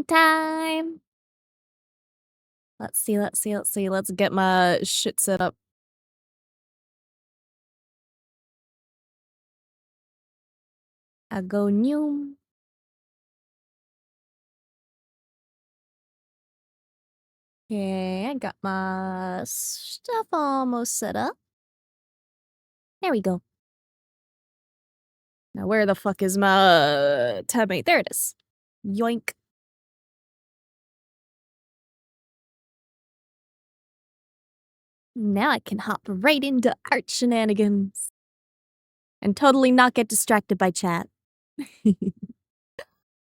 Game time! Let's see. Let's get my shit set up. I go new. Okay, I got my stuff almost set up. There we go. Now where the fuck is my tab mate? There it is. Yoink. Now I can hop right into art shenanigans. And totally not get distracted by chat.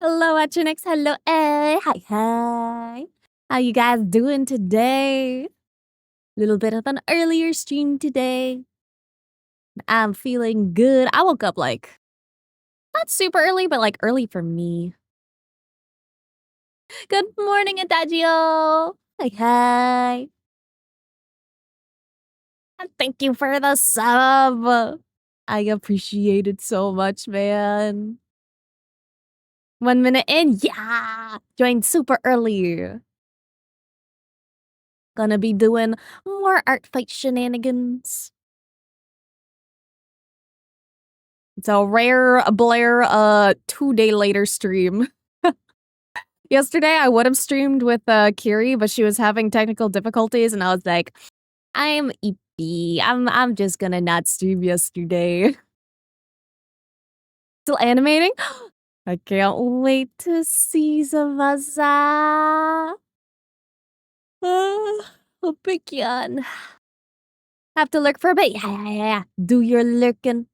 Hello, Atronix. Hello, hi. How you guys doing today? Little bit of an earlier stream today. I'm feeling good. I woke up like, not super early, but like early for me. Good morning, Adagio. Hi. And thank you for the sub. I appreciate it so much, man. 1 minute in, yeah! Joined super early. Gonna be doing more art fight shenanigans. It's a rare Blair 2-day later stream. Yesterday I would have streamed with Kiri, but she was having technical difficulties and I was like, I'm EP. I'm just gonna not stream yesterday. Still animating? I can't wait to see Zavasa. Oh, big yawn. Have to lurk for a bit. Yeah. Do your lurking.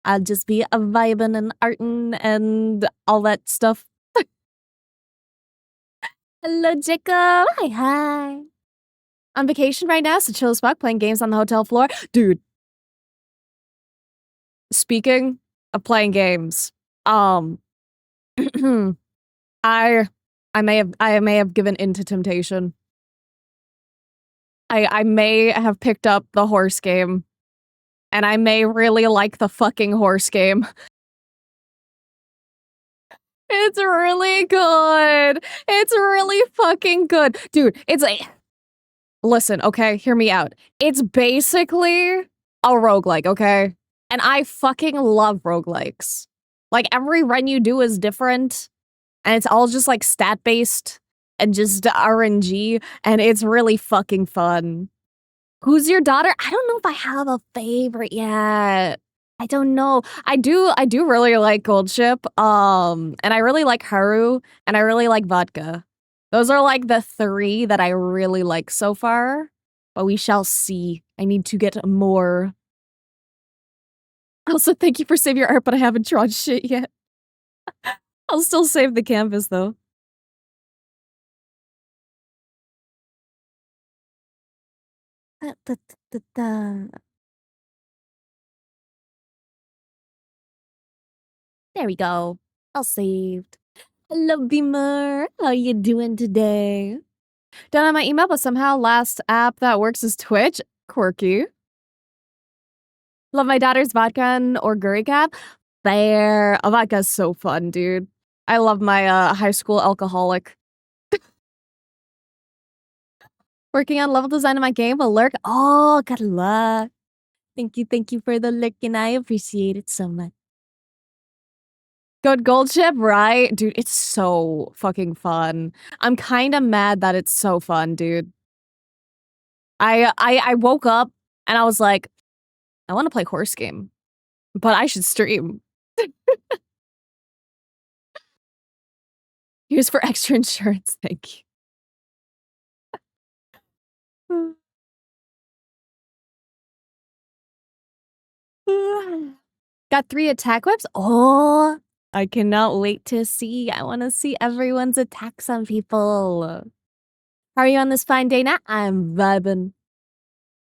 I'll just be a vibing and arting and all that stuff. Hello, Jacob. Hi. On vacation right now, so chill as fuck, playing games on the hotel floor. Dude. Speaking of playing games, I may have given in to temptation. I may have picked up the horse game. And I may really like the fucking horse game. It's really good. It's really fucking good. Dude, it's like... Listen, okay? Hear me out. It's basically a roguelike, okay? And I fucking love roguelikes. Like, every run you do is different. And it's all just, like, stat-based. And just RNG. And it's really fucking fun. Who's your daughter? I don't know if I have a favorite yet. I don't know. I do really like Goldship. And I really like Haru, and I really like Vodka. Those are like the 3 that I really like so far. But we shall see. I need to get more. Also, thank you for saving your art, but I haven't drawn shit yet. I'll still save the canvas though. There we go. All saved. Hello, Beamer. How you doing today? Don't have my email, but somehow last app that works is Twitch. Quirky. Love my daughter's vodka and Orguri cap. Fair. Oh, vodka's so fun, dude. I love my high school alcoholic. Working on level design of my game. A lurk. Oh, good luck. Thank you for the lurk, and I appreciate it so much. Good gold ship, right? Dude, it's so fucking fun. I'm kind of mad that it's so fun, dude. I woke up and I was like, I want to play horse game, but I should stream. Here's for extra insurance, thank you. Got 3 attack whips? Oh, I cannot wait to see. I want to see everyone's attacks on people. How are you on this fine day now? I'm vibing.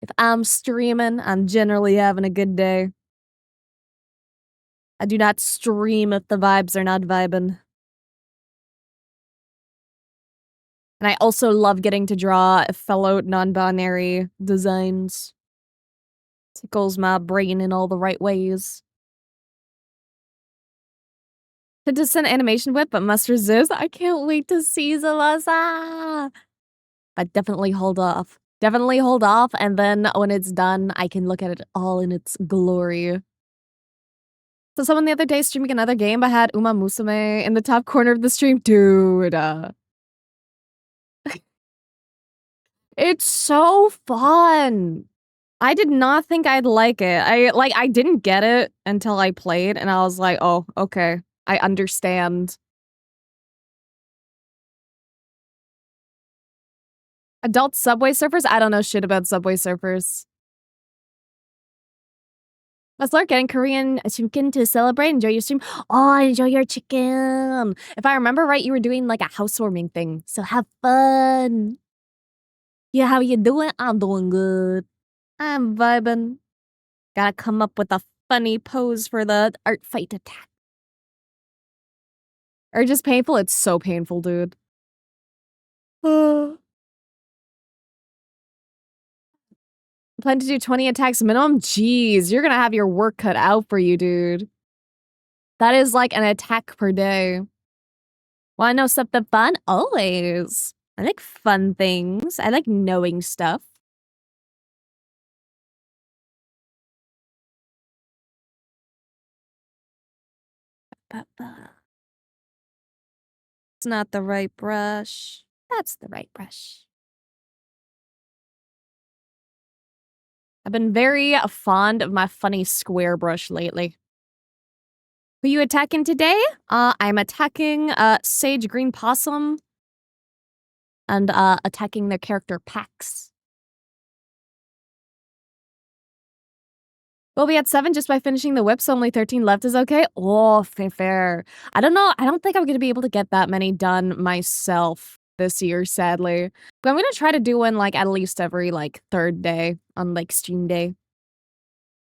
If I'm streaming, I'm generally having a good day. I do not stream if the vibes are not vibing. And I also love getting to draw fellow non-binary designs. Tickles my brain in all the right ways. To descend animation whip, but must resist. I can't wait to see Zavasa. But definitely hold off. Definitely hold off, and then when it's done, I can look at it all in its glory. So someone the other day streaming another game, but had Uma Musume in the top corner of the stream. Dude. It's so fun. I did not think I'd like it. I didn't get it until I played, and I was like, oh, okay. I understand. Adult Subway Surfers? I don't know shit about Subway Surfers. Let's start getting Korean chicken to celebrate. Enjoy your stream. Oh, enjoy your chicken. If I remember right, you were doing like a housewarming thing. So have fun. Yeah, how you doing? I'm doing good. I'm vibing. Gotta come up with a funny pose for the art fight attack. Or just painful? It's so painful, dude. Plan to do 20 attacks minimum? Jeez, you're gonna have your work cut out for you, dude. That is like an attack per day. Wanna know something fun? Always. I like fun things. I like knowing stuff. It's not the right brush. That's the right brush. I've been very fond of my funny square brush lately. Who you attacking today? I'm attacking Sage Green Possum and attacking their character Pax. We'll be at 7 just by finishing the whip, so only 13 left is okay? Oh, fair. I don't know. I don't think I'm going to be able to get that many done myself this year, sadly. But I'm going to try to do one, like, at least every, like, 3rd day on, like, stream day.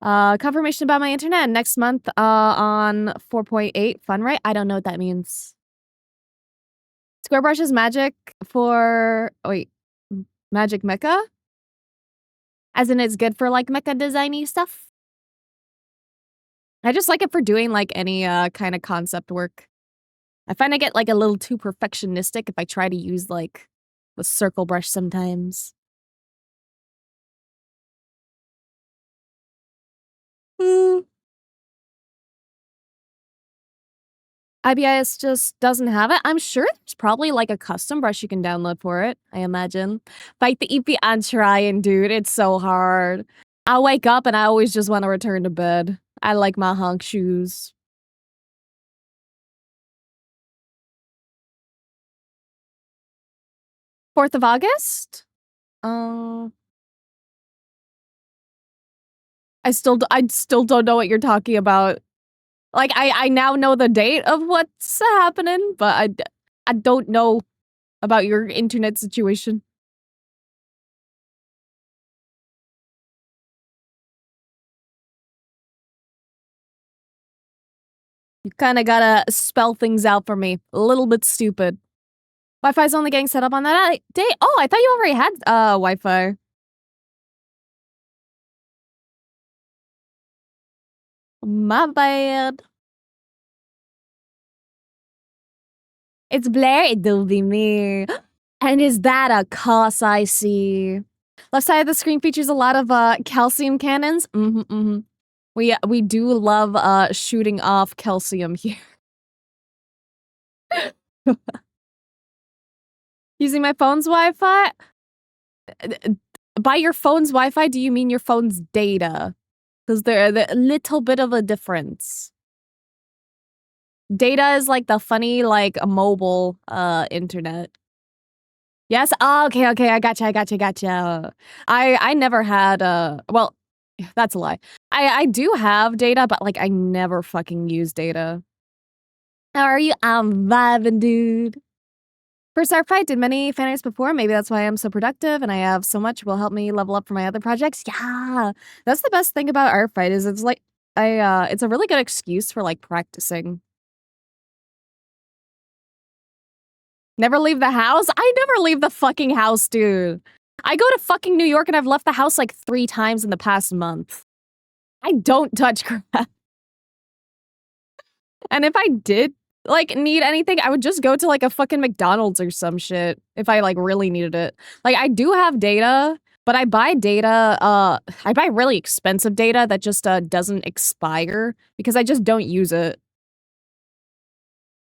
Confirmation about my internet next month on 4.8. Fun, right? I don't know what that means. Square brush is magic for... Oh, wait. Magic mecha? As in it's good for, like, mecha designy stuff? I just like it for doing, like, any kind of concept work. I find I get, like, a little too perfectionistic if I try to use, like, the circle brush sometimes. IBIS just doesn't have it. I'm sure there's probably, like, a custom brush you can download for it, I imagine. Fight the EP, I'm trying, dude. It's so hard. I wake up and I always just want to return to bed. I like my honk shoes. 4th of August? I still don't know what you're talking about. Like, I now know the date of what's happening, but I don't know about your internet situation. You kind of gotta spell things out for me. A little bit stupid. Wi-Fi's only getting set up on that day. Oh, I thought you already had Wi-Fi. My bad. It's Blair. It'll be me. And is that a cuss I see? Left side of the screen features a lot of calcium cannons. We do love shooting off calcium here. Using my phone's Wi-Fi? By your phone's Wi-Fi, do you mean your phone's data? Because there's a little bit of a difference. Data is like the funny, like, mobile internet. Yes? Oh, okay, I gotcha. I never had, well, that's a lie. I do have data, but, like, I never fucking use data. How are you? I'm vibing, dude. First art fight, did many fan arts before. Maybe that's why I'm so productive and I have so much will help me level up for my other projects. Yeah, that's the best thing about art fight is it's like, it's a really good excuse for, like, practicing. Never leave the house? I never leave the fucking house, dude. I go to fucking New York and I've left the house like 3 times in the past month. I don't touch crap. And if I did like, need anything, I would just go to, like, a fucking McDonald's or some shit if I, like, really needed it. Like, I do have data, but I buy data, I buy really expensive data that just, doesn't expire because I just don't use it.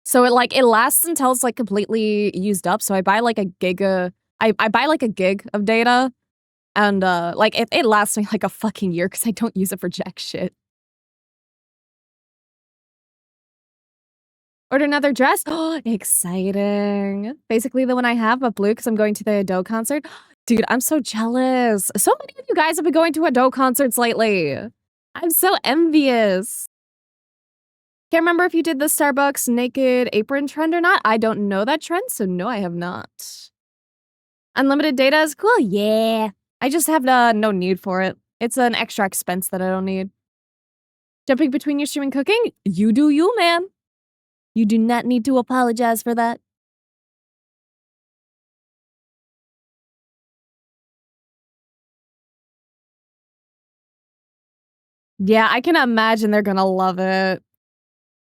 So it lasts until it's, like, completely used up, so I buy, like, a giga I buy, like, a gig of data, and, like, it lasts me, like, a fucking year because I don't use it for jack shit. Order another dress? Oh, exciting. Basically the one I have, but blue because I'm going to the Ado concert. Dude, I'm so jealous. So many of you guys have been going to Ado concerts lately. I'm so envious. Can't remember if you did the Starbucks naked apron trend or not. I don't know that trend, so no, I have not. Unlimited data is cool? Yeah. I just have no need for it. It's an extra expense that I don't need. Jumping between your stream and cooking? You do you, man. You do not need to apologize for that. Yeah, I can imagine they're gonna love it.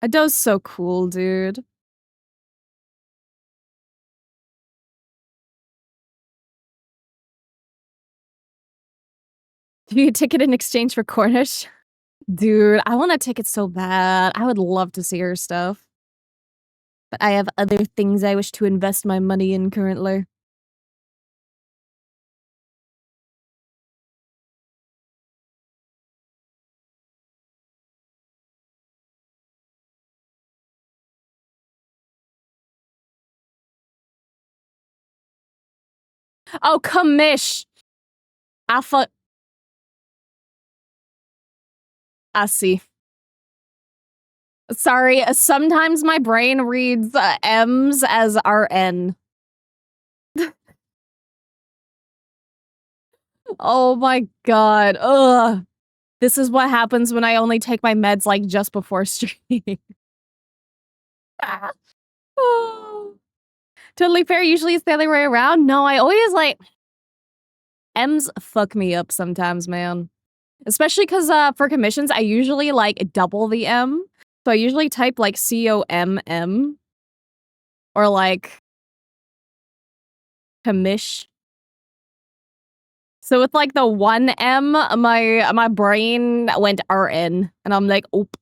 Ado's so cool, dude. Give you a ticket in exchange for Cornish? Dude, I want a ticket so bad. I would love to see her stuff. But I have other things I wish to invest my money in currently. Oh, commish! Alpha. I see. Sorry, sometimes my brain reads M's as RN. Oh my god. Ugh. This is what happens when I only take my meds, like, just before streaming. Oh. Totally fair, usually it's the other way around. No, I always, like M's fuck me up sometimes, man. Especially 'cause, for commissions, I usually, like, double the M. So I usually type, like, COMM or, like, commish. So with, like, the one M, my brain went RN, and I'm like, "Oop."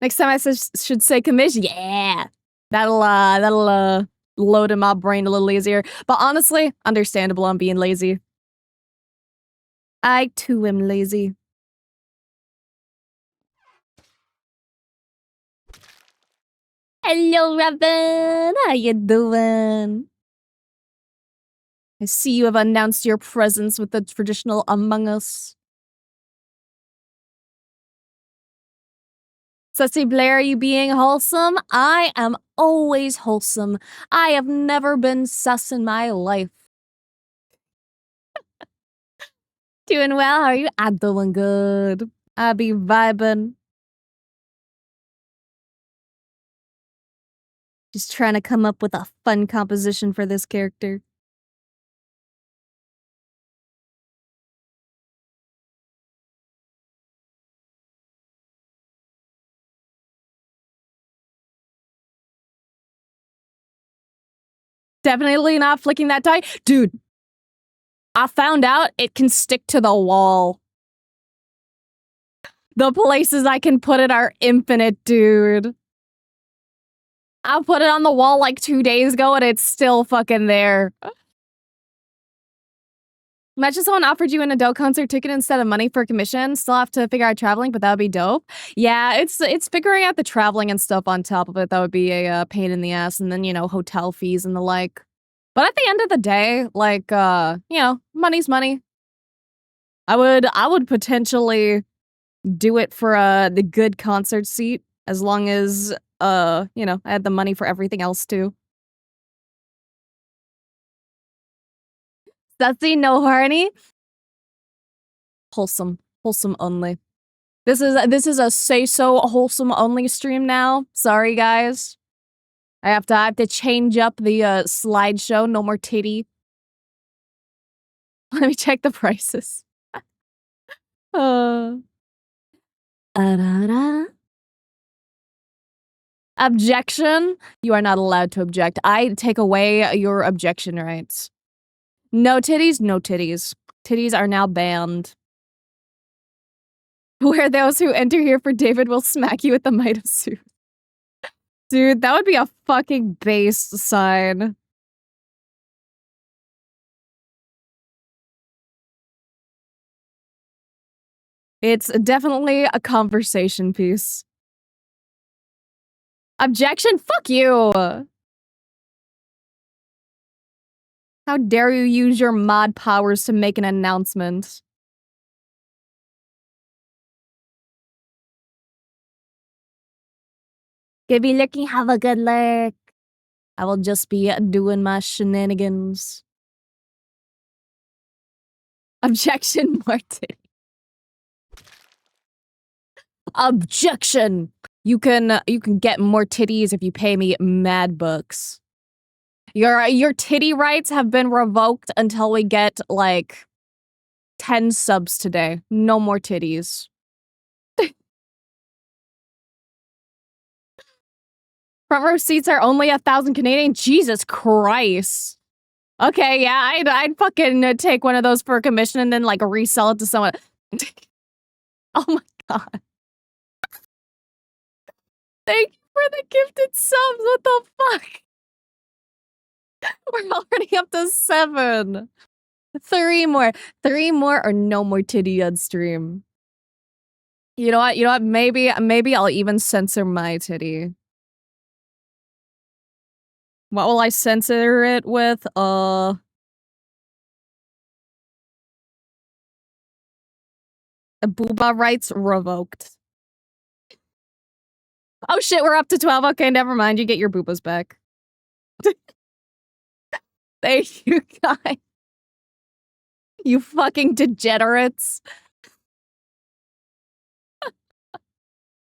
Next time I should say commish, yeah. That'll load in my brain a little easier. But honestly, understandable, I'm being lazy. I too am lazy. Hello, Robin. How you doing? I see you have announced your presence with the traditional Among Us. Sussy Blair, are you being wholesome? I am always wholesome. I have never been sus in my life. Doing well, how are you? I'm doing good. I be vibing. Just trying to come up with a fun composition for this character. Definitely not flicking that die. Dude, I found out it can stick to the wall. The places I can put it are infinite, dude. I put it on the wall like 2 days ago and it's still fucking there. Imagine someone offered you an adult concert ticket instead of money for a commission. Still have to figure out traveling, but that would be dope. Yeah, it's figuring out the traveling and stuff on top of it that would be a pain in the ass, and then, you know, hotel fees and the like. But at the end of the day, like, you know, money's money. I would potentially do it for the good concert seat as long as you know, I had the money for everything else too. Sussy, no horny. Wholesome. Wholesome only. This is a say so wholesome only stream now. Sorry guys. I have to change up the slideshow. No more titty. Let me check the prices. Uh, da-da-da. Objection? You are not allowed to object. I take away your objection rights. No titties, no titties. Titties are now banned. Where those who enter here for David will smack you with the might of Sooth. Dude, that would be a fucking base sign. It's definitely a conversation piece. Objection? Fuck you! How dare you use your mod powers to make an announcement? Good be looking, have a good look. I will just be doing my shenanigans. Objection, Martin. Objection! You can get more titties if you pay me mad bucks. Your titty rights have been revoked until we get, like, 10 subs today. No more titties. Front row seats are only 1,000 Canadian? Jesus Christ. Okay, yeah, I'd fucking take one of those for a commission and then, like, resell it to someone. Oh my god. Thank you for the gifted subs. What the fuck? We're already up to 7. 3 more. 3 more or no more titty on stream. You know what? Maybe I'll even censor my titty. What will I censor it with? Booba rights revoked. Oh shit, we're up to 12. Okay, never mind. You get your boobas back. Thank you, guys. You fucking degenerates.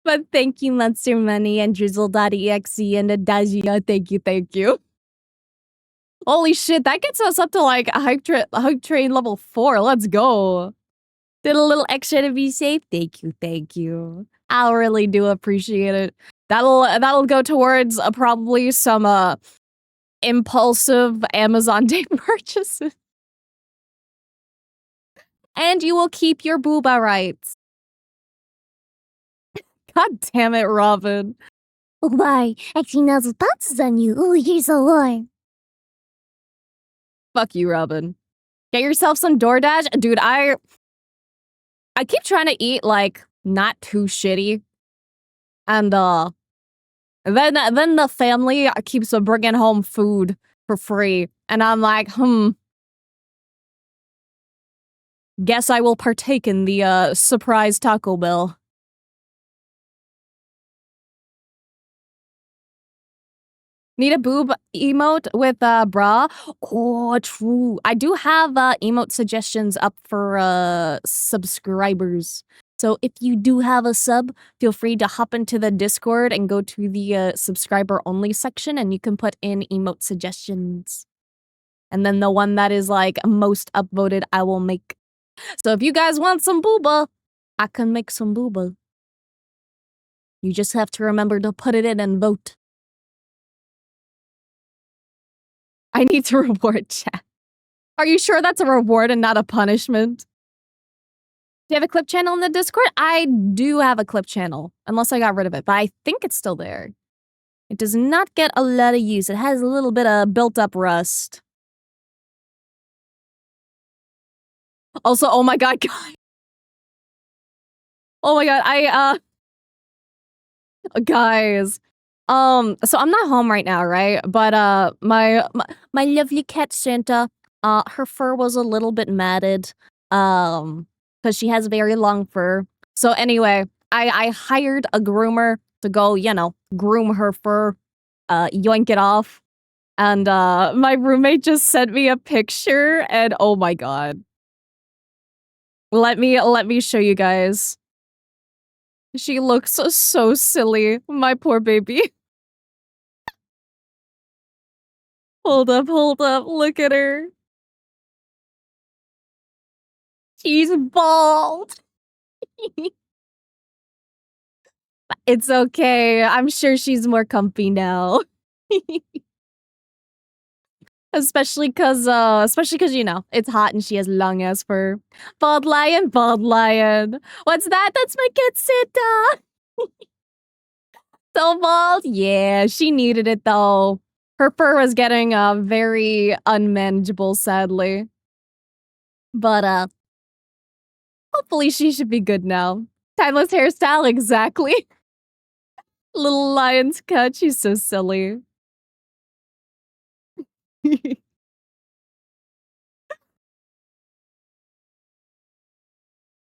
But thank you, Monster Money and Drizzle.exe and Adagio. Thank you. Holy shit, that gets us up to like a hype train level 4. Let's go. Did a little extra to be safe. Thank you. I really do appreciate it. That'll go towards probably some impulsive Amazon Day purchases. And you will keep your booba rights. God damn it, Robin. Why? Actually, now the thoughts on you. Oh, here's a line. Fuck you, Robin. Get yourself some DoorDash. Dude, I keep trying to eat, like, not too shitty. And, then the family keeps bringing home food for free. And I'm like, guess I will partake in the, surprise Taco Bell. Need a boob emote with bra? Oh, true. I do have emote suggestions up for subscribers. So if you do have a sub, feel free to hop into the Discord and go to the subscriber only section and you can put in emote suggestions. And then the one that is like most upvoted, I will make. So if you guys want some booba, I can make some booba. You just have to remember to put it in and vote. I need to reward chat. Are you sure that's a reward and not a punishment? Do you have a clip channel in the Discord? I do have a clip channel, unless I got rid of it, but I think it's still there. It does not get a lot of use. It has a little bit of built-up rust. Also, oh my god, guys. Oh my god, guys. So I'm not home right now, right? But my lovely cat Santa, her fur was a little bit matted, because she has very long fur. So anyway, I hired a groomer to go, you know, groom her fur, yoink it off. And my roommate just sent me a picture, and oh my god. Let me show you guys. She looks so silly, my poor baby. Hold up, look at her. She's bald. It's okay. I'm sure she's more comfy now. Especially cause, you know, it's hot and she has long ass fur. Bald lion, bald lion. What's that? That's my cat Sita. So bald. Yeah, she needed it though. Her fur was getting very unmanageable, sadly. But hopefully she should be good now. Timeless hairstyle, exactly. Little lion's cut. She's so silly.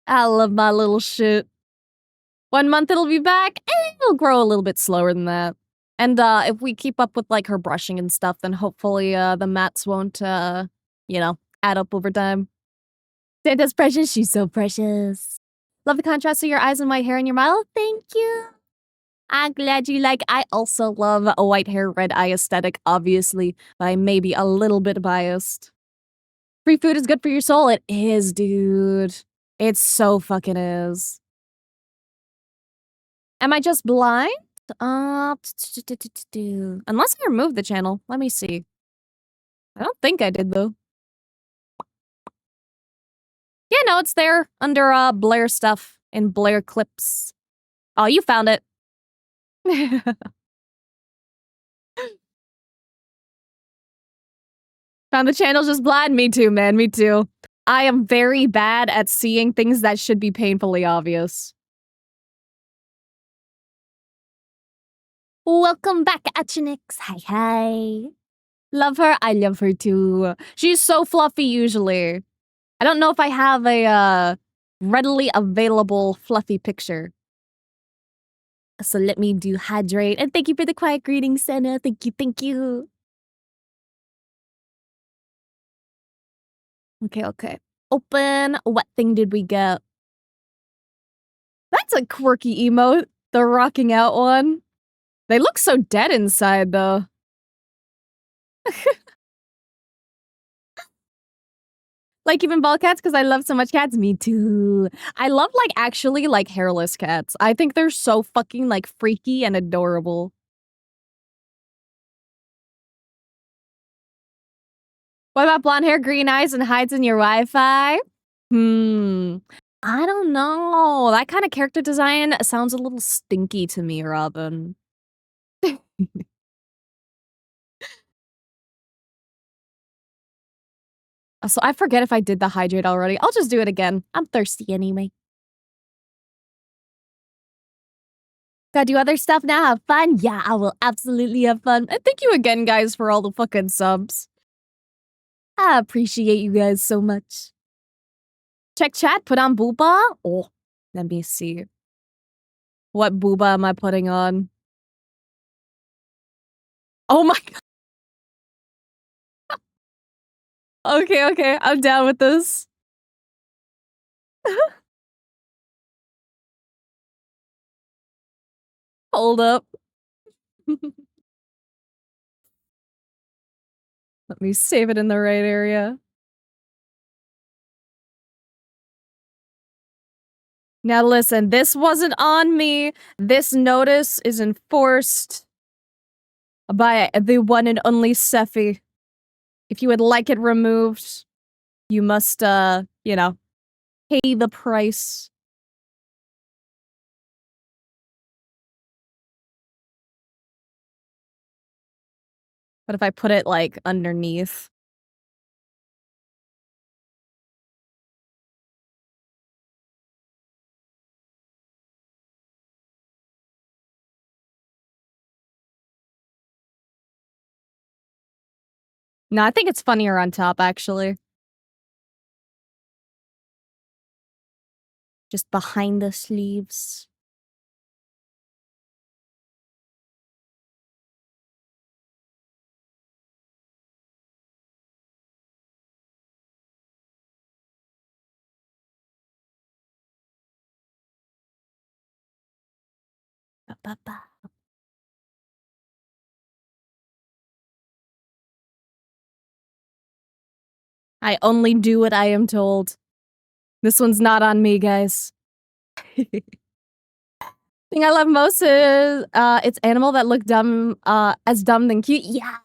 I love my little shit. 1 month it'll be back. It'll grow a little bit slower than that. And if we keep up with like her brushing and stuff, then hopefully the mats won't you know, add up over time. Santa's precious. She's so precious. Love the contrast of your eyes and white hair in your mouth. Thank you. I'm glad you like. I also love a white hair, red eye aesthetic, obviously, but I may be a little bit biased. Free food is good for your soul. It is, dude. It so fucking is. Am I just blind? Unless I removed the channel. Let me see. I don't think I did, though. Yeah, no, it's there under Blair stuff and Blair clips. Oh, you found it. Found the channel just blind. Me too, man. Me too. I am very bad at seeing things that should be painfully obvious. Welcome back, Achinix. Hi, hi. Love her. I love her too. She's so fluffy usually. I don't know if I have a readily available fluffy picture. So let me do hydrate. And thank you for the quiet greetings, Senna. Thank you, thank you. Okay. Open. What thing did we get? That's a quirky emote. The rocking out one. They look so dead inside, though. Like even bald cats, because I love so much cats. Me too. I love, like, actually, like, hairless cats. I think they're so fucking, like, freaky and adorable. What about blonde hair, green eyes, and hides in your Wi-Fi? I don't know. That kind of character design sounds a little stinky to me, Robin. So I forget if I did the hydrate already. I'll just do it again. I'm thirsty anyway. Gotta do other stuff now. Have fun? Yeah, I will absolutely have fun. And thank you again, guys, for all the fucking subs. I appreciate you guys so much. Check chat, put on booba. Oh, let me see. What booba am I putting on? Oh my god. Okay. I'm down with this. Hold up. Let me save it in the right area. Now listen, this wasn't on me. This notice is enforced by the one and only Sephi. If you would like it removed, you must, you know, pay the price. What if I put it, like, underneath? No, I think it's funnier on top, actually. Just behind the sleeves. Ba-ba-ba. I only do what I am told. This one's not on me, guys. Thing I love most is it's animal that look dumb as dumb than cute. Yeah,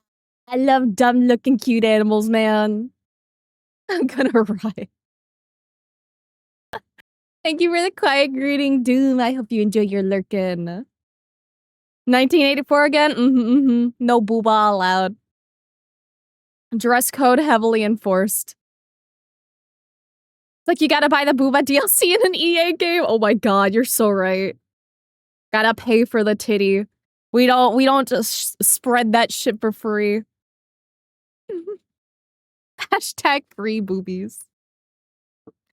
I love dumb looking cute animals, man. I'm gonna riot. Thank you for the quiet greeting, Doom. I hope you enjoy your lurkin. 1984 again? No booba allowed. Dress code heavily enforced. It's like you gotta buy the booba DLC in an EA game. Oh my god, you're so right. Gotta pay for the titty. We don't just spread that shit for free. Hashtag free boobies.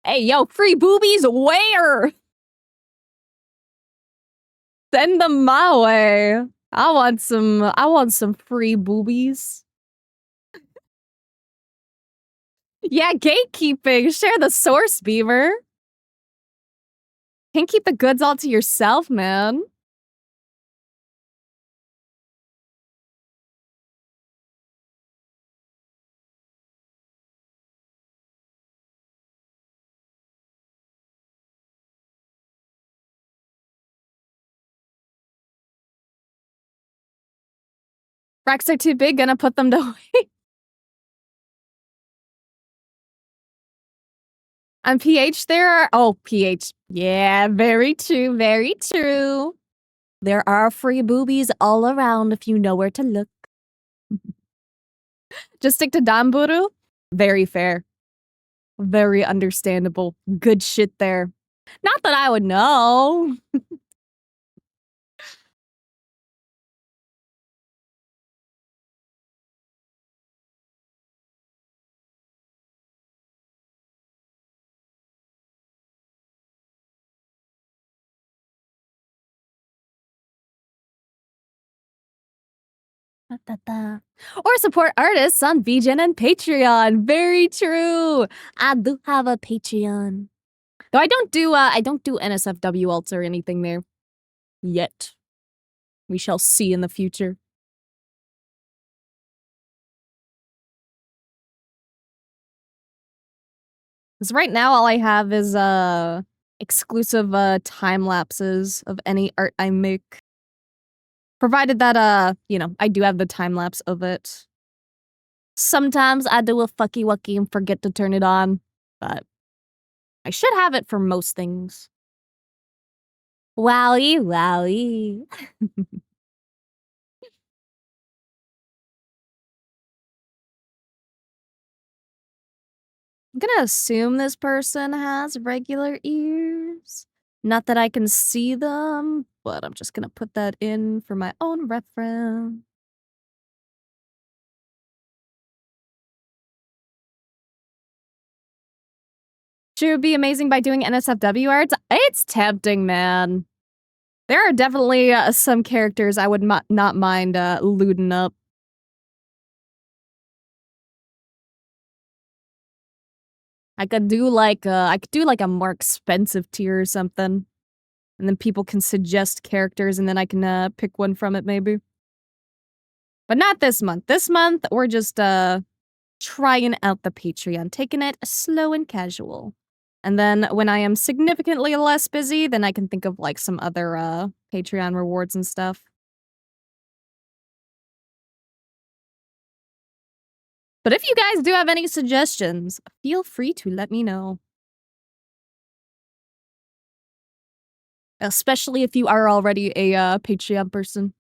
Hey, yo, free boobies where? Send them my way. I want some free boobies. Yeah, gatekeeping. Share the source, Beaver. Can't keep the goods all to yourself, man. Racks are too big, gonna put them to waste. On PH there? Oh, PH. Yeah, very true, very true. There are free boobies all around if you know where to look. Just stick to Damburu? Very fair. Very understandable. Good shit there. Not that I would know. Or support artists on VGen and Patreon. Very true. I do have a Patreon. Though I don't do NSFW alts or anything there. Yet. We shall see in the future. Because right now all I have is exclusive time lapses of any art I make. Provided that you know, I do have the time lapse of it. Sometimes I do a fucky wucky and forget to turn it on, but I should have it for most things. Wowie, wowie. I'm gonna assume this person has regular ears. Not that I can see them, but I'm just gonna put that in for my own reference. Sure, would be amazing by doing NSFW arts. It's tempting, man. There are definitely some characters I would not mind looting up. I could do like a more expensive tier or something, and then people can suggest characters, and then I can pick one from it maybe. But not this month. This month we're just trying out the Patreon, taking it slow and casual. And then when I am significantly less busy, then I can think of like some other Patreon rewards and stuff. But if you guys do have any suggestions, feel free to let me know. Especially if you are already a Patreon person.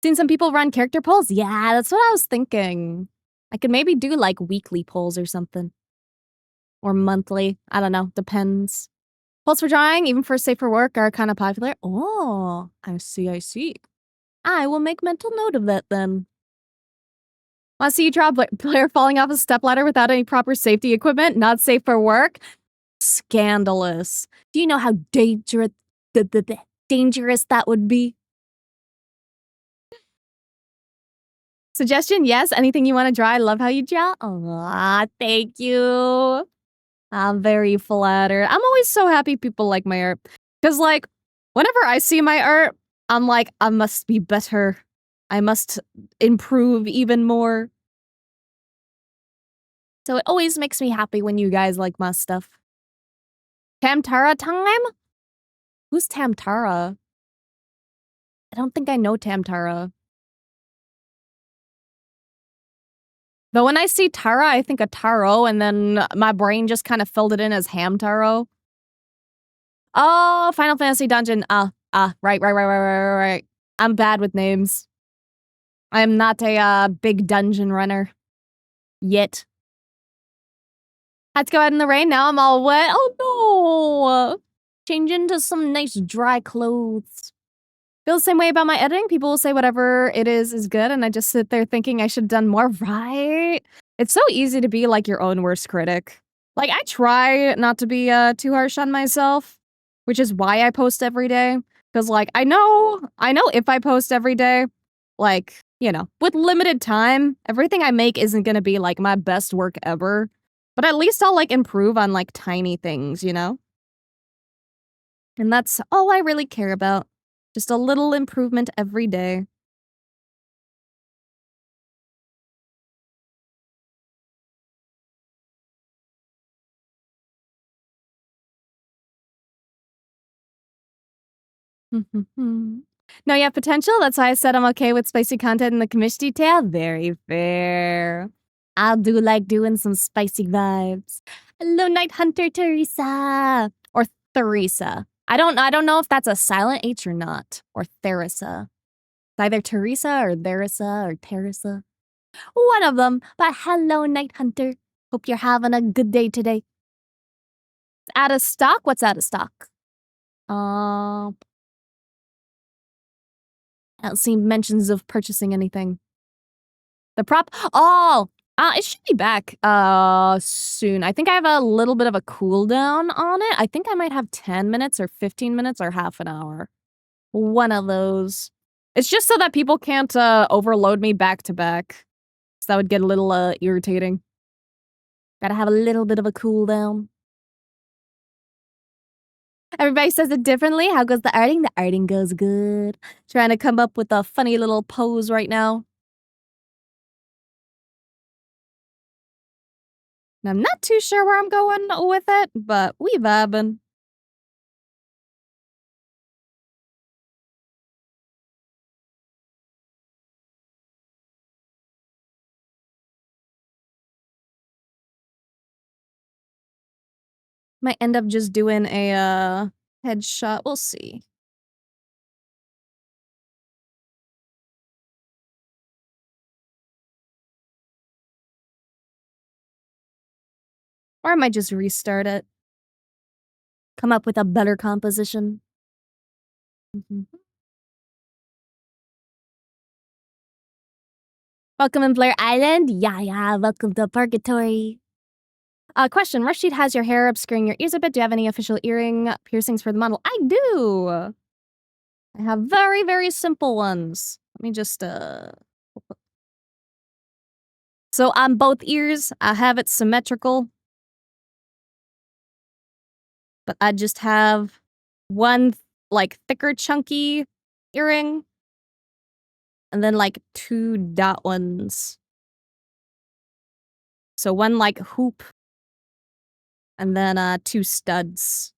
Seen some people run character polls? Yeah, that's what I was thinking. I could maybe do like weekly polls or something. Or monthly. I don't know. Depends. Polls for drawing, even for safe for work, are kind of popular. Oh, I see, I see. I will make mental note of that then. Want to see you draw a player falling off a stepladder without any proper safety equipment? Not safe for work? Scandalous. Do you know how dangerous that would be? Suggestion? Yes. Anything you want to draw? I love how you draw. Aw, thank you. I'm very flattered. I'm always so happy people like my art. Because, like, whenever I see my art, I'm like, I must be better. I must improve even more. So it always makes me happy when you guys like my stuff. Camtara time? Who's Tamtara? I don't think I know Tamtara. Though when I see Tara, I think of Taro, and then my brain just kind of filled it in as Hamtaro. Oh, Final Fantasy Dungeon. Right. I'm bad with names. I am not a big dungeon runner. Yet. Had to go out in the rain, now I'm all wet. Oh no! Change into some nice dry clothes. Feel the same way about my editing. People will say whatever it is good, and I just sit there thinking I should have done more, right? It's so easy to be like your own worst critic. Like, I try not to be too harsh on myself, which is why I post every day. Because, like, I know if I post every day, like, you know, with limited time, everything I make isn't gonna be, like, my best work ever. But at least I'll, like, improve on, like, tiny things, you know? And that's all I really care about. Just a little improvement every day. No, you have potential. That's why I said I'm okay with spicy content in the commish detail. Very fair. I do like doing some spicy vibes. Hello, Night Hunter Teresa. Or Theresa. I don't know if that's a silent H or not. Or Theresa. It's either Teresa or Theresa or Teresa. One of them. But hello, Night Hunter. Hope you're having a good day today. Out of stock? What's out of stock? I don't see mentions of purchasing anything. The prop? Oh! It should be back, soon. I think I have a little bit of a cooldown on it. I think I might have 10 minutes or 15 minutes or half an hour. One of those. It's just so that people can't, overload me back to back. So that would get a little, irritating. Gotta have a little bit of a cooldown. Everybody says it differently. How goes the arting? The arting goes good. Trying to come up with a funny little pose right now. And I'm not too sure where I'm going with it, but we vibing. Might end up just doing a, headshot. We'll see. Or I might just restart it. Come up with a better composition. Welcome in Blair Island. Yeah, welcome to Purgatory. Question, Rashid has your hair obscuring your ears a bit. Do you have any official earring piercings for the model? I do! I have very, very simple ones. Let me just, So on both ears, I have it symmetrical. But I just have one, like, thicker, chunky earring. And then, like, 2 dot ones. So one, like, hoop. And then, 2 studs.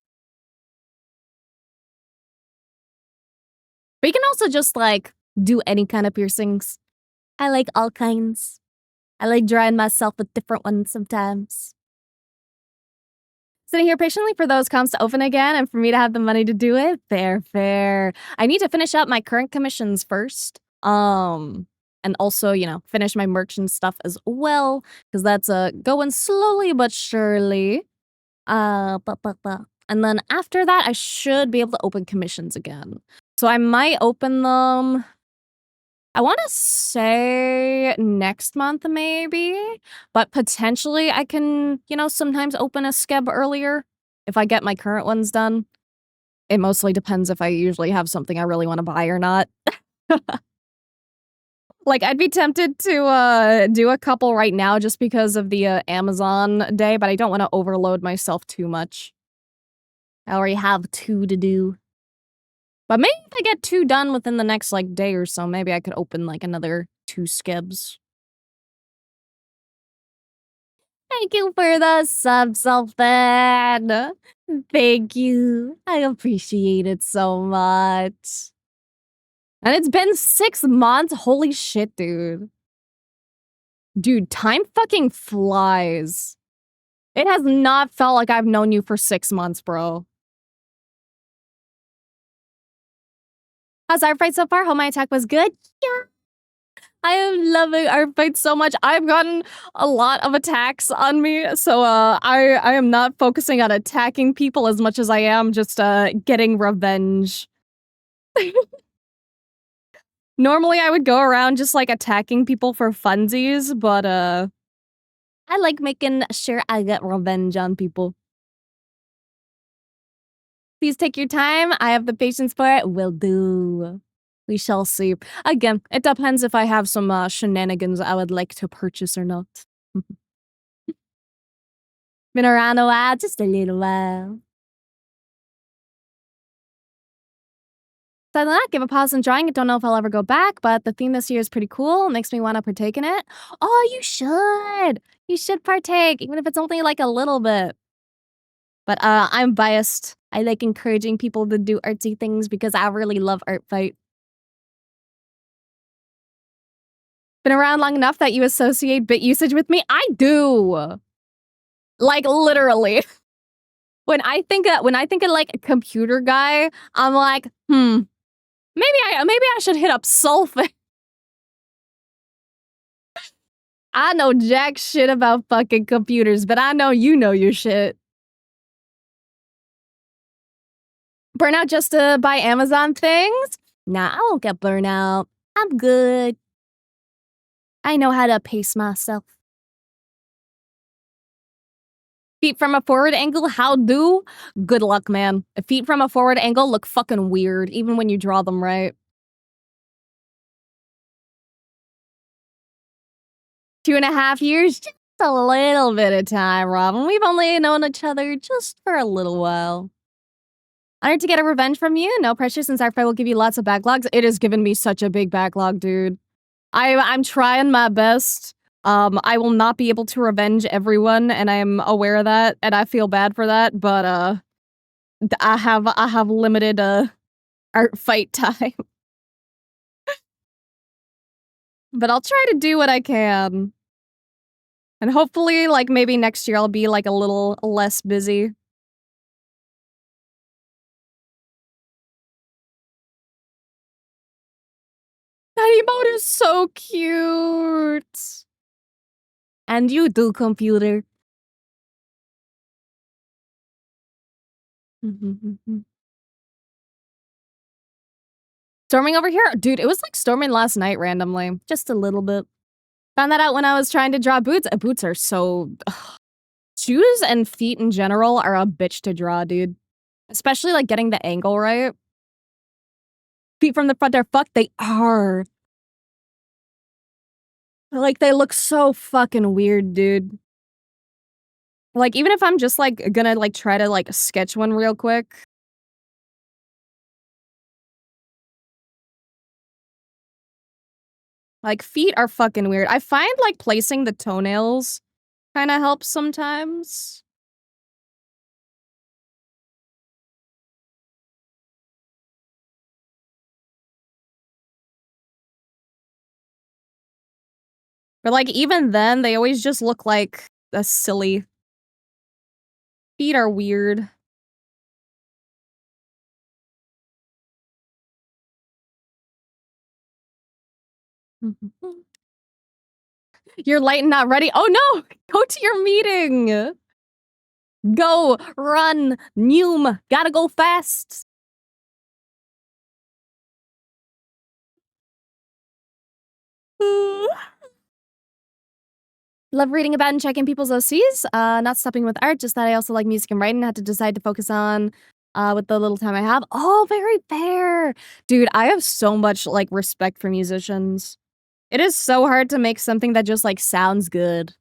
But you can also just, like, do any kind of piercings. I like all kinds. I like drawing myself with different ones sometimes. Sitting here patiently for those comps to open again and for me to have the money to do it. Fair. I need to finish up my current commissions first. And also, you know, finish my merchant stuff as well. Because that's going slowly but surely. And then after that, I should be able to open commissions again. So I might open them, I want to say next month maybe, but potentially I can, you know, sometimes open a skeb earlier if I get my current ones done. It mostly depends if I usually have something I really want to buy or not. Like, I'd be tempted to do a couple right now just because of the Amazon day, but I don't want to overload myself too much. I already have 2 to do. But maybe if I get 2 done within the next, like, day or so, maybe I could open, like, another 2 skebs. Thank you for the sub, Self-fan. Thank you. I appreciate it so much. And it's been 6 months? Holy shit, dude. Dude, time fucking flies. It has not felt like I've known you for 6 months, bro. How's our fight so far? Hope my attack was good? Yeah. I am loving our fight so much. I've gotten a lot of attacks on me, so I am not focusing on attacking people as much as I am just getting revenge. Normally I would go around just like attacking people for funsies, but I like making sure I get revenge on people. Please take your time. I have the patience for it. Will do. We shall see. Again, it depends if I have some shenanigans I would like to purchase or not. Been around a while, just a little while. So I not give a pause in drawing. I don't know if I'll ever go back, but the theme this year is pretty cool. It makes me want to partake in it. Oh, you should. You should partake, even if it's only like a little bit. But I'm biased. I like encouraging people to do artsy things because I really love art fight. Been around long enough that you associate bit usage with me? I do. Like literally. When I think of like a computer guy, I'm like, maybe I should hit up Sulfate. I know jack shit about fucking computers, but I know you know your shit. Burnout just to buy Amazon things? Nah, I won't get burnout. I'm good. I know how to pace myself. Feet from a forward angle, how do? Good luck, man. Feet from a forward angle look fucking weird, even when you draw them right. 2.5 years? Just a little bit of time, Robin. We've only known each other just for a little while. Honored to get a revenge from you. No pressure since our fight will give you lots of backlogs. It has given me such a big backlog, dude. I'm trying my best. I will not be able to revenge everyone, and I am aware of that, and I feel bad for that, but I have limited art fight time. But I'll try to do what I can. And hopefully, like, maybe next year I'll be, like, a little less busy. That emote is so cute! And you do, computer. Storming over here? Dude, it was like storming last night randomly. Just a little bit. Found that out when I was trying to draw boots. Boots are so... Shoes and feet in general are a bitch to draw, dude. Especially, like, getting the angle right. Feet from the front are fucked. They are. Like, they look so fucking weird, dude. Like, even if I'm just, like, gonna, like, try to, like, sketch one real quick. Like, feet are fucking weird. I find, like, placing the toenails kinda helps sometimes. But, like, even then, they always just look like a silly. Feet are weird. You're late and not ready? Oh no! Go to your meeting! Go! Run! Noom! Gotta go fast! Love reading about and checking people's OCs. Not stopping with art, just that I also like music and writing. Had to decide to focus on with the little time I have. Oh, very fair! Dude, I have so much, like, respect for musicians. It is so hard to make something that just, like, sounds good.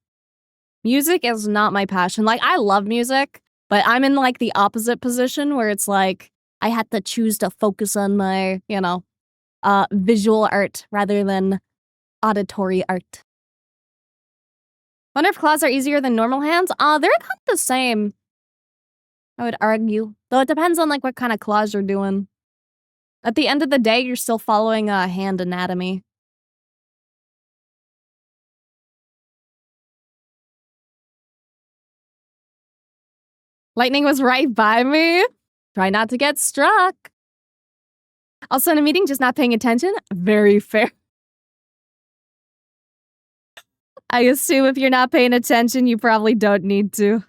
Music is not my passion. Like, I love music, but I'm in, like, the opposite position where it's like, I had to choose to focus on my, you know, visual art rather than auditory art. Wonder if claws are easier than normal hands? They're kind of the same, I would argue. Though it depends on, like, what kind of claws you're doing. At the end of the day, you're still following, hand anatomy. Lightning was right by me. Try not to get struck. Also in a meeting, just not paying attention? Very fair. I assume if you're not paying attention, you probably don't need to.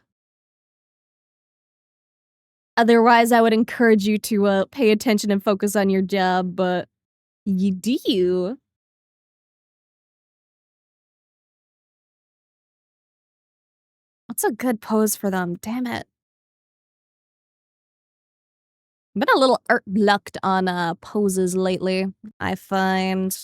Otherwise, I would encourage you to pay attention and focus on your job, but you do. What's a good pose for them? Damn it. I've been a little art-lucked on poses lately, I find.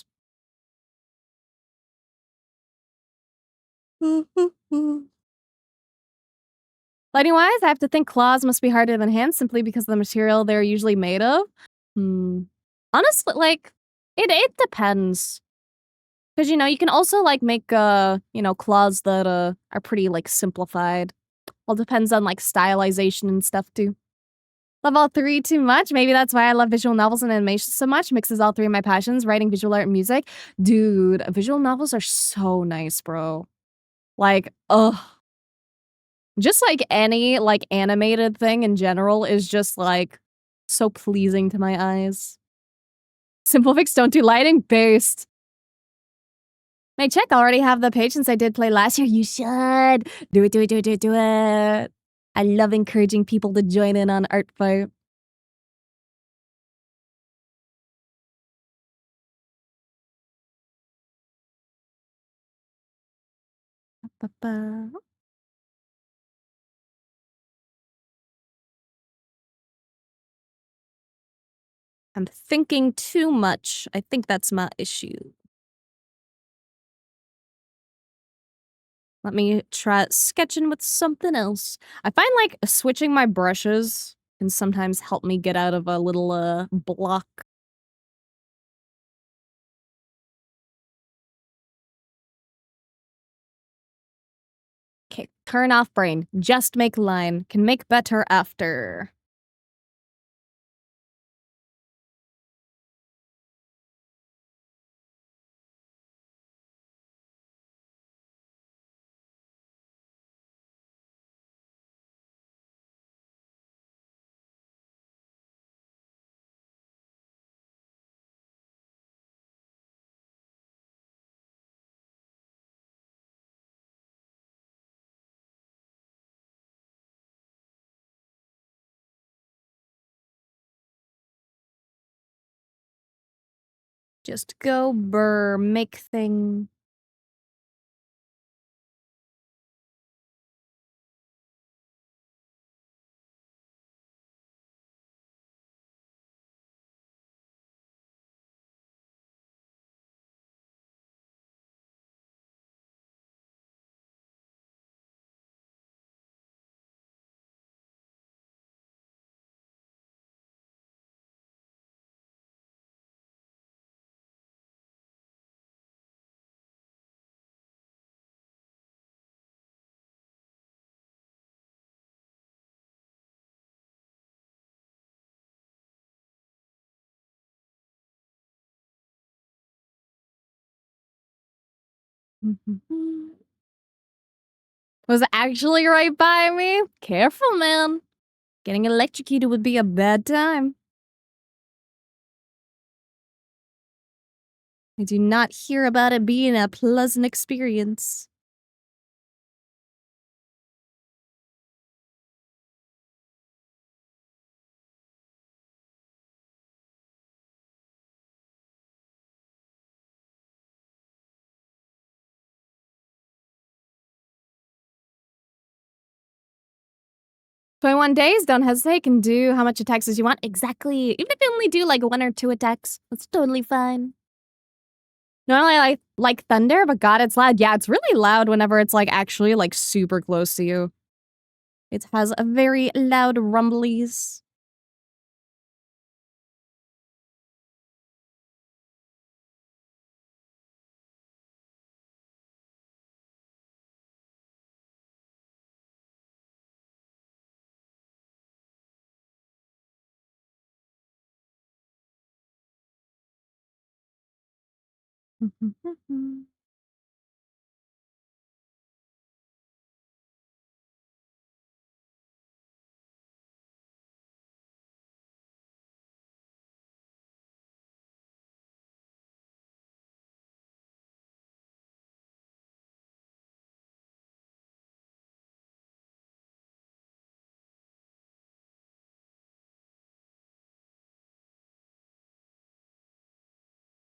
Lighting-wise, I have to think claws must be harder than hands simply because of the material they're usually made of. Honestly, like, it depends. Because, you know, you can also, like, make, you know, claws that, are pretty, like, simplified. All depends on, like, stylization and stuff, too. Love all three too much. Maybe that's why I love visual novels and animation so much. Mixes all three of my passions, writing, visual art, and music. Dude, visual novels are so nice, bro. Like, ugh. Just like any, like, animated thing in general is just, like, so pleasing to my eyes. Simple Fix don't do lighting? Based. May check, I already have the page since I did play last year. You should. Do it, do it, do it, do it, do it. I love encouraging people to join in on artfight. Ba-ba. I'm thinking too much. I think that's my issue. Let me try sketching with something else. I find, like, switching my brushes can sometimes help me get out of a little, block. Okay, turn off brain. Just make line. Can make better after. Just go burr, make thing. Was actually right by me? Careful, man. Getting electrocuted would be a bad time. I do not hear about it being a pleasant experience. "21 days, don't hesitate, can do how much attacks as you want." Exactly. Even if you only do, like, 1 or 2 attacks, that's totally fine. Normally, I like thunder, but god, it's loud. Yeah, it's really loud whenever it's, like, actually, like, super close to you. It has a very loud rumblies.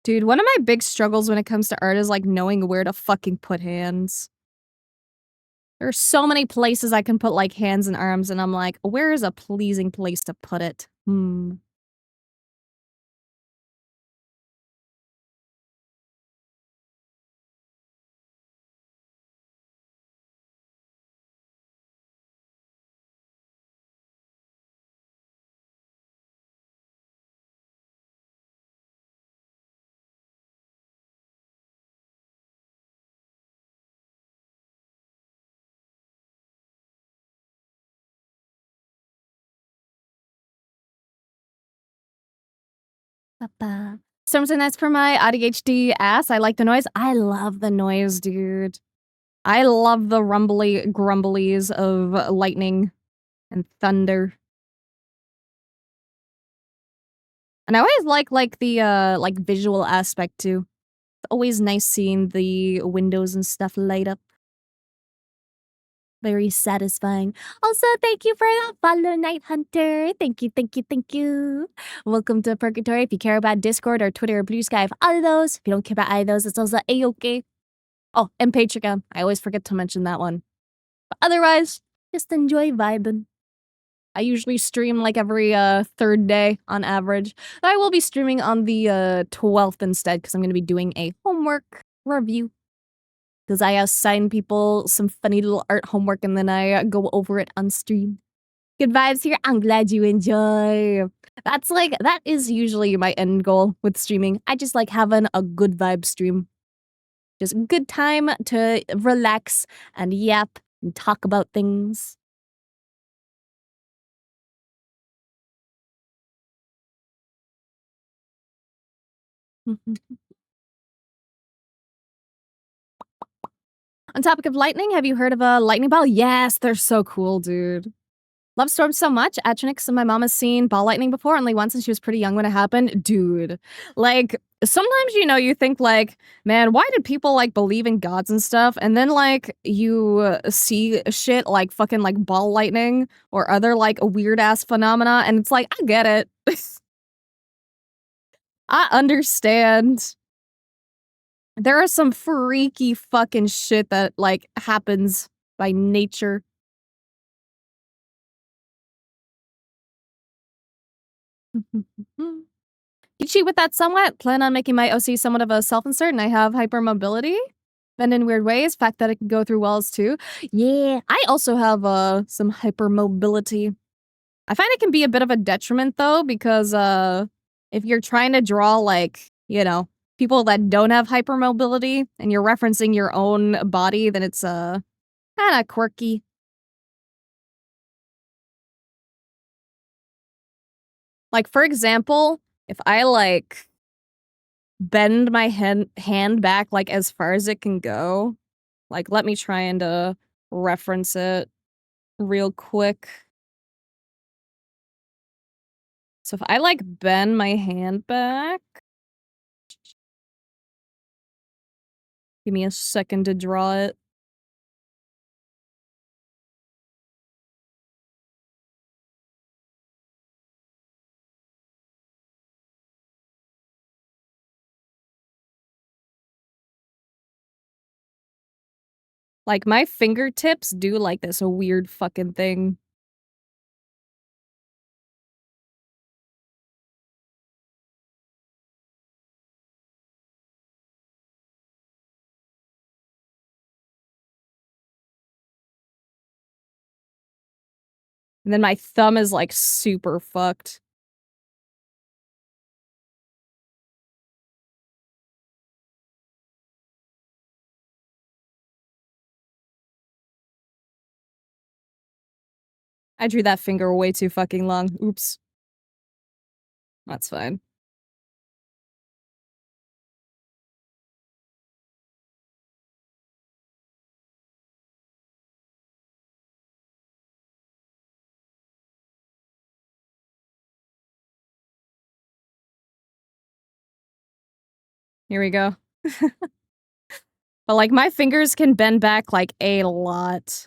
Dude, one of my big struggles when it comes to art is like knowing where to fucking put hands. There are so many places I can put like hands and arms, and I'm like, where is a pleasing place to put it? Hmm. Something that's for my ADHD ass. I like the noise. I love the noise, dude. I love the rumbly grumblies of lightning and thunder. And I always like the like visual aspect too. It's always nice seeing the windows and stuff light up. Very satisfying. Also, thank you for that follow, Night Hunter. Thank you, thank you, thank you. Welcome to Purgatory. If you care about Discord or Twitter or Blue Sky, I have all of those. If you don't care about either of those, it's also A-okay. Oh, and Patreon. I always forget to mention that one. But otherwise, just enjoy vibing. I usually stream like every third day on average. I will be streaming on the 12th instead because I'm going to be doing a homework review. Because I assign people some funny little art homework and then I go over it on stream. Good vibes here. I'm glad you enjoy. That is usually my end goal with streaming. I just like having a good vibe stream. Just a good time to relax and yap and talk about things. On topic of lightning, have you heard of a lightning ball? Yes, they're so cool, dude. Love storms so much. Atronix and my mom has seen ball lightning before, only once, and she was pretty young when it happened. Dude, like, sometimes, you think, like, man, why did people, like, believe in gods and stuff? And then, like, you see shit like fucking, like, ball lightning or other, like, weird-ass phenomena, and it's like, I get it. I understand. There are some freaky fucking shit that, like, happens by nature. You cheat with that somewhat. Plan on making my OC somewhat of a self-insert, and I have hypermobility. Bend in weird ways. Fact that it can go through walls too. Yeah, I also have some hypermobility. I find it can be a bit of a detriment though, because if you're trying to draw like, people that don't have hypermobility and you're referencing your own body, then it's kinda quirky. Like, for example, if I like bend my hand back like as far as it can go. Like, let me try and reference it real quick. So if I like bend my hand back, give me a second to draw it. Like, my fingertips do like this weird fucking thing. And then my thumb is like super fucked. I drew that finger way too fucking long. Oops. That's fine. Here we go. But, like, my fingers can bend back, like, a lot.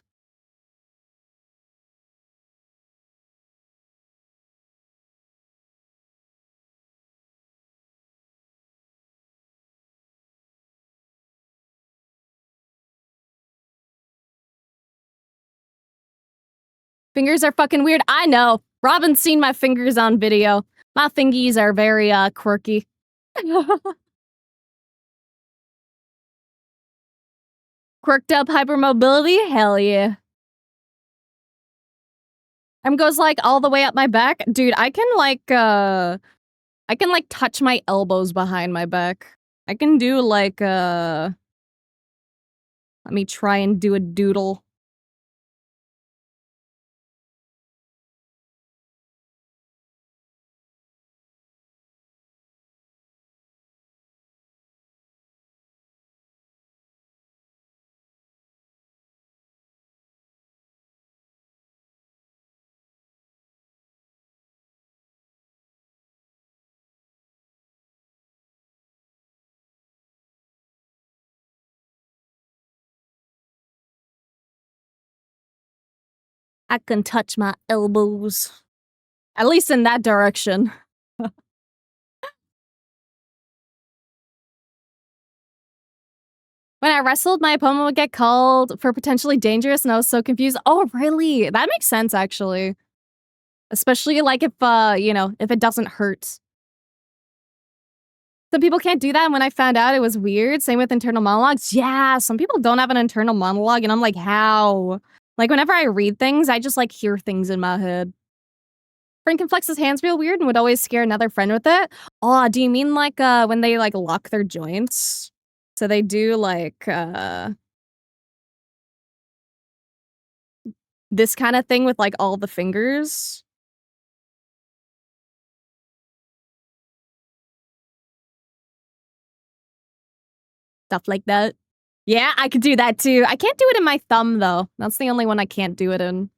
Fingers are fucking weird. I know. Robin's seen my fingers on video. My fingies are very, quirky. Quirked up hypermobility? Hell yeah. Goes, like, all the way up my back. Dude, I can, like, touch my elbows behind my back. I can do, like, let me try and do a doodle. I can touch my elbows. At least in that direction. When I wrestled, my opponent would get called for potentially dangerous, and I was so confused. Oh, really? That makes sense, actually. Especially, like, if, you know, if it doesn't hurt. Some people can't do that, and when I found out, it was weird. Same with internal monologues. Yeah, some people don't have an internal monologue, and I'm like, how? Like, whenever I read things, I just, like, hear things in my head. Friend can flex his hands real weird and would always scare another friend with it. Oh, do you mean, like, when they, like, lock their joints? So they do, like, this kind of thing with, like, all the fingers? Stuff like that. Yeah, I could do that too. I can't do it in my thumb, though. That's the only one I can't do it in.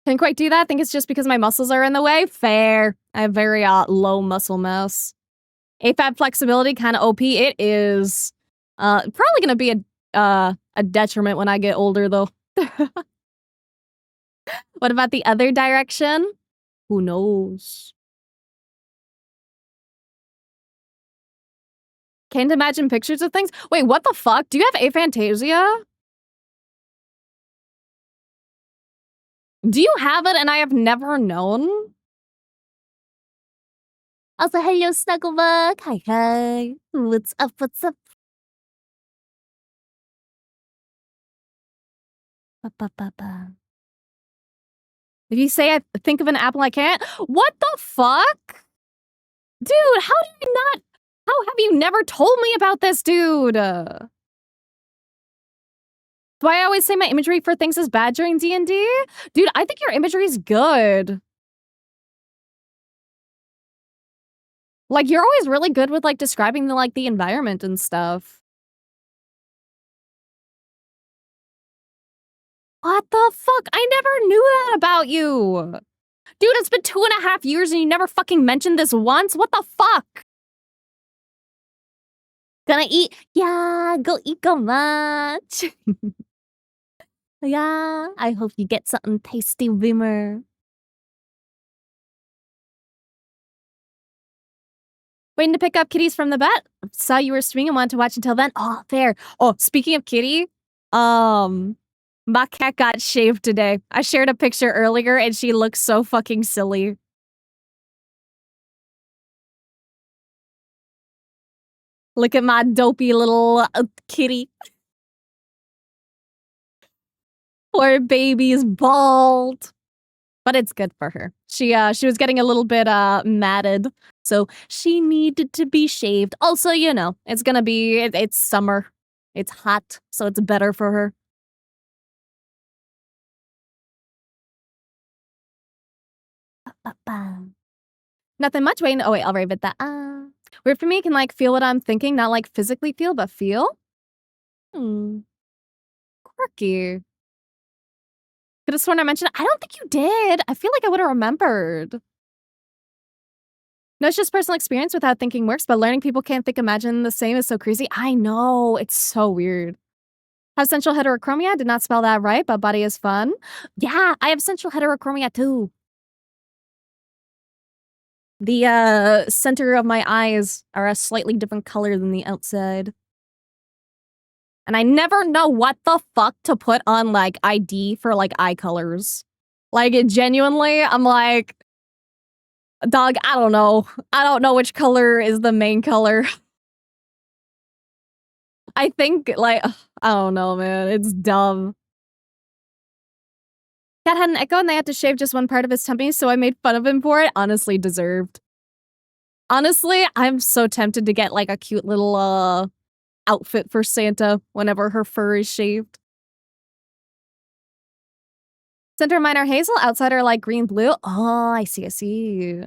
Can't quite do that. I think it's just because my muscles are in the way. Fair. I have very, low muscle mass. AFAB flexibility, kinda OP. It is. Probably gonna be a detriment when I get older, though. What about the other direction? Who knows? Can't imagine pictures of things? Wait, what the fuck? Do you have aphantasia? Do you have it and I have never known? Also, hello, Snugglebug. Hi, hi. What's up? What's up? Ba-ba-ba-ba. If you say I think of an apple, I can't. What the fuck? Dude, how do you not? How have you never told me about this, dude? Do I always say my imagery for things is bad during D&D? Dude, I think your imagery is good. Like, you're always really good with, like, describing the, like, the environment and stuff. What the fuck? I never knew that about you! Dude, it's been 2.5 years and you never fucking mentioned this once? What the fuck? Gonna eat? Yeah, go eat go much. Yeah, I hope you get something tasty, Wimmer. Waiting to pick up kitties from the vet. Saw you were streaming and wanted to watch until then. Oh, fair. Oh, speaking of kitty, my cat got shaved today. I shared a picture earlier and she looks so fucking silly. Look at my dopey little kitty. Poor baby's bald. But it's good for her. She was getting a little bit matted, so she needed to be shaved. Also, you know, it's gonna be it's summer. It's hot, so it's better for her. Ba-ba. Nothing much. Waiting. Oh wait, I'll write that. Weird for me. Can like feel what I'm thinking, not like physically feel, but feel. Quirky. Could have sworn I mentioned it. I don't think you did. I feel like I would have remembered. No, it's just personal experience without thinking works, but learning people can't think imagine the same is so crazy. I know, it's so weird. Have central heterochromia, did not spell that right, but body is fun. Yeah, I have central heterochromia too. The center of my eyes are a slightly different color than the outside. And I never know what the fuck to put on, like, ID for, like, eye colors. Like, genuinely, I'm like, dog, I don't know. I don't know which color is the main color. I think, like, I don't know, man. It's dumb. Cat had an echo and they had to shave just one part of his tummy, so I made fun of him for it. Honestly, deserved. Honestly, I'm so tempted to get, like, a cute little, outfit for Santa whenever her fur is shaved. Center of mine are hazel, outside are, like, green-blue. Oh, I see, I see.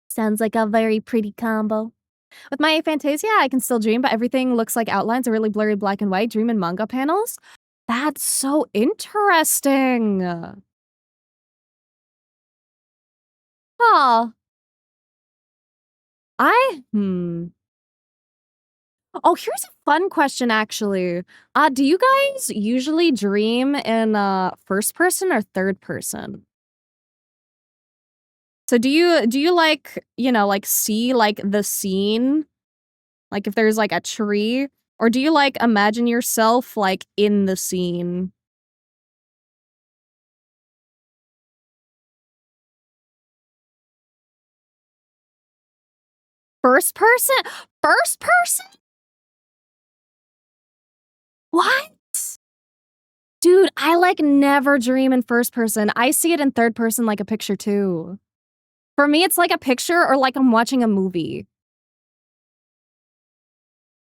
Sounds like a very pretty combo. With my aphantasia, I can still dream, but everything looks like outlines are really blurry black and white. Dream in manga panels? That's so interesting. Huh. Oh, here's a fun question, actually. Do you guys usually dream in, first person or third person? So do you, like, like, see, like, the scene? Like, if there's, like, a tree? Or do you, like, imagine yourself, like, in the scene? First person? First person? What? Dude, I, like, never dream in first person. I see it in third person like a picture too. For me, it's like a picture or like I'm watching a movie.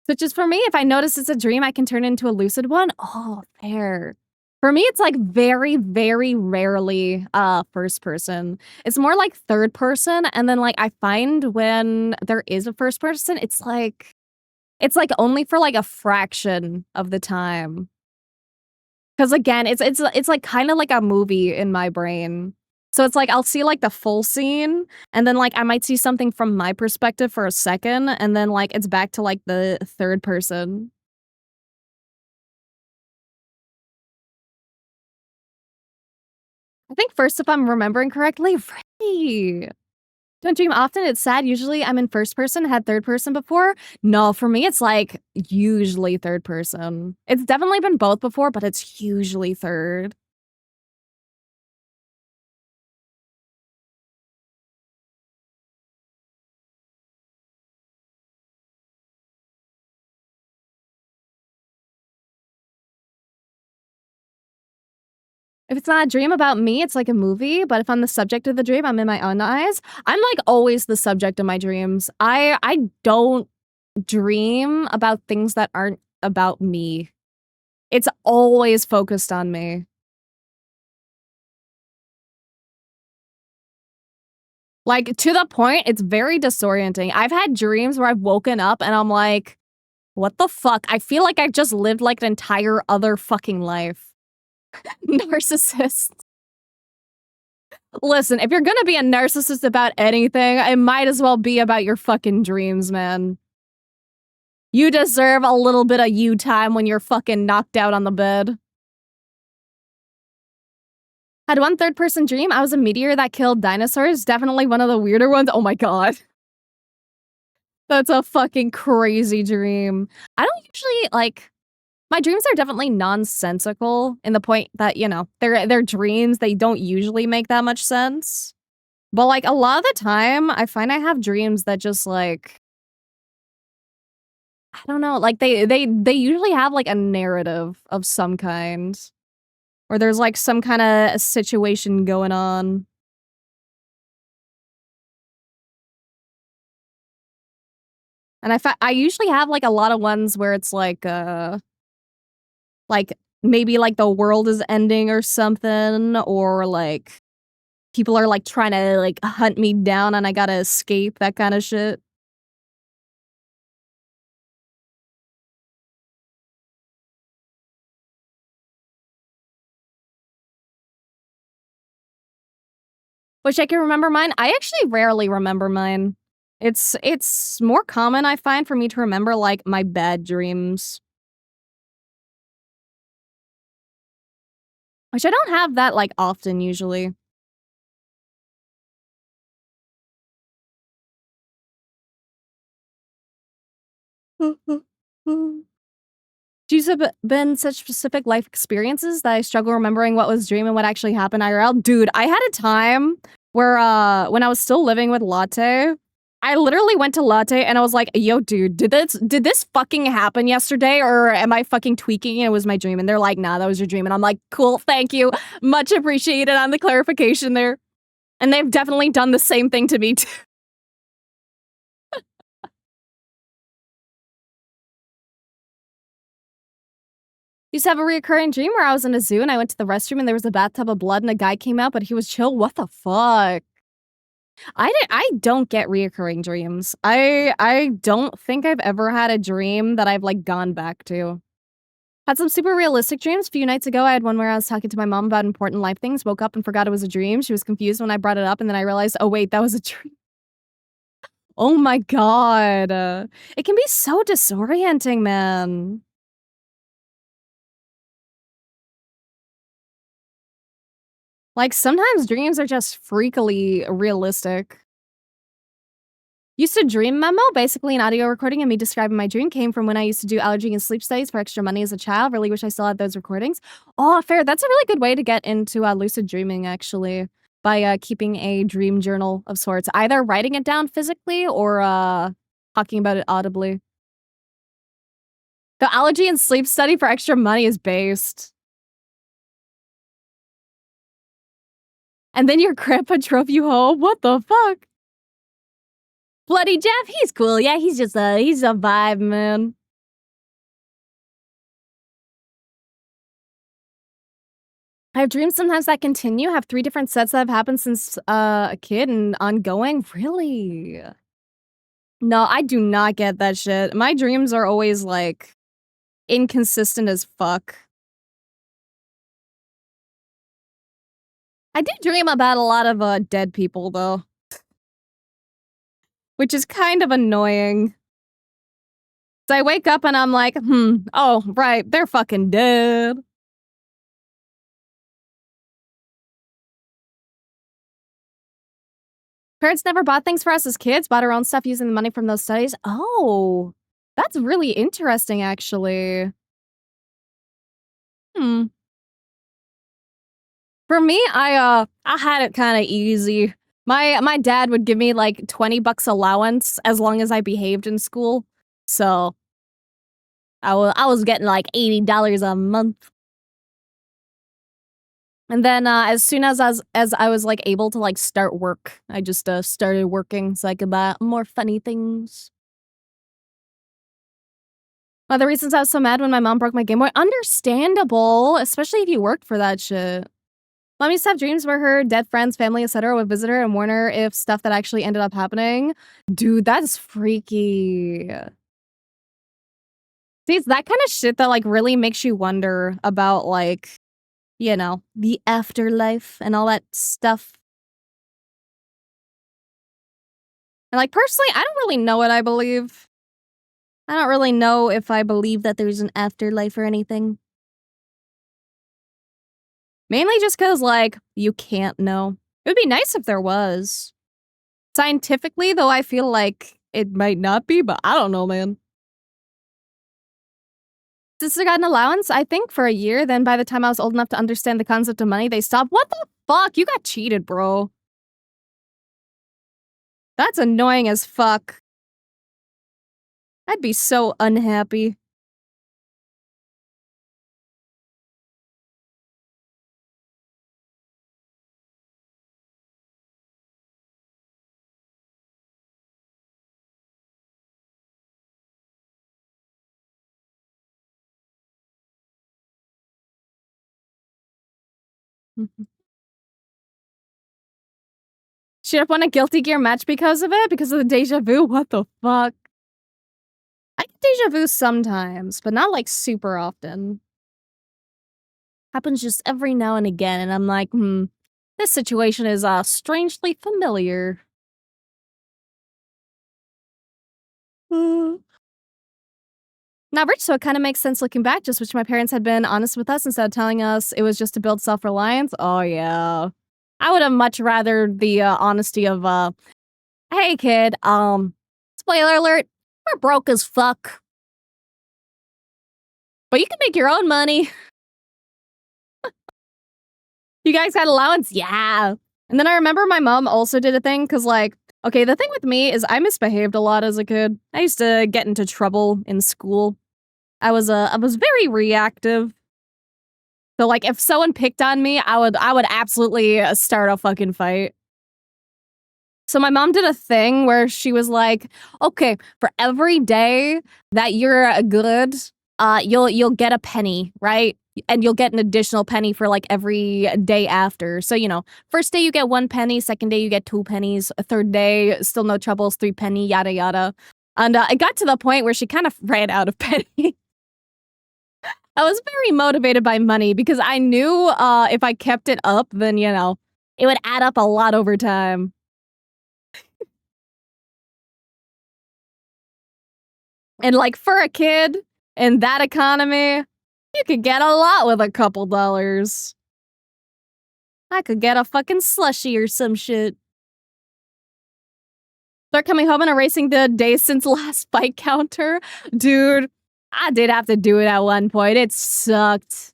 So just for me, if I notice it's a dream, I can turn it into a lucid one. Oh, fair. For me, it's like very, very rarely first person. It's more like third person. And then like I find when there is a first person, it's like only for like a fraction of the time. Because again, it's like kind of like a movie in my brain. So it's like I'll see like the full scene, and then like I might see something from my perspective for a second, and then like it's back to like the third person. I think first, if I'm remembering correctly, really. Don't dream often. It's sad. Usually I'm in first person, had third person before. No, for me, it's like usually third person. It's definitely been both before, but it's usually third. If it's not a dream about me, it's like a movie, but if I'm the subject of the dream, I'm in my own eyes. I'm like always the subject of my dreams. I don't dream about things that aren't about me. It's always focused on me. Like to the point it's very disorienting. I've had dreams where I've woken up and I'm like, "What the fuck? I feel like I've just lived like an entire other fucking life." Narcissist. Listen, if you're gonna be a narcissist about anything, it might as well be about your fucking dreams, man. You deserve a little bit of you time when you're fucking knocked out on the bed. Had one third person dream. I was a meteor that killed dinosaurs. Definitely one of the weirder ones. Oh my god. That's a fucking crazy dream. I don't usually like my dreams are definitely nonsensical in the point that, they're dreams. They don't usually make that much sense. But like a lot of the time, I find I have dreams that just like I don't know, like they usually have like a narrative of some kind. Or there's like some kind of situation going on. And I usually have like a lot of ones where it's like maybe like the world is ending or something, or like people are like trying to like hunt me down and I gotta escape, that kind of shit. Wish I could remember mine. I actually rarely remember mine. It's more common, I find, for me to remember, like, my bad dreams. Which I don't have that, like, often, usually. These have been such specific life experiences that I struggle remembering what was dream and what actually happened IRL. Dude, I had a time where, when I was still living with Latte, I literally went to Latte and I was like, "Yo, dude, did this fucking happen yesterday, or am I fucking tweaking and it was my dream?" And they're like, "Nah, that was your dream." And I'm like, "Cool, thank you. Much appreciated on the clarification there." And they've definitely done the same thing to me too. Used to have a reoccurring dream where I was in a zoo and I went to the restroom and there was a bathtub of blood and a guy came out, but he was chill. What the fuck? I don't get reoccurring dreams. I don't think I've ever had a dream that I've, like, gone back to. Had some super realistic dreams. A few nights ago, I had one where I was talking to my mom about important life things, woke up and forgot it was a dream. She was confused when I brought it up, and then I realized, oh wait, that was a dream. Oh my god. It can be so disorienting, man. Like, sometimes dreams are just freakily realistic. Used to dream memo, basically an audio recording of me describing my dream, came from when I used to do allergy and sleep studies for extra money as a child. Really wish I still had those recordings. Oh, fair. That's a really good way to get into lucid dreaming, actually, by keeping a dream journal of sorts, either writing it down physically or talking about it audibly. The allergy and sleep study for extra money is based. And then your grandpa drove you home? What the fuck? Bloody Jeff, he's cool. Yeah, he's a vibe, man. I have dreams sometimes that continue, have 3 different sets that have happened since, a kid and ongoing. Really? No, I do not get that shit. My dreams are always, like, inconsistent as fuck. I do dream about a lot of, dead people, though. Which is kind of annoying. So I wake up and I'm like, oh, right, they're fucking dead. Parents never bought things for us as kids, bought our own stuff using the money from those studies. Oh, that's really interesting, actually. Hmm. For me, I had it kinda easy. My dad would give me, like, $20 allowance as long as I behaved in school, so I was getting, like, $80 a month. And then, as soon as I was, like, able to, like, start work, I just, started working so I could buy more funny things. One of the reasons I was so mad when my mom broke my Game Boy, understandable, especially if you worked for that shit. Mom used to have dreams where her dead friends, family, etc. would visit her and warn her if stuff that actually ended up happening. Dude, that's freaky. See, it's that kind of shit that, like, really makes you wonder about, like, you know, the afterlife and all that stuff. And, like, personally, I don't really know what I believe. I don't really know if I believe that there's an afterlife or anything. Mainly just because, like, you can't know. It would be nice if there was. Scientifically, though, I feel like it might not be, but I don't know, man. Sister got an allowance, I think, for a year. Then by the time I was old enough to understand the concept of money, they stopped. What the fuck? You got cheated, bro. That's annoying as fuck. I'd be so unhappy. Should have won a Guilty Gear match because of it? Because of the deja vu? What the fuck? I get deja vu sometimes, but not, like, super often. Happens just every now and again, and I'm like, This situation is strangely familiar. Now, rich, so it kind of makes sense looking back. Just wish my parents had been honest with us instead of telling us it was just to build self-reliance. Oh yeah, I would have much rather the honesty of hey kid, spoiler alert, we're broke as fuck, but you can make your own money. You guys got allowance? Yeah. And then I remember my mom also did a thing because, like, okay, the thing with me is I misbehaved a lot as a kid. I used to get into trouble in school. I was very reactive. So, like, if someone picked on me, I would absolutely start a fucking fight. So my mom did a thing where she was like, "Okay, for every day that you're good, you'll get a penny, right? And you'll get an additional penny for like every day after. So, you know, first day you get 1 penny, second day you get 2 pennies, a third day, still no troubles, 3 penny, yada yada." And it got to the point where she kind of ran out of penny. I was very motivated by money because I knew if I kept it up, then, you know, it would add up a lot over time. And, like, for a kid in that economy, you could get a lot with a couple dollars. I could get a fucking slushie or some shit. Start coming home and erasing the days since last fight counter. Dude, I did have to do it at one point. It sucked.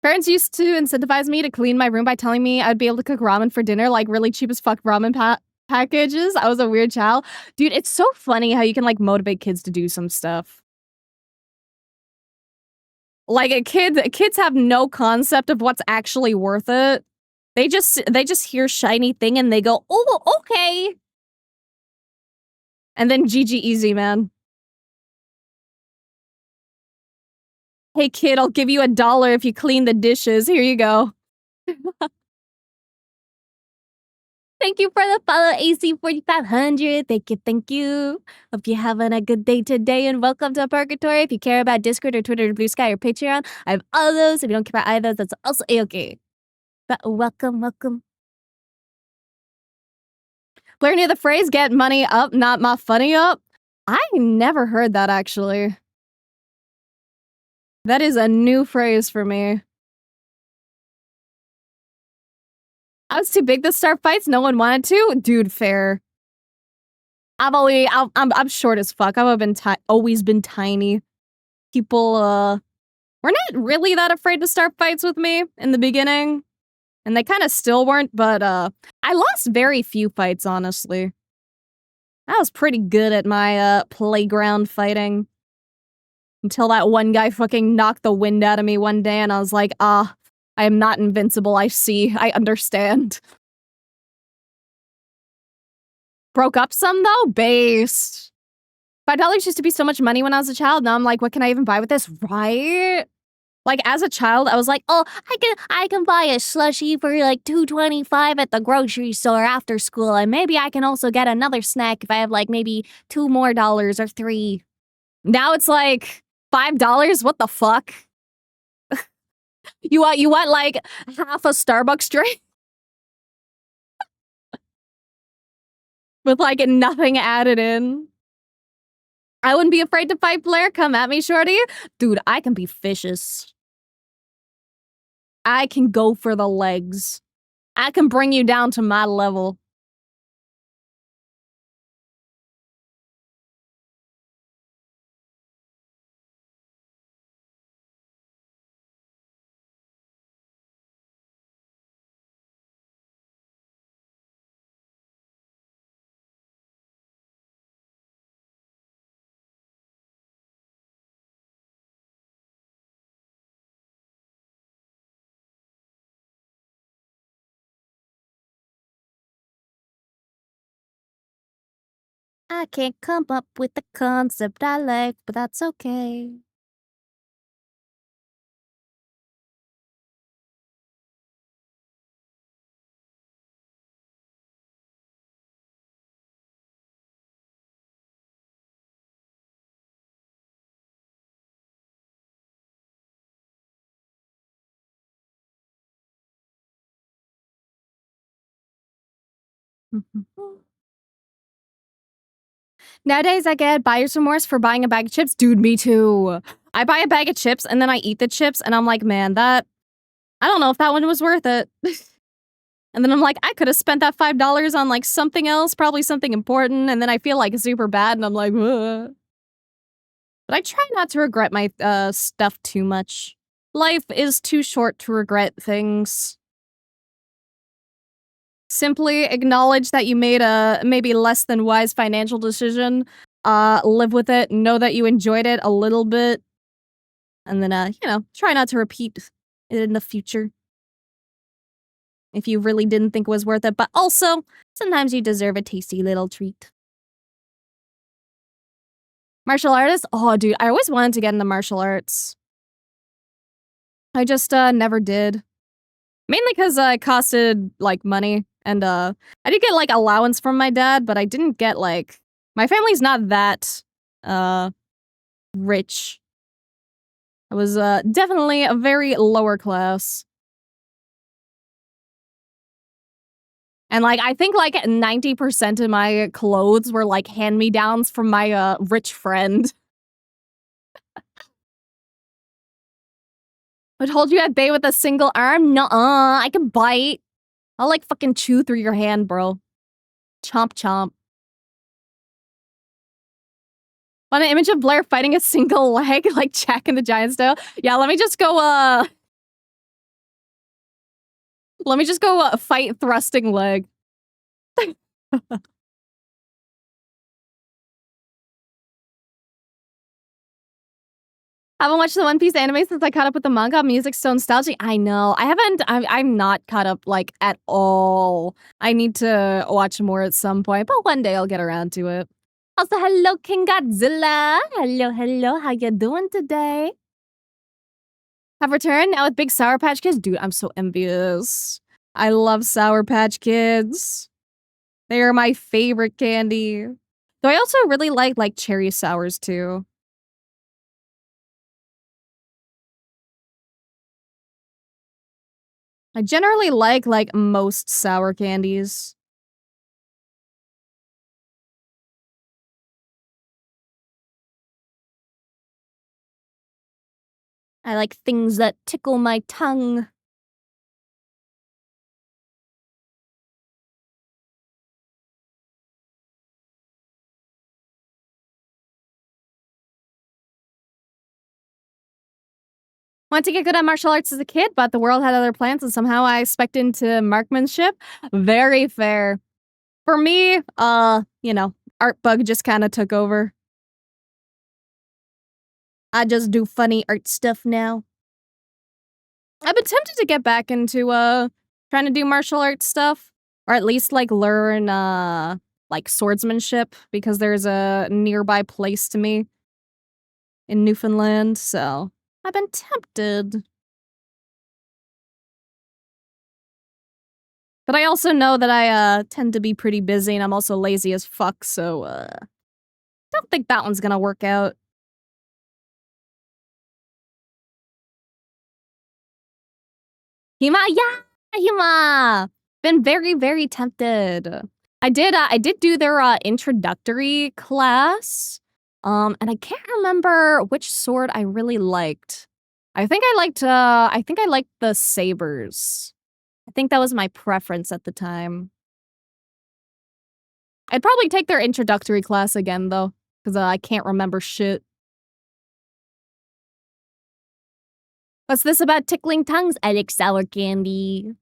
Parents used to incentivize me to clean my room by telling me I'd be able to cook ramen for dinner, like really cheap as fuck ramen packages. I was a weird child. Dude, it's so funny how you can, like, motivate kids to do some stuff. Like, kids have no concept of what's actually worth it. They just hear shiny thing and they go, "Oh, okay." And then GG easy, man. "Hey kid, I'll give you $1 if you clean the dishes. Here you go." Thank you for the follow, AC4500. Thank you, thank you. Hope you're having a good day today, and welcome to Purgatory. If you care about Discord or Twitter or Blue Sky or Patreon, I have all those. If you don't care about either of those, that's also A-okay. But welcome, welcome. Blair knew the phrase, "get money up, not my funny up." I never heard that, actually. That is a new phrase for me. I was too big to start fights. No one wanted to. Dude, fair. I'm short as fuck. I've been always been tiny. People were not really that afraid to start fights with me in the beginning, and they kind of still weren't. But I lost very few fights, honestly. I was pretty good at my playground fighting until that one guy fucking knocked the wind out of me one day, and I was like, "Ah, I am not invincible. I see. I understand." Broke up some though? Based. $5 used to be so much money when I was a child. Now I'm like, what can I even buy with this? Right? Like, as a child, I was like, "Oh, I can buy a slushie for like $2.25 at the grocery store after school, and maybe I can also get another snack if I have like maybe $2 more or 3." Now it's like $5. What the fuck? You want like half a Starbucks drink with like nothing added in? I wouldn't be afraid to fight Blair. Come at me, shorty. Dude, I can be vicious. I can go for the legs. I can bring you down to my level. I can't come up with the concept I like, but that's okay. Nowadays, I get buyer's remorse for buying a bag of chips. Dude, me too. I buy a bag of chips and then I eat the chips and I'm like, man, I don't know if that one was worth it. And then I'm like, I could have spent that $5 on like something else, probably something important. And then I feel like super bad and I'm like, ugh. But I try not to regret my stuff too much. Life is too short to regret things. Simply acknowledge that you made a maybe less than wise financial decision. Live with it. Know that you enjoyed it a little bit. And then, try not to repeat it in the future. If you really didn't think it was worth it. But also, sometimes you deserve a tasty little treat. Martial artist? Oh, dude, I always wanted to get into martial arts. I just never did. Mainly because it costed, like, money. And I did get, like, allowance from my dad, but I didn't get, like... My family's not that rich. I was definitely a very lower class. And, like, I think, like, 90% of my clothes were, like, hand-me-downs from my rich friend. Would hold you at bay with a single arm? Nuh-uh, I can bite. I'll, like, fucking chew through your hand, bro. Chomp chomp. Want an image of Blair fighting a single leg, like Jack and the Giant style? Yeah, let me just go, fight thrusting leg. Haven't watched the One Piece anime since I caught up with the manga. Music's so nostalgic. I know. I'm not caught up, like, at all. I need to watch more at some point, but one day I'll get around to it. Also, hello, King Godzilla. Hello. How you doing today? Have returned now with big Sour Patch Kids. Dude, I'm so envious. I love Sour Patch Kids. They are my favorite candy. Though I also really like cherry sours, too. I generally like most sour candies. I like things that tickle my tongue. Wanted to get good at martial arts as a kid, but the world had other plans, and somehow I specced into marksmanship. Very fair. For me, art bug just kind of took over. I just do funny art stuff now. I've been tempted to get back into trying to do martial arts stuff, or at least like learn like swordsmanship, because there's a nearby place to me in Newfoundland, so I've been tempted. But I also know that I tend to be pretty busy and I'm also lazy as fuck, so don't think that one's gonna work out. Hima, yeah, Hima. Been very, very tempted. I did do their introductory class. And I can't remember which sword I really liked. I think I liked the sabers. I think that was my preference at the time. I'd probably take their introductory class again though, because I can't remember shit. What's this about tickling tongues? I like sour candy.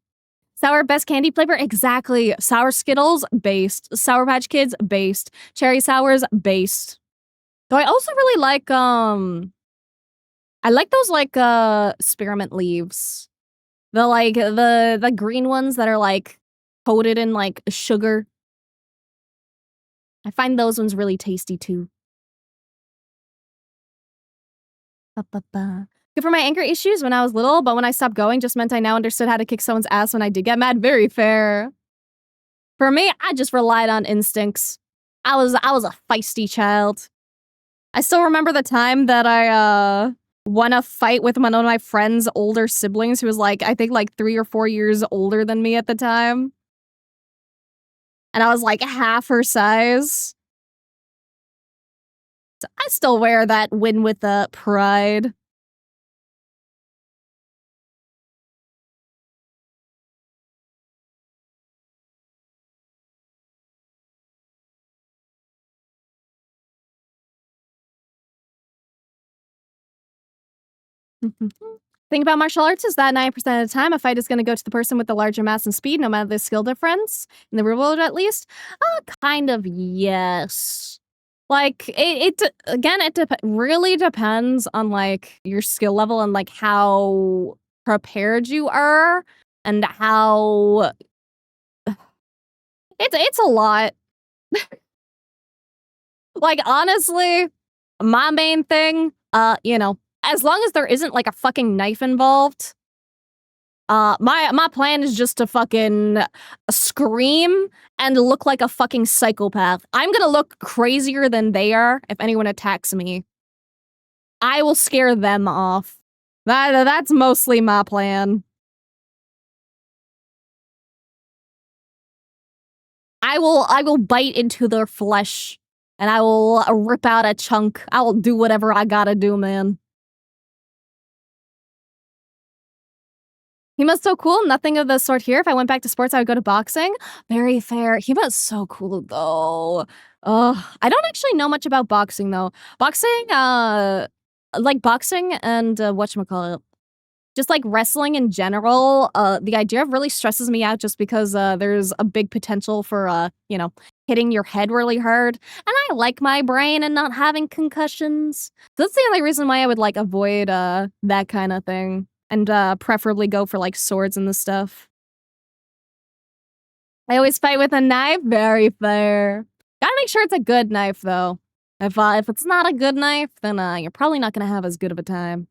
Sour best candy flavor? Exactly. Sour Skittles, based. Sour Patch Kids, based. Cherry Sours, based. Though I also really like, I like those, like, spearmint leaves. The green ones that are, like, coated in, like, sugar. I find those ones really tasty, too. Good for my anger issues when I was little, but when I stopped going just meant I now understood how to kick someone's ass when I did get mad. Very fair. For me, I just relied on instincts. I was a feisty child. I still remember the time that I won a fight with one of my friend's older siblings who was like, I think like 3 or 4 years older than me at the time. and I was like half her size. So I still wear that win with pride. Thing about martial arts is that 90% of the time, a fight is going to go to the person with the larger mass and speed, no matter the skill difference. In the real world, at least. Kind of, yes. Like, again, it really depends on, like, your skill level and, like, how prepared you are and how... It's a lot. Like, honestly, my main thing, you know, as long as there isn't, like, a fucking knife involved, my plan is just to fucking scream and look like a fucking psychopath. I'm gonna look crazier than they are if anyone attacks me. I will scare them off. That's mostly my plan. I will bite into their flesh, and I will rip out a chunk. I will do whatever I gotta do, man. Hima's so cool. Nothing of the sort here. If I went back to sports, I would go to boxing. Very fair. Hima's so cool, though. I don't actually know much about boxing, though. Boxing, like boxing and whatchamacallit, just like wrestling in general, the idea of really stresses me out just because there's a big potential for, you know, hitting your head really hard. And I like my brain and not having concussions. So that's the only reason why I would like avoid that kind of thing. And preferably go for like swords and the stuff. I always fight with a knife. Very fair. Gotta make sure it's a good knife though. If it's not a good knife, then you're probably not gonna have as good of a time.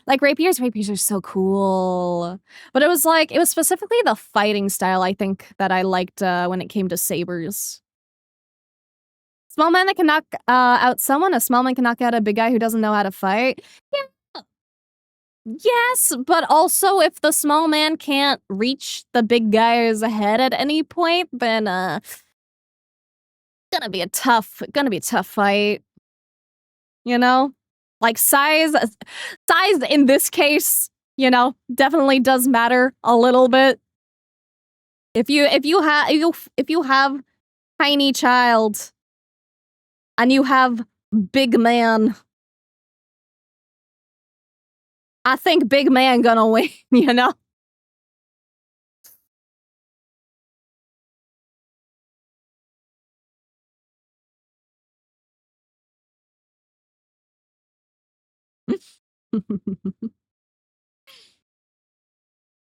Like rapiers are so cool. But it was specifically the fighting style I think that I liked when it came to sabers. Small man that can knock out someone, a small man can knock out a big guy who doesn't know how to fight. Yeah. Yes, but also if the small man can't reach the big guy's head at any point, then gonna be a tough fight. You know? Like size in this case, you know, definitely does matter a little bit. If you have tiny child and you have big man, I think big man gonna win, you know?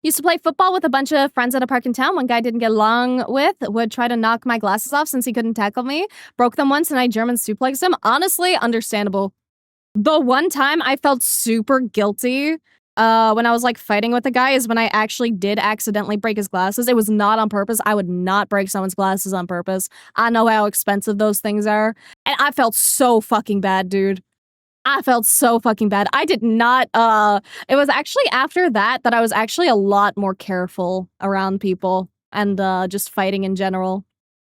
Used to play football with a bunch of friends at a park in town. One guy didn't get along with, would try to knock my glasses off since he couldn't tackle me. Broke them once and I German suplexed him. Honestly, understandable. The one time I felt super guilty when I was like fighting with a guy is when I actually did accidentally break his glasses. It was not on purpose. I would not break someone's glasses on purpose. I know how expensive those things are. And I felt so fucking bad, dude. I felt so fucking bad. I did not, it was actually after that I was actually a lot more careful around people and just fighting in general.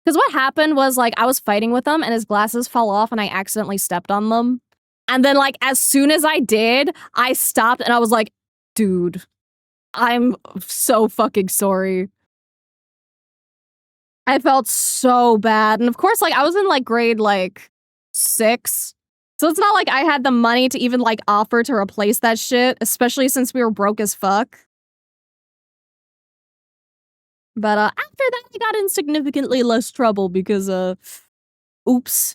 Because what happened was, like, I was fighting with him and his glasses fell off and I accidentally stepped on them. And then, like, as soon as I did, I stopped and I was like, dude, I'm so fucking sorry. I felt so bad. And of course, like, I was in, like, grade, like, 6. So it's not like I had the money to even, like, offer to replace that shit, especially since we were broke as fuck. But after that, I got in significantly less trouble because, oops.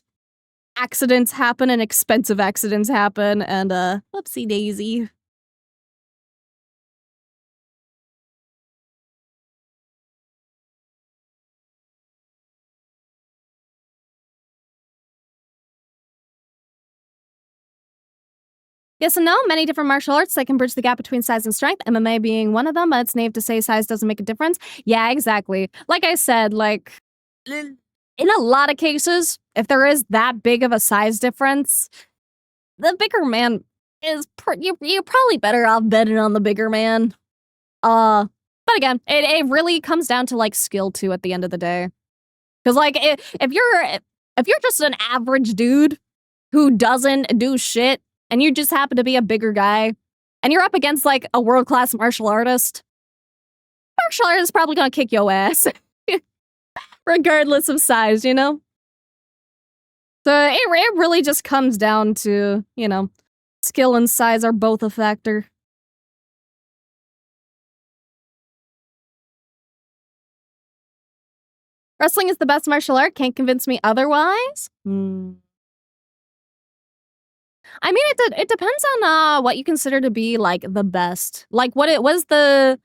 Accidents happen and expensive accidents happen, and, whoopsie daisy. Yes and no, many different martial arts that can bridge the gap between size and strength, MMA being one of them, but it's naive to say size doesn't make a difference. Yeah, exactly. Like I said, like, in a lot of cases, if there is that big of a size difference, the bigger man is, you're probably better off betting on the bigger man. But again, it really comes down to, like, skill, too, at the end of the day. Because like if you're just an average dude who doesn't do shit and you just happen to be a bigger guy and you're up against like a world-class martial artist is probably gonna kick your ass. Regardless of size, you know? So it really just comes down to, you know, skill and size are both a factor. Wrestling is the best martial art, can't convince me otherwise. I mean, it depends on what you consider to be like the best. Like what was the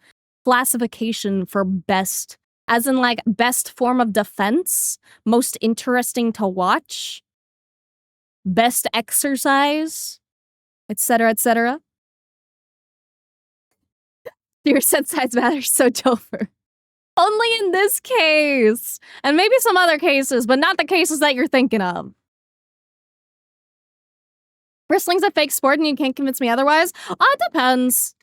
classification for best? As in like best form of defense, most interesting to watch, best exercise, etc., etc. Your set size matters, so Topher. Only in this case, and maybe some other cases, but not the cases that you're thinking of. Wrestling's a fake sport and you can't convince me otherwise? It depends.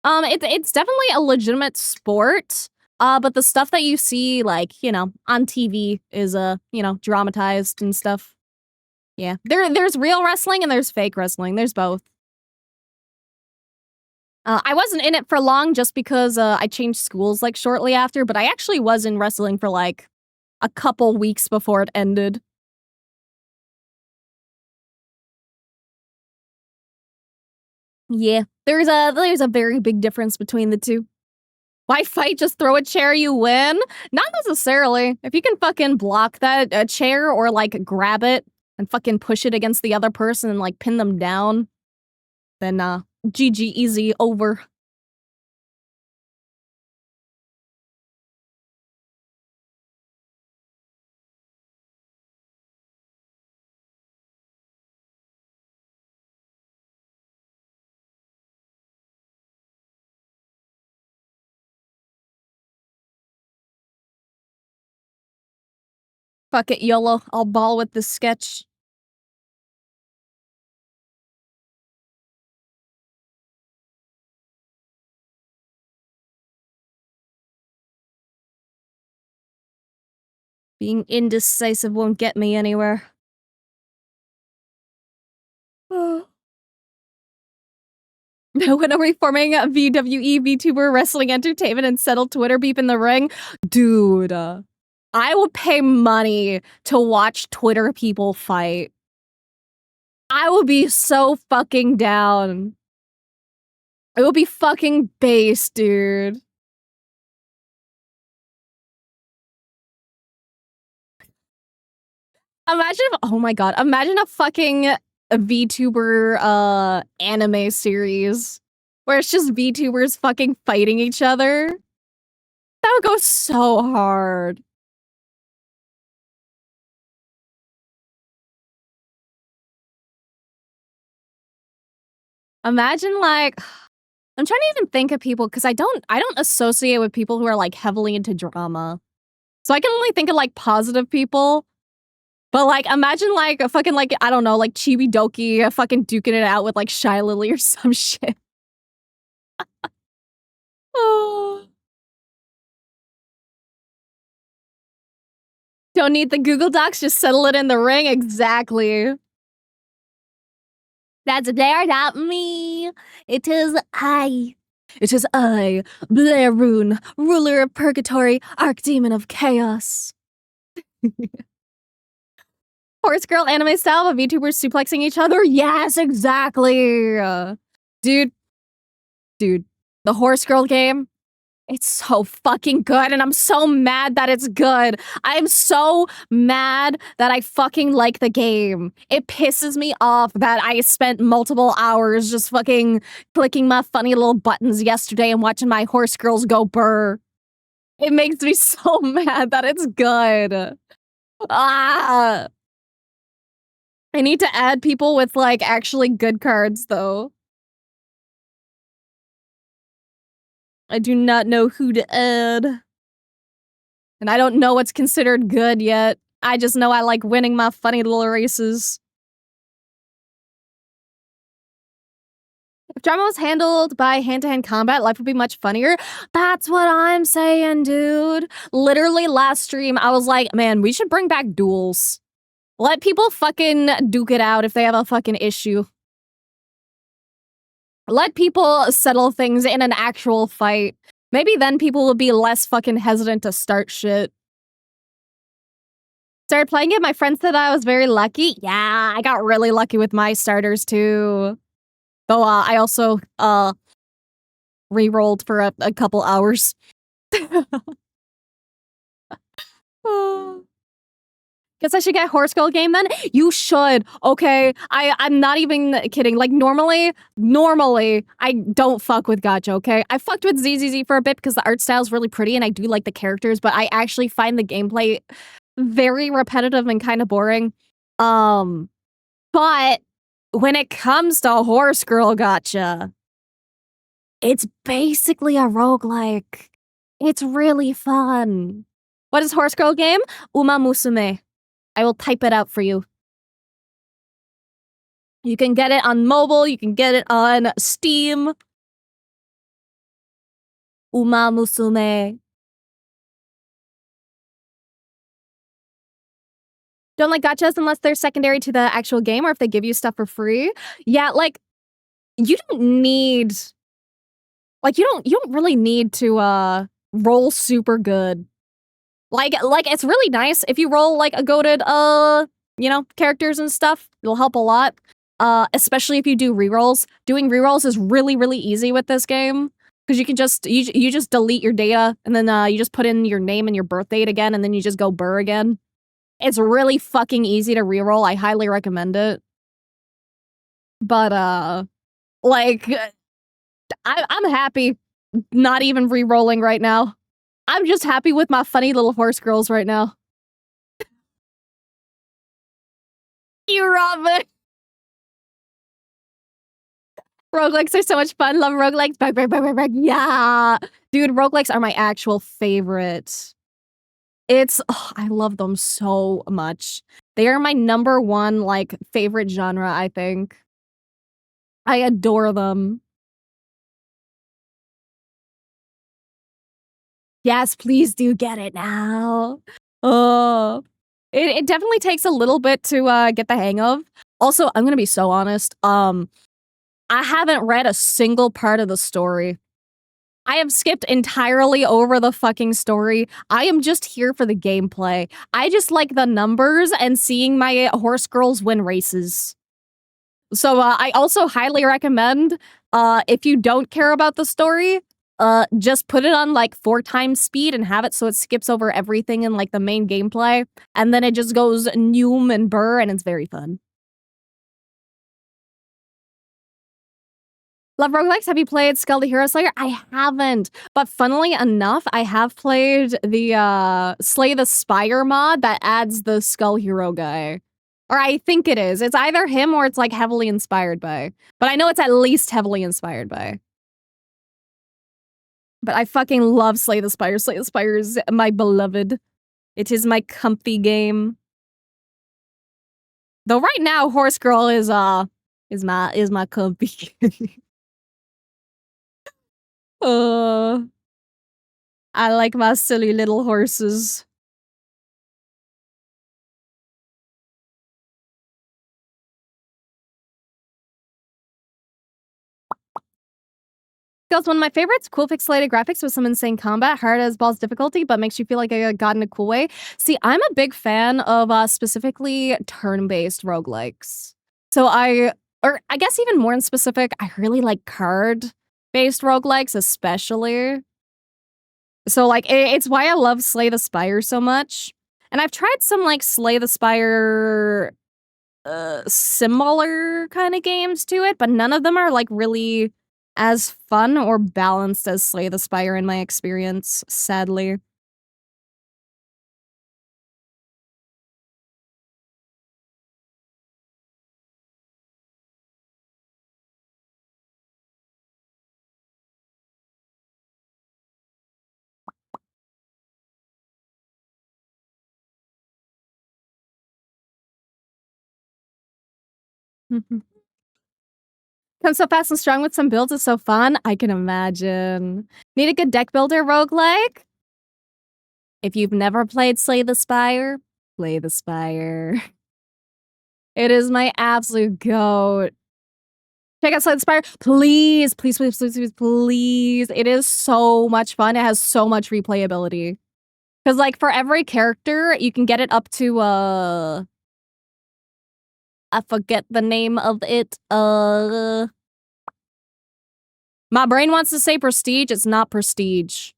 It's definitely a legitimate sport, but the stuff that you see, like, you know, on TV is, you know, dramatized and stuff. Yeah. There's real wrestling and there's fake wrestling. There's both. I wasn't in it for long just because I changed schools like shortly after, but I actually was in wrestling for like a couple weeks before it ended. Yeah, there's a very big difference between the two. Why fight? Just throw a chair, you win? Not necessarily. If you can fucking block that chair or like grab it and fucking push it against the other person and like pin them down, then GG, easy, over. Fuck it, YOLO. I'll ball with this sketch. Being indecisive won't get me anywhere. When are we forming a VWE VTuber Wrestling Entertainment and settle Twitter beef in the ring? Dude, I will pay money to watch Twitter people fight. I will be so fucking down. It will be fucking base, dude. Imagine if, oh my god, imagine a fucking VTuber anime series where it's just VTubers fucking fighting each other. That would go so hard. Imagine like I'm trying to even think of people because I don't associate with people who are like heavily into drama. So I can only think of like positive people. But like imagine like a fucking like I don't know, like Chibi Doki fucking duking it out with like Shy Lily or some shit. Oh. Don't need the Google Docs, just settle it in the ring. Exactly. That's there, not me. It is I. It is I, Blair Rune, ruler of purgatory, archdemon of chaos. Horse girl anime style of VTubers suplexing each other? Yes, exactly. Dude, the horse girl game, it's so fucking good, and I'm so mad that it's good. I'm so mad that I fucking like the game. It pisses me off that I spent multiple hours just fucking clicking my funny little buttons yesterday and watching my horse girls go burr. It makes me so mad that it's good. Ah! I need to add people with, like, actually good cards, though. I do not know who to add. And I don't know what's considered good yet. I just know I like winning my funny little races. If drama was handled by hand-to-hand combat, life would be much funnier. That's what I'm saying, dude. Literally last stream, I was like, man, we should bring back duels. Let people fucking duke it out if they have a fucking issue. Let people settle things in an actual fight. Maybe then people will be less fucking hesitant to start shit. Started playing it, my friend said I was very lucky. Yeah, I got really lucky with my starters too. Though I also re-rolled for a couple hours. Guess I should get Horse Girl game then? You should, okay? I'm not even kidding. Like, normally, I don't fuck with gacha, okay? I fucked with ZZZ for a bit because the art style is really pretty and I do like the characters, but I actually find the gameplay very repetitive and kind of boring. But when it comes to Horse Girl gacha, it's basically a roguelike. It's really fun. What is Horse Girl game? Uma Musume. I will type it out for you. You can get it on mobile, you can get it on Steam. Uma Musume. Don't like gachas unless they're secondary to the actual game or if they give you stuff for free. Yeah, like, you don't need... Like, you don't really need to, roll super good. Like, it's really nice if you roll, like, a goated, you know, characters and stuff. It'll help a lot. Especially if you do rerolls. Doing rerolls is really, really easy with this game. Because you can just, you just delete your data, and then, you just put in your name and your birth date again, and then you just go burr again. It's really fucking easy to reroll. I highly recommend it. But, like... I'm happy not even re-rolling right now. I'm just happy with my funny little horse girls right now. You Robin. Roguelikes are so much fun. Love roguelikes. Bang, bang, bang, bang, bang. Yeah. Dude, roguelikes are my actual favorite. I love them so much. They are my #1, like, favorite genre, I think. I adore them. Yes, please do get it now. Oh. It definitely takes a little bit to get the hang of. Also, I'm gonna be so honest, I haven't read a single part of the story. I have skipped entirely over the fucking story. I am just here for the gameplay. I just like the numbers and seeing my horse girls win races. So, I also highly recommend, if you don't care about the story, just put it on, like, 4 times speed and have it so it skips over everything in, like, the main gameplay, and then it just goes noom and burr, and it's very fun. Love roguelikes. Have you played Skull the Hero Slayer? I haven't, but funnily enough, I have played the, Slay the Spire mod that adds the Skull Hero guy. Or I think it is. It's either him or it's, like, heavily inspired by. But I know it's at least heavily inspired by. But I fucking love Slay the Spire. Slay the Spire is my beloved. It is my comfy game. Though right now, Horse Girl is my comfy game. I like my silly little horses. Girls, one of my favorites, cool pixelated graphics with some insane combat, hard as balls difficulty, but makes you feel like a god in a cool way. See, I'm a big fan of specifically turn-based roguelikes. So I guess even more in specific, I really like card-based roguelikes, especially. So, like, it's why I love Slay the Spire so much. And I've tried some, like, Slay the Spire similar kind of games to it, but none of them are, like, really as fun or balanced as Slay the Spire in my experience, sadly. Come so fast and strong with some builds is so fun. I can imagine. Need a good deck builder roguelike? If you've never played Slay the Spire, play the Spire. It is my absolute goat. Check out Slay the Spire. Please, please, please, please, please, please. It is so much fun. It has so much replayability. Because, like, for every character, you can get it up to, I forget the name of it. My brain wants to say prestige. It's not prestige.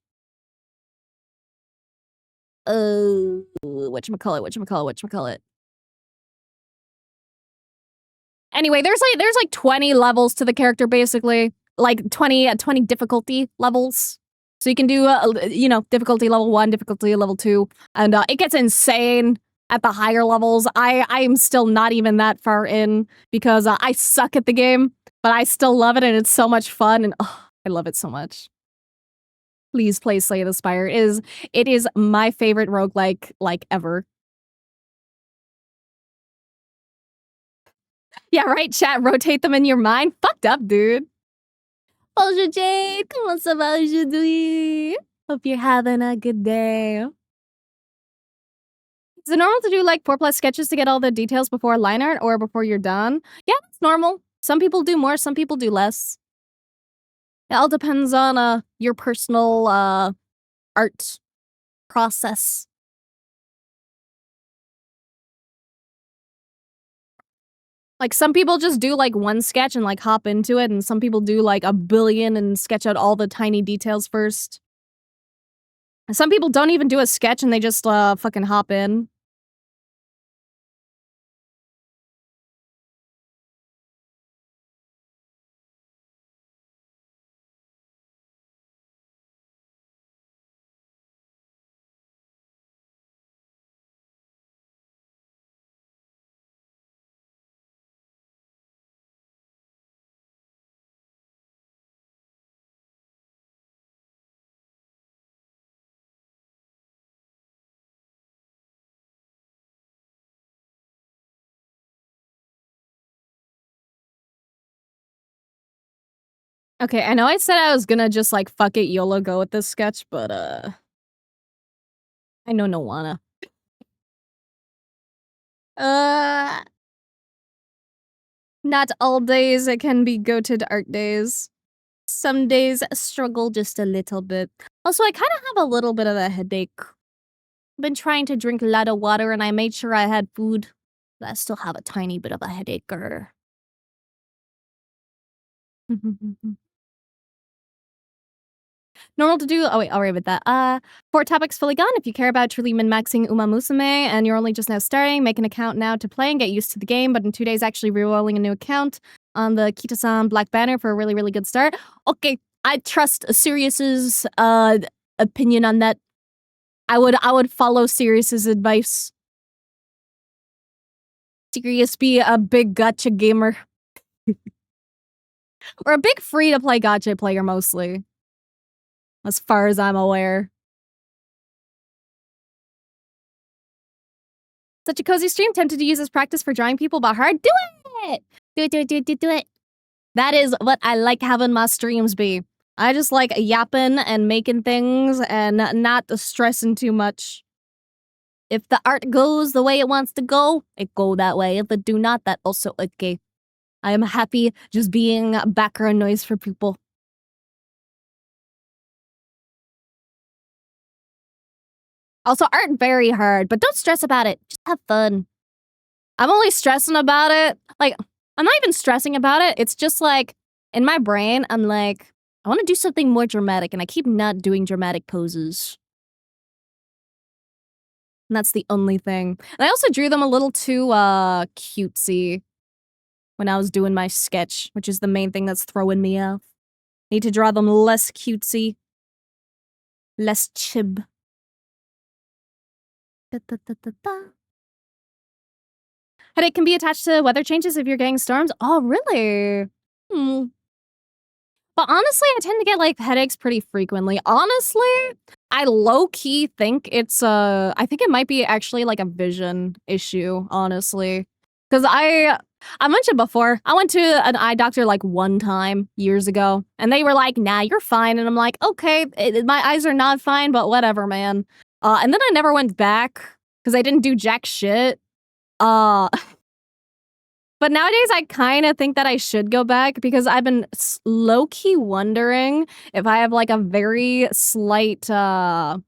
Whatchamacallit. Anyway, there's like 20 levels to the character, basically. Like 20 difficulty levels. So you can do, difficulty level 1, difficulty level 2. And it gets insane at the higher levels. I'm still not even that far in because I suck at the game. But I still love it and it's so much fun. And I love it so much. Please play Slay the Spire. It is my favorite roguelike like ever. Yeah, right, chat. Rotate them in your mind. Fucked up, dude. Bonjour, Jade. Comment ça va aujourd'hui? Hope you're having a good day. Is it normal to do like 4+ sketches to get all the details before line art or before you're done? Yeah, that's normal. Some people do more, some people do less. It all depends on your personal art process. Like, some people just do, like, one sketch and, like, hop into it, and some people do, like, a billion and sketch out all the tiny details first. And some people don't even do a sketch and they just, fucking hop in. Okay, I know I said I was gonna just, like, fuck it, YOLO go with this sketch, but, I know no wanna. Not all days it can be goated art days. Some days struggle just a little bit. Also, I kind of have a little bit of a headache. I've been trying to drink a lot of water and I made sure I had food, but I still have a tiny bit of a headache. Normal to do. Oh wait, I'll read with that. 4 topics fully gone. If you care about truly min-maxing Uma Musume and you're only just now starting, make an account now to play and get used to the game, but in 2 days actually re-rolling a new account on the Kita-san Black Banner for a really, really good start. Okay, I trust Sirius's opinion on that. I would follow Sirius's advice. Sirius be a big gacha gamer. Or a big free-to-play gacha player mostly. As far as I'm aware. Such a cozy stream, tempted to use this practice for drawing people, but hard. Do it! Do it. That is what I like having my streams be. I just like yapping and making things and not stressing too much. If the art goes the way it wants to go, it go that way. If it do not, that also okay. I am happy just being background noise for people. Also, art very hard, but don't stress about it. Just have fun. I'm only stressing about it. Like, I'm not even stressing about it. It's just like, in my brain, I'm like, I want to do something more dramatic, and I keep not doing dramatic poses. And that's the only thing. And I also drew them a little too, cutesy when I was doing my sketch, which is the main thing that's throwing me off. Need to draw them less cutesy. Less chib. Headache can be attached to weather changes if you're getting storms. Oh, really? But honestly, I tend to get like headaches pretty frequently. Honestly, I low-key think it's I think it might be actually like a vision issue, honestly. Because I mentioned before, I went to an eye doctor like one time years ago, and they were like, nah, you're fine. And I'm like, okay, my eyes are not fine, but whatever, man. And then I never went back because I didn't do jack shit. But nowadays I kind of think that I should go back because I've been low-key wondering if I have like a very slight, what's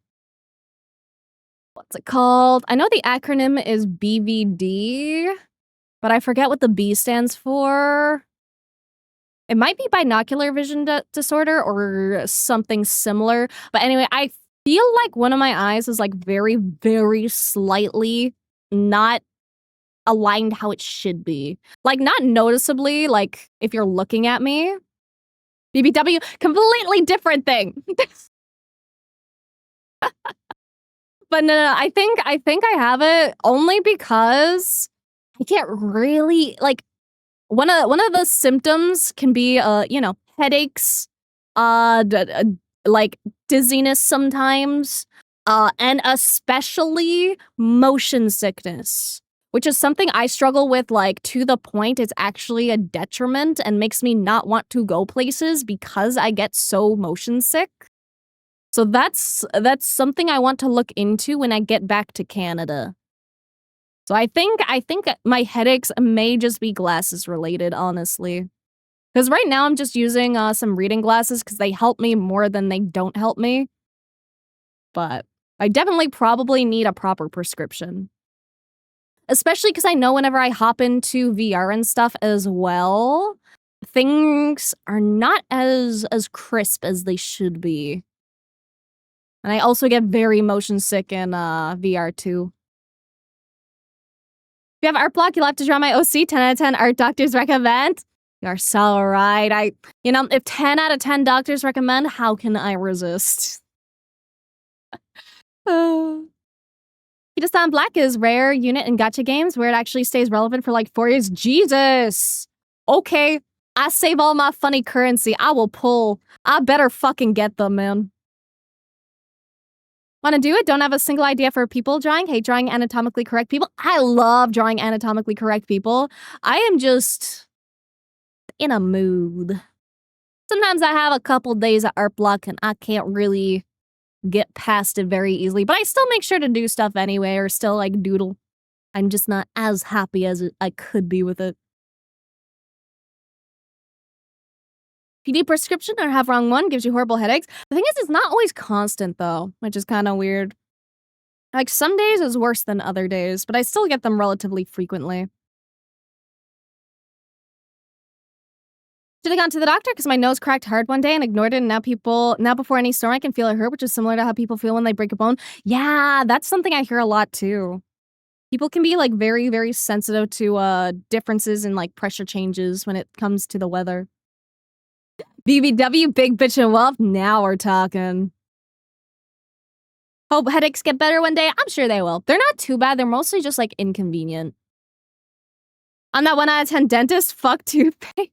it called? I know the acronym is BVD. But I forget what the B stands for. It might be binocular vision disorder or something similar. But anyway, I feel like one of my eyes is like very, very slightly not aligned how it should be. Like not noticeably, like if you're looking at me. BBW, completely different thing. But no, I think I have it only because I can't really like one of the symptoms can be you know, headaches, like dizziness sometimes, and especially motion sickness, which is something I struggle with like to the point it's actually a detriment and makes me not want to go places because I get so motion sick. So that's something I want to look into when I get back to Canada. So I think my headaches may just be glasses related, honestly. Because right now I'm just using some reading glasses because they help me more than they don't help me. But I definitely probably need a proper prescription. Especially because I know whenever I hop into VR and stuff as well, things are not as crisp as they should be. And I also get very motion sick in VR too. If you have art block, you'll have to draw my OC. 10 out of 10 art doctors recommend. You're so right. You know, if 10 out of 10 doctors recommend, how can I resist? Kitastan Black is rare unit in gacha games where it actually stays relevant for like 4 years. Jesus. Okay. I save all my funny currency. I will pull. I better fucking get them, man. Want to do it? Don't have a single idea for people drawing? Hate drawing anatomically correct people? I love drawing anatomically correct people. I am just in a mood. Sometimes I have a couple days of art block and I can't really get past it very easily, but I still make sure to do stuff anyway or still like doodle. I'm just not as happy as I could be with it. PD prescription or have wrong one gives you horrible headaches. The thing is, it's not always constant though, which is kind of weird. Like some days is worse than other days, but I still get them relatively frequently. Should have gone to the doctor because my nose cracked hard one day and ignored it, and now before any storm I can feel it hurt, which is similar to how people feel when they break a bone. Yeah, that's something I hear a lot too. People can be like very, very sensitive to differences in like pressure changes when it comes to the weather. BBW, big bitch and wealth. Now we're talking. Hope headaches get better one day. I'm sure they will. They're not too bad. They're mostly just like inconvenient. I'm that 1 out of 10 dentist. Fuck toothpaste.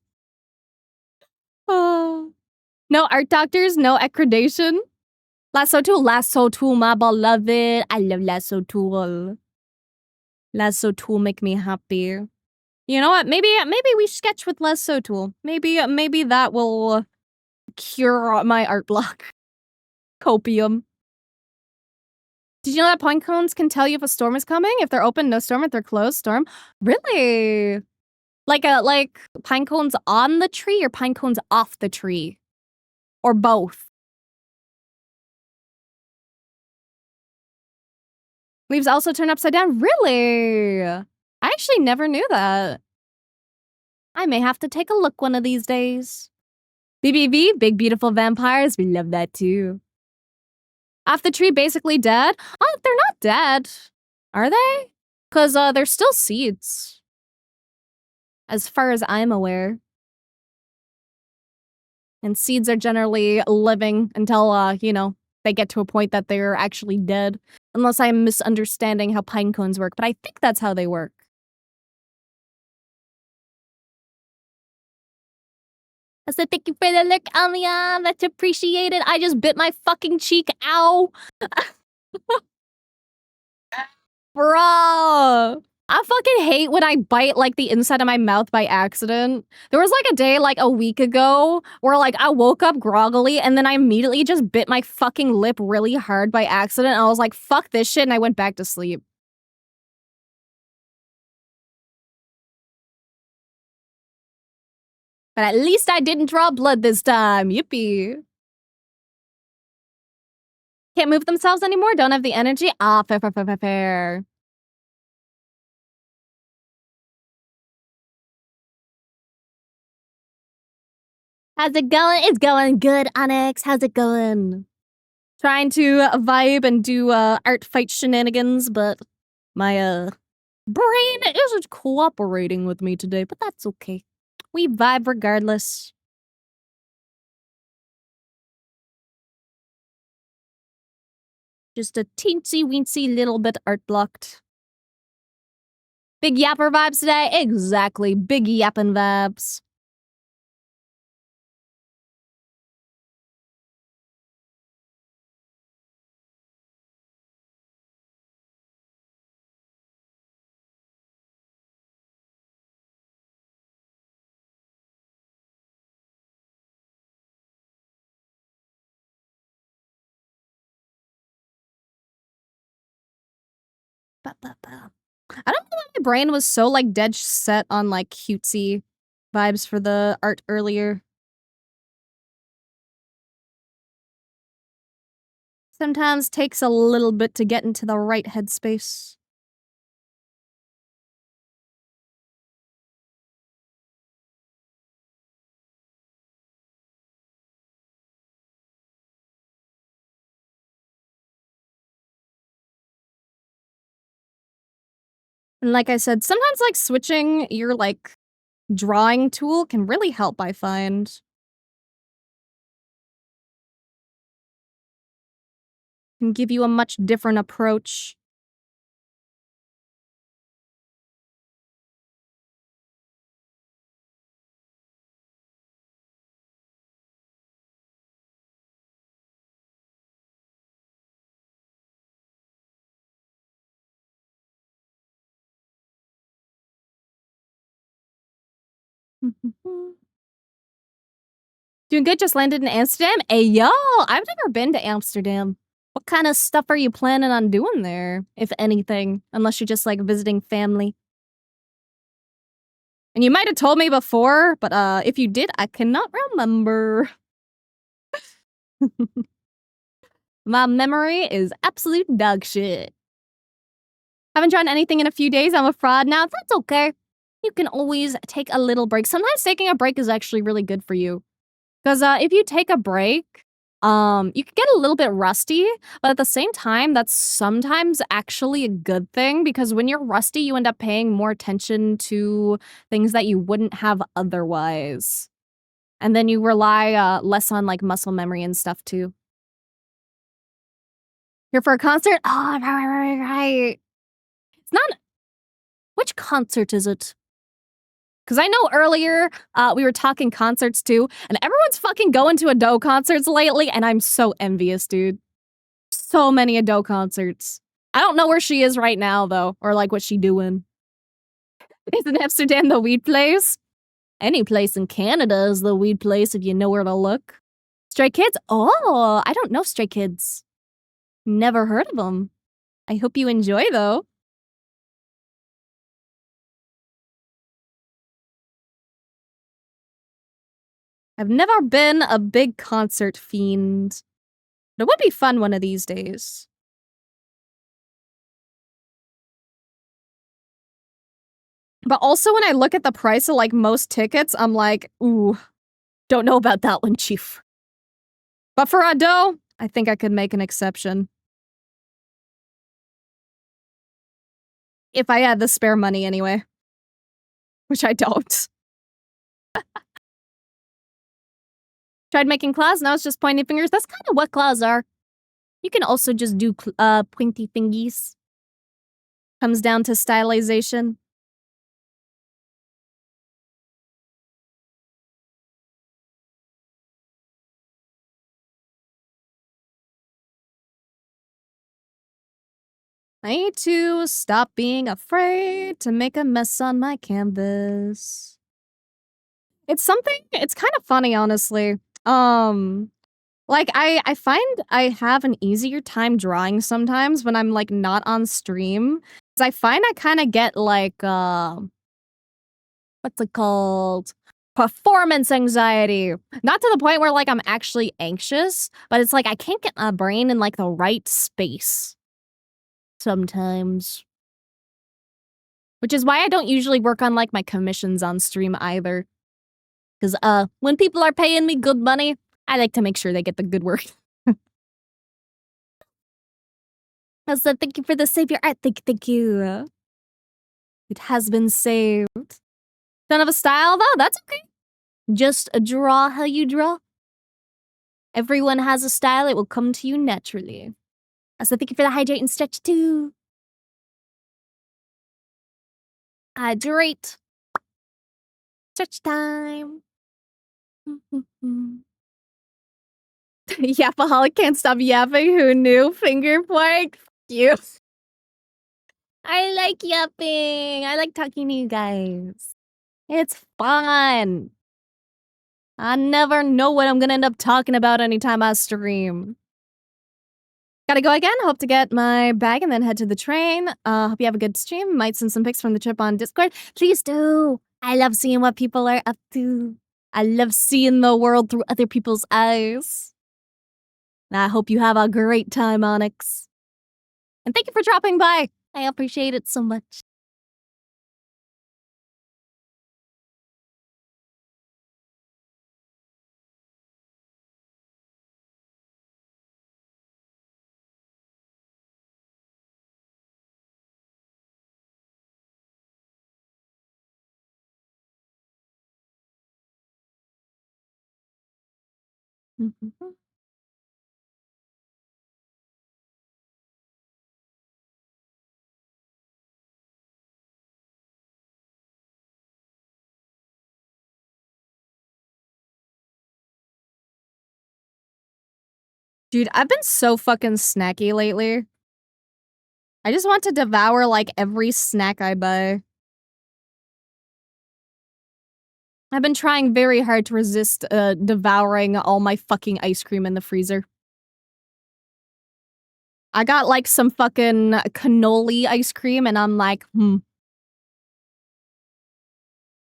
Oh. No art doctors. No accreditation. Lasso tool, my beloved. I love lasso tool. Lasso tool make me happy. You know what? Maybe we sketch with lasso tool. Maybe that will cure my art block. Copium. Did you know that pine cones can tell you if a storm is coming? If they're open, no storm. If they're closed, storm. Really? Like pine cones on the tree or pine cones off the tree? Or both? Leaves also turn upside down? Really? I actually never knew that. I may have to take a look one of these days. BBV, big beautiful vampires. We love that too. Off the tree, basically dead? Oh, they're not dead. Are they? Because they're still seeds. As far as I'm aware. And seeds are generally living until, you know, they get to a point that they're actually dead. Unless I'm misunderstanding how pine cones work, but I think that's how they work. I said, thank you for the look, Alia. That's appreciated. I just bit my fucking cheek. Ow. Bro. I fucking hate when I bite like the inside of my mouth by accident. There was like a day like a week ago where like I woke up groggily and then I immediately just bit my fucking lip really hard by accident. And I was like, fuck this shit, and I went back to sleep. But at least I didn't draw blood this time. Yippee. Can't move themselves anymore? Don't have the energy? Ah, fair, fair, fair, fair, fair. How's it going? It's going good, Onyx. How's it going? Trying to vibe and do art fight shenanigans, but my brain isn't cooperating with me today, but that's okay. We vibe regardless. Just a teensy weensy little bit art blocked. Big yapper vibes today? Exactly. Big yappin' vibes. I don't know why my brain was so like dead set on like cutesy vibes for the art earlier. Sometimes takes a little bit to get into the right headspace. And like I said, sometimes like switching your like drawing tool can really help, I find. Can give you a much different approach. Doing good, just landed in Amsterdam. Hey, yo, I've never been to Amsterdam. What kind of stuff are you planning on doing there, if anything? Unless you're just like visiting family. And you might have told me before, but if you did, I cannot remember. My memory is absolute dog shit. Haven't drawn anything in a few days. I'm a fraud now. That's okay. You can always take a little break. Sometimes taking a break is actually really good for you. Because if you take a break, you can get a little bit rusty, but at the same time, that's sometimes actually a good thing because when you're rusty, you end up paying more attention to things that you wouldn't have otherwise. And then you rely less on like muscle memory and stuff too. Here for a concert? Oh, right. It's not. Which concert is it? Because I know earlier we were talking concerts too, and everyone's fucking going to Ado concerts lately, and I'm so envious, dude. So many Ado concerts. I don't know where she is right now, though, or like what she doing. Isn't Amsterdam the weed place? Any place in Canada is the weed place if you know where to look. Stray Kids? Oh, I don't know Stray Kids. Never heard of them. I hope you enjoy, though. I've never been a big concert fiend. But it would be fun one of these days. But also when I look at the price of like most tickets, I'm like, ooh, don't know about that one, chief. But for Ado, I think I could make an exception. If I had the spare money anyway. Which I don't. Tried making claws, now it's just pointy fingers. That's kind of what claws are. You can also just do pointy fingies. Comes down to stylization. I need to stop being afraid to make a mess on my canvas. It's kind of funny, honestly. Like, I find I have an easier time drawing sometimes when I'm, like, not on stream. 'Cause I find I kinda get, like, what's it called? Performance anxiety. Not to the point where, like, I'm actually anxious, but it's like I can't get my brain in, like, the right space sometimes. Which is why I don't usually work on, like, my commissions on stream either. 'Cause, when people are paying me good money, I like to make sure they get the good work. So thank you for the save your art. Thank you. It has been saved. Don't have a style though? That's okay. Just draw how you draw. Everyone has a style. It will come to you naturally. So thank you for the hydrate and stretch too. Hydrate. Stretch time. Yapaholic can't stop yapping. Who knew? Finger point. You. I like yapping. I like talking to you guys. It's fun. I never know what I'm gonna end up talking about anytime I stream. Gotta go again. Hope to get my bag and then head to the train. Hope you have a good stream. Might send some pics from the trip on Discord. Please do. I love seeing what people are up to. I love seeing the world through other people's eyes. I hope you have a great time, Onyx. And thank you for dropping by. I appreciate it so much. Dude, I've been so fucking snacky lately. I just want to devour, like, every snack I buy. I've been trying very hard to resist, devouring all my fucking ice cream in the freezer. I got, like, some fucking cannoli ice cream, and I'm like,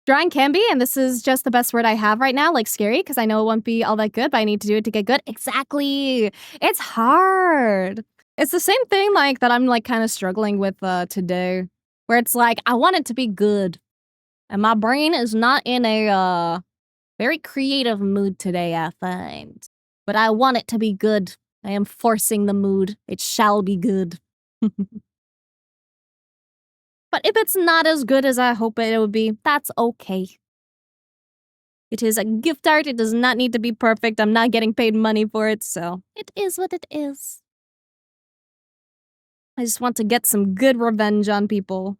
Drawing can be, and this is just the best word I have right now, like scary, because I know it won't be all that good, but I need to do it to get good. Exactly! It's hard! It's the same thing, like, that I'm, like, kind of struggling with, today. Where it's like, I want it to be good. And my brain is not in a, very creative mood today, I find. But I want it to be good. I am forcing the mood. It shall be good. But if it's not as good as I hope it would be, that's okay. It is a gift art. It does not need to be perfect. I'm not getting paid money for it, so it is what it is. I just want to get some good revenge on people.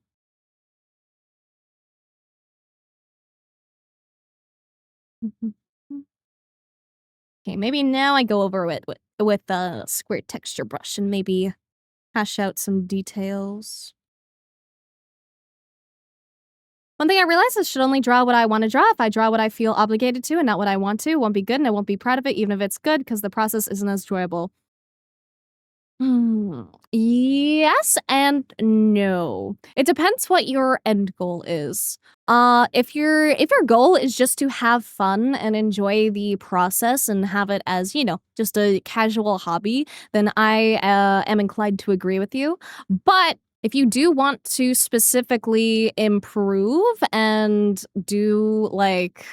Okay, maybe now I go over it with a square texture brush and maybe hash out some details. One thing I realized is I should only draw what I want to draw. If I draw what I feel obligated to and not what I want to, it won't be good and I won't be proud of it even if it's good because the process isn't as enjoyable. Yes and no. It depends what your end goal is. If your goal is just to have fun and enjoy the process and have it as, you know, just a casual hobby, then I am inclined to agree with you. But if you do want to specifically improve and do like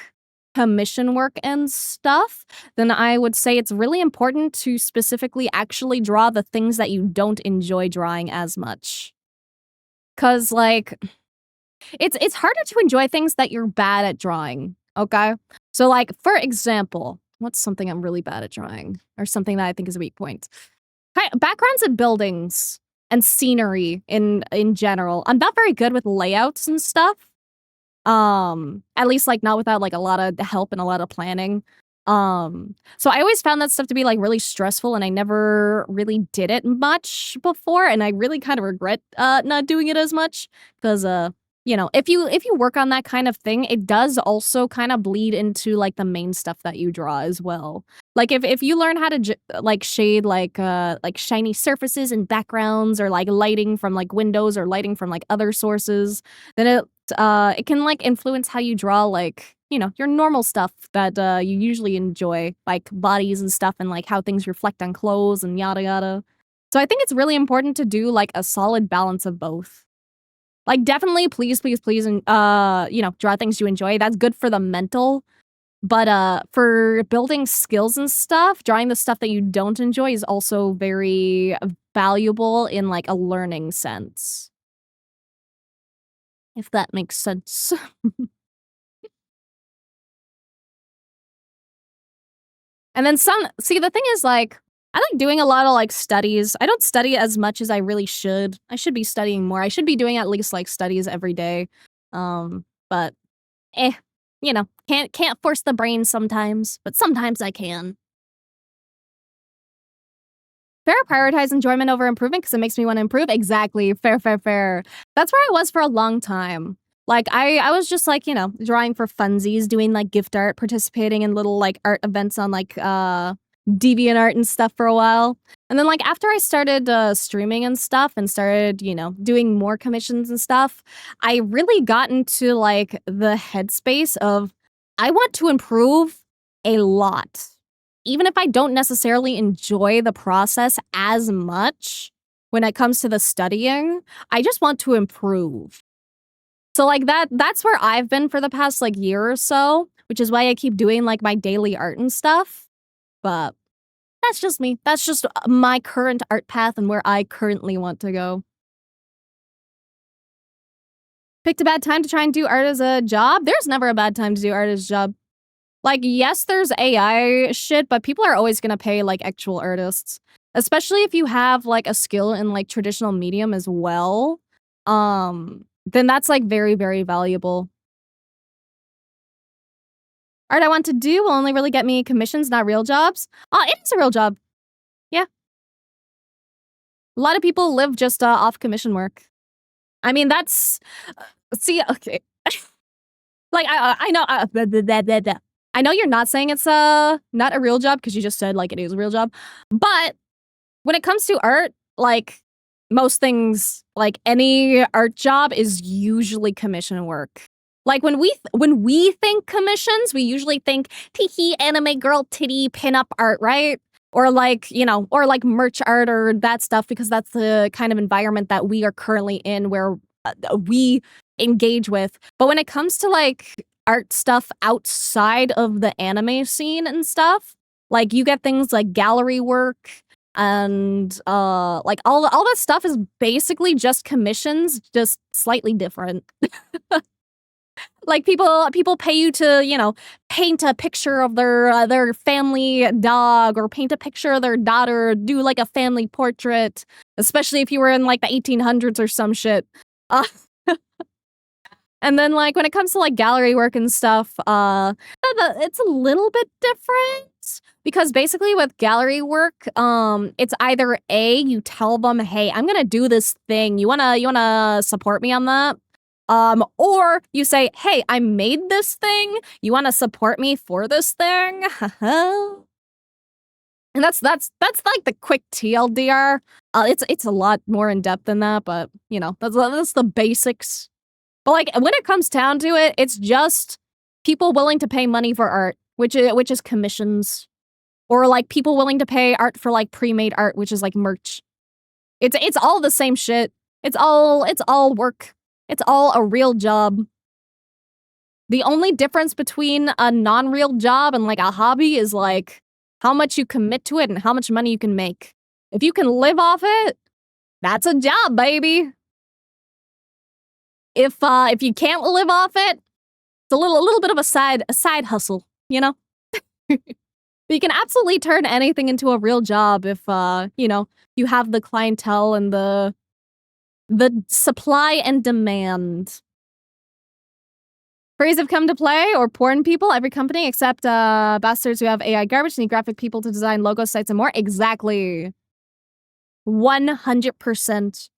commission work and stuff, then I would say it's really important to specifically actually draw the things that you don't enjoy drawing as much. 'Cause like it's harder to enjoy things that you're bad at drawing, okay? So like for example, what's something I'm really bad at drawing or something that I think is a weak point? Backgrounds and buildings and scenery in general. I'm not very good with layouts and stuff. At least, like, not without, like, a lot of help and a lot of planning. So I always found that stuff to be like really stressful, and I never really did it much before, and I really kind of regret not doing it as much because you know, if you work on that kind of thing, it does also kind of bleed into like the main stuff that you draw as well. Like if you learn how to like shade like shiny surfaces and backgrounds, or like lighting from like windows or lighting from like other sources, then it can like influence how you draw like, you know, your normal stuff that you usually enjoy, like bodies and stuff, and like how things reflect on clothes and yada yada. So I think it's really important to do like a solid balance of both. Like definitely please and you know, draw things you enjoy. That's good for the mental. But for building skills and stuff, drawing the stuff that you don't enjoy is also very valuable in like a learning sense. If that makes sense. And then see, the thing is, like, I like doing a lot of, like, studies. I don't study as much as I really should. I should be studying more. I should be doing at least, like, studies every day. But, eh, you know, can't force the brain sometimes, but sometimes I can. Fair, prioritize enjoyment over improvement because it makes me want to improve. Exactly. Fair. That's where I was for a long time. Like I was just like, you know, drawing for funsies, doing like gift art, participating in little like art events on like DeviantArt and stuff for a while. And then like after I started streaming and stuff and started, you know, doing more commissions and stuff, I really got into like the headspace of I want to improve a lot. Even if I don't necessarily enjoy the process as much when it comes to the studying, I just want to improve. So like that's where I've been for the past like year or so, which is why I keep doing like my daily art and stuff. But that's just me. That's just my current art path and where I currently want to go. Picked a bad time to try and do art as a job? There's never a bad time to do art as a job. Like, yes, there's AI shit, but people are always gonna pay, like, actual artists. Especially if you have, like, a skill in, like, traditional medium as well. Then that's, like, very valuable. Art I want to do will only really get me commissions, not real jobs. It is a real job. Yeah. A lot of people live just, off commission work. I mean, that's see, okay. Like, I know, I know you're not saying it's, not a real job because you just said, like, it is a real job, but when it comes to art, like, most things, like, any art job is usually commission work. Like, when we think commissions, we usually think, tee anime girl titty pinup art, right? Or, like, you know, or, like, merch art or that stuff because that's the kind of environment that we are currently in where we engage with. But when it comes to like art stuff outside of the anime scene and stuff, like you get things like gallery work and like all that stuff is basically just commissions, just slightly different. Like people pay you to, you know, paint a picture of their family dog or paint a picture of their daughter, do like a family portrait, especially if you were in like the 1800s or some shit. Uh, and then like when it comes to like gallery work and stuff, it's a little bit different because basically with gallery work, it's either A, you tell them, hey, I'm gonna do this thing. You wanna support me on that? Or you say, hey, I made this thing. You wanna support me for this thing? And that's like the quick TLDR. It's a lot more in depth than that, but you know, that's the basics. But like when it comes down to it, it's just people willing to pay money for art, which is commissions, or like people willing to pay art for like pre-made art, which is like merch. It's all the same shit. It's all work. It's all a real job. The only difference between a non-real job and like a hobby is like how much you commit to it and how much money you can make. If you can live off it, that's a job, baby. If you can't live off it, it's a little bit of a side hustle, you know? But you can absolutely turn anything into a real job if you know, you have the clientele and the supply and demand. Furries have come to play, or porn people, every company except bastards who have AI garbage need graphic people to design logos, sites, and more. Exactly. 100%.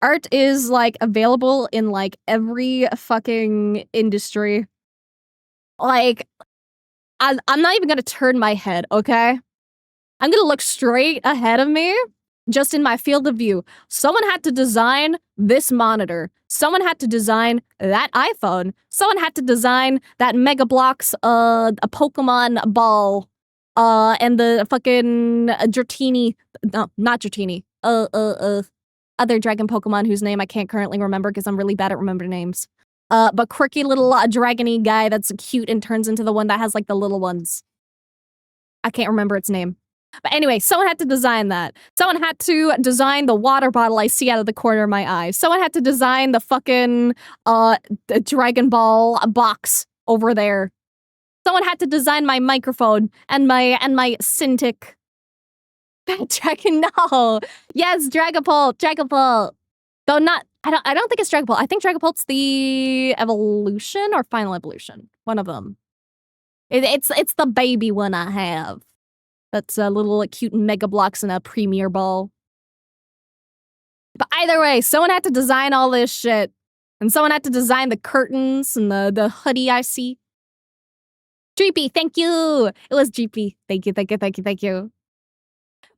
Art is, like, available in, like, every fucking industry. Like, I'm not even gonna turn my head, okay? I'm gonna look straight ahead of me, just in my field of view. Someone had to design this monitor. Someone had to design that iPhone. Someone had to design that Mega Bloks, a Pokemon ball, and the fucking Dratini. No, not Dratini. Other dragon Pokemon whose name I can't currently remember because I'm really bad at remembering names. But quirky little dragony guy that's cute and turns into the one that has like the little ones. I can't remember its name. But anyway, someone had to design that. Someone had to design the water bottle I see out of the corner of my eye. Someone had to design the fucking the Dragon Ball box over there. Someone had to design my microphone and my Cintiq. Dragon, no. Yes, Dragapult. Though not, I don't think it's Dragapult. I think Dragapult's the evolution or final evolution. One of them. It's the baby one I have. That's a little cute Mega Bloks and a Premier Ball. But either way, someone had to design all this shit. And someone had to design the curtains and the hoodie I see. Dreepy, thank you. It was Dreepy. Thank you.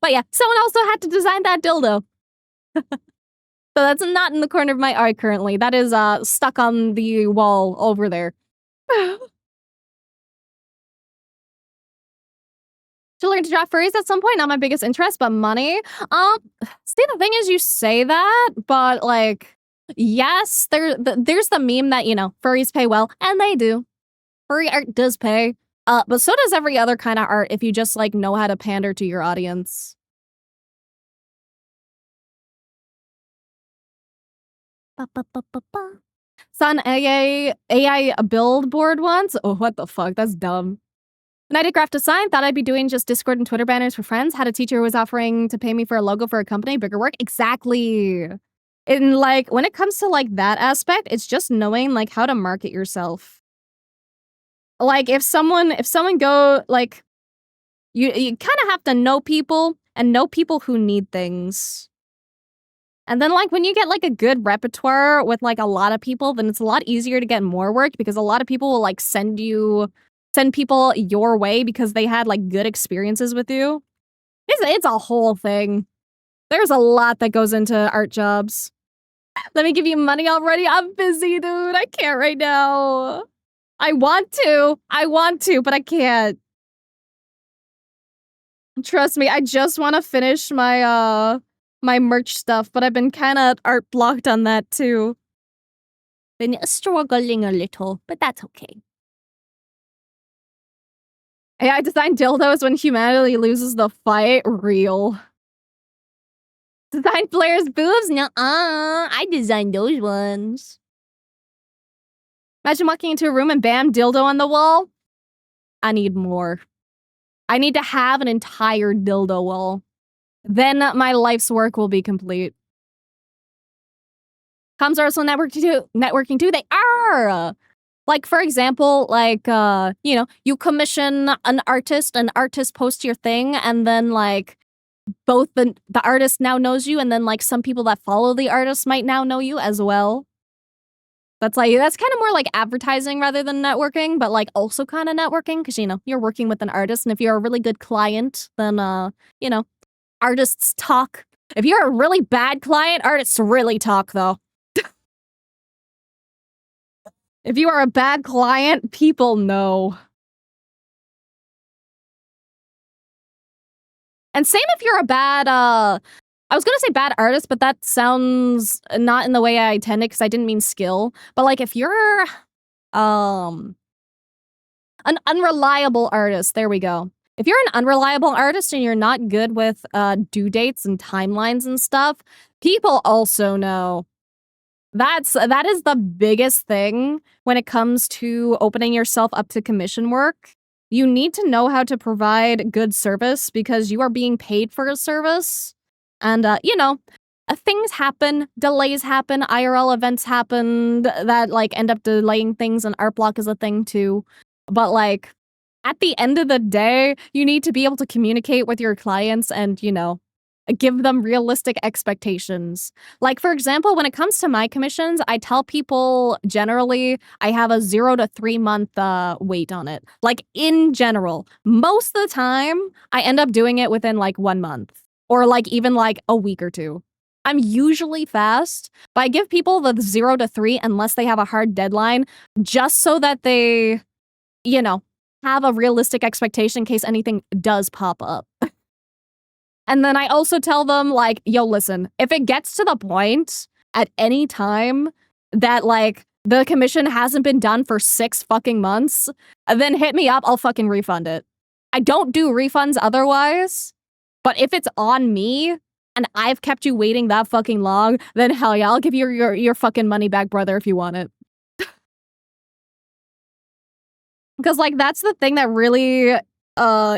But yeah, someone also had to design that dildo. So that's not in the corner of my eye currently. That is stuck on the wall over there. To learn to draw furries at some point, not my biggest interest, but money. See, the thing is, you say that, but like, yes, there's the meme that, you know, furries pay well, and they do. Furry art does pay, but so does every other kind of art if you just like know how to pander to your audience. Saw an AI billboard once. Oh, what the fuck? That's dumb. When I did graphic design, thought I'd be doing just Discord and Twitter banners for friends. Had a teacher who was offering to pay me for a logo for a company, bigger work. Exactly. And like, when it comes to like that aspect, it's just knowing like how to market yourself. Like if someone go like, you kind of have to know people and know people who need things. And then like when you get like a good repertoire with like a lot of people, then it's a lot easier to get more work because a lot of people will like send people your way because they had like good experiences with you. It's a whole thing. There's a lot that goes into art jobs. Let me give you money already. I'm busy, dude. I can't right now. I want to, but I can't. Trust me, I just want to finish my my merch stuff, but I've been kind of art blocked on that too. Been struggling a little, but that's okay. AI designed dildos when humanity loses the fight. Real. Designed players' boobs? Nuh-uh. I designed those ones. Imagine walking into a room and bam, dildo on the wall. I need more. I need to have an entire dildo wall. Then my life's work will be complete. Comms are also networking too. They are! Like, for example, like, you know, you commission an artist posts your thing, and then, like, both the artist now knows you, and then, like, some people that follow the artist might now know you as well. That's kind of more like advertising rather than networking, but, like, also kind of networking, because, you know, you're working with an artist, and if you're a really good client, then, you know, artists talk. If you're a really bad client, artists really talk, though. If you are a bad client, people know. And same if you're a bad, I was gonna say bad artist, but that sounds not in the way I intended because I didn't mean skill. But like if you're, an unreliable artist, there we go. If you're an unreliable artist and you're not good with, due dates and timelines and stuff, people also know. That is the biggest thing when it comes to opening yourself up to commission work. You need to know how to provide good service because you are being paid for a service. And, you know, things happen, delays happen, IRL events happen that like end up delaying things, and art block is a thing too. But like at the end of the day, you need to be able to communicate with your clients and, you know, give them realistic expectations. Like, for example, when it comes to my commissions, I tell people generally I have a 0 to 3 month wait on it. Like, in general, most of the time, I end up doing it within like 1 month or like even like a week or two. I'm usually fast, but I give people the 0 to 3 unless they have a hard deadline, just so that they, you know, have a realistic expectation in case anything does pop up. And then I also tell them, like, yo, listen, if it gets to the point at any time that, like, the commission hasn't been done for 6 fucking months, then hit me up, I'll fucking refund it. I don't do refunds otherwise, but if it's on me and I've kept you waiting that fucking long, then hell yeah, I'll give you your fucking money back, brother, if you want it. Because, like, that's the thing that really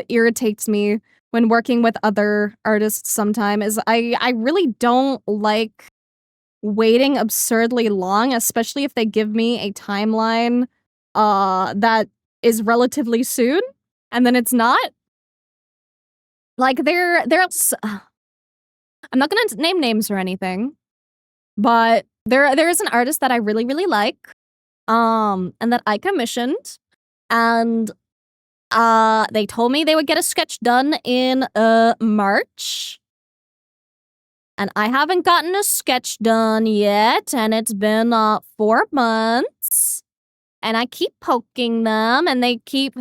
irritates me when working with other artists sometime is I really don't like waiting absurdly long, especially if they give me a timeline that is relatively soon and then it's not. Like there's I'm not gonna name names or anything, but there is an artist that I really, really like, and that I commissioned, and they told me they would get a sketch done in March. And I haven't gotten a sketch done yet, and it's been 4 months. And I keep poking them, and they keep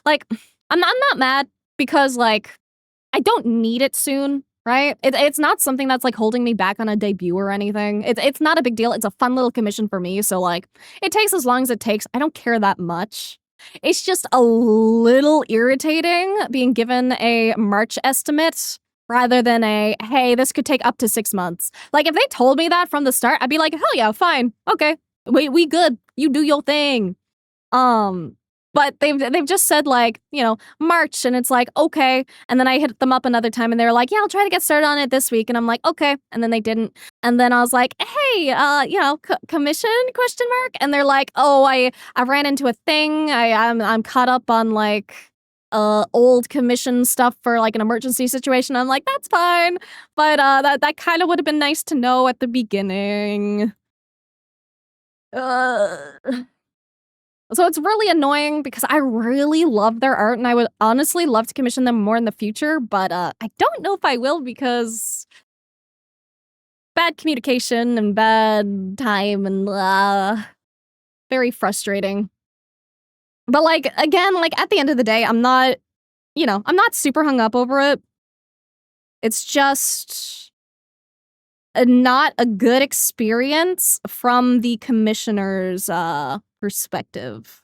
like I'm not mad because like I don't need it soon, right? It's not something that's like holding me back on a debut or anything. It's not a big deal. It's a fun little commission for me, so like it takes as long as it takes. I don't care that much. It's just a little irritating being given a March estimate rather than a, hey, this could take up to 6 months. Like, if they told me that from the start, I'd be like, hell yeah, fine. Okay. We good. You do your thing. But they've just said, like, you know, March, and it's like, okay. And then I hit them up another time, and they were like, yeah, I'll try to get started on it this week. And I'm like, okay. And then they didn't. And then I was like, hey, you know, commission, question mark? And they're like, oh, I ran into a thing. I'm caught up on, like, old commission stuff for, like, an emergency situation. I'm like, that's fine. But that kind of would have been nice to know at the beginning. So it's really annoying because I really love their art and I would honestly love to commission them more in the future, but I don't know if I will because bad communication and bad time and very frustrating. But like, again, like at the end of the day, I'm not, you know, I'm not super hung up over it. It's just not a good experience from the commissioner's perspective.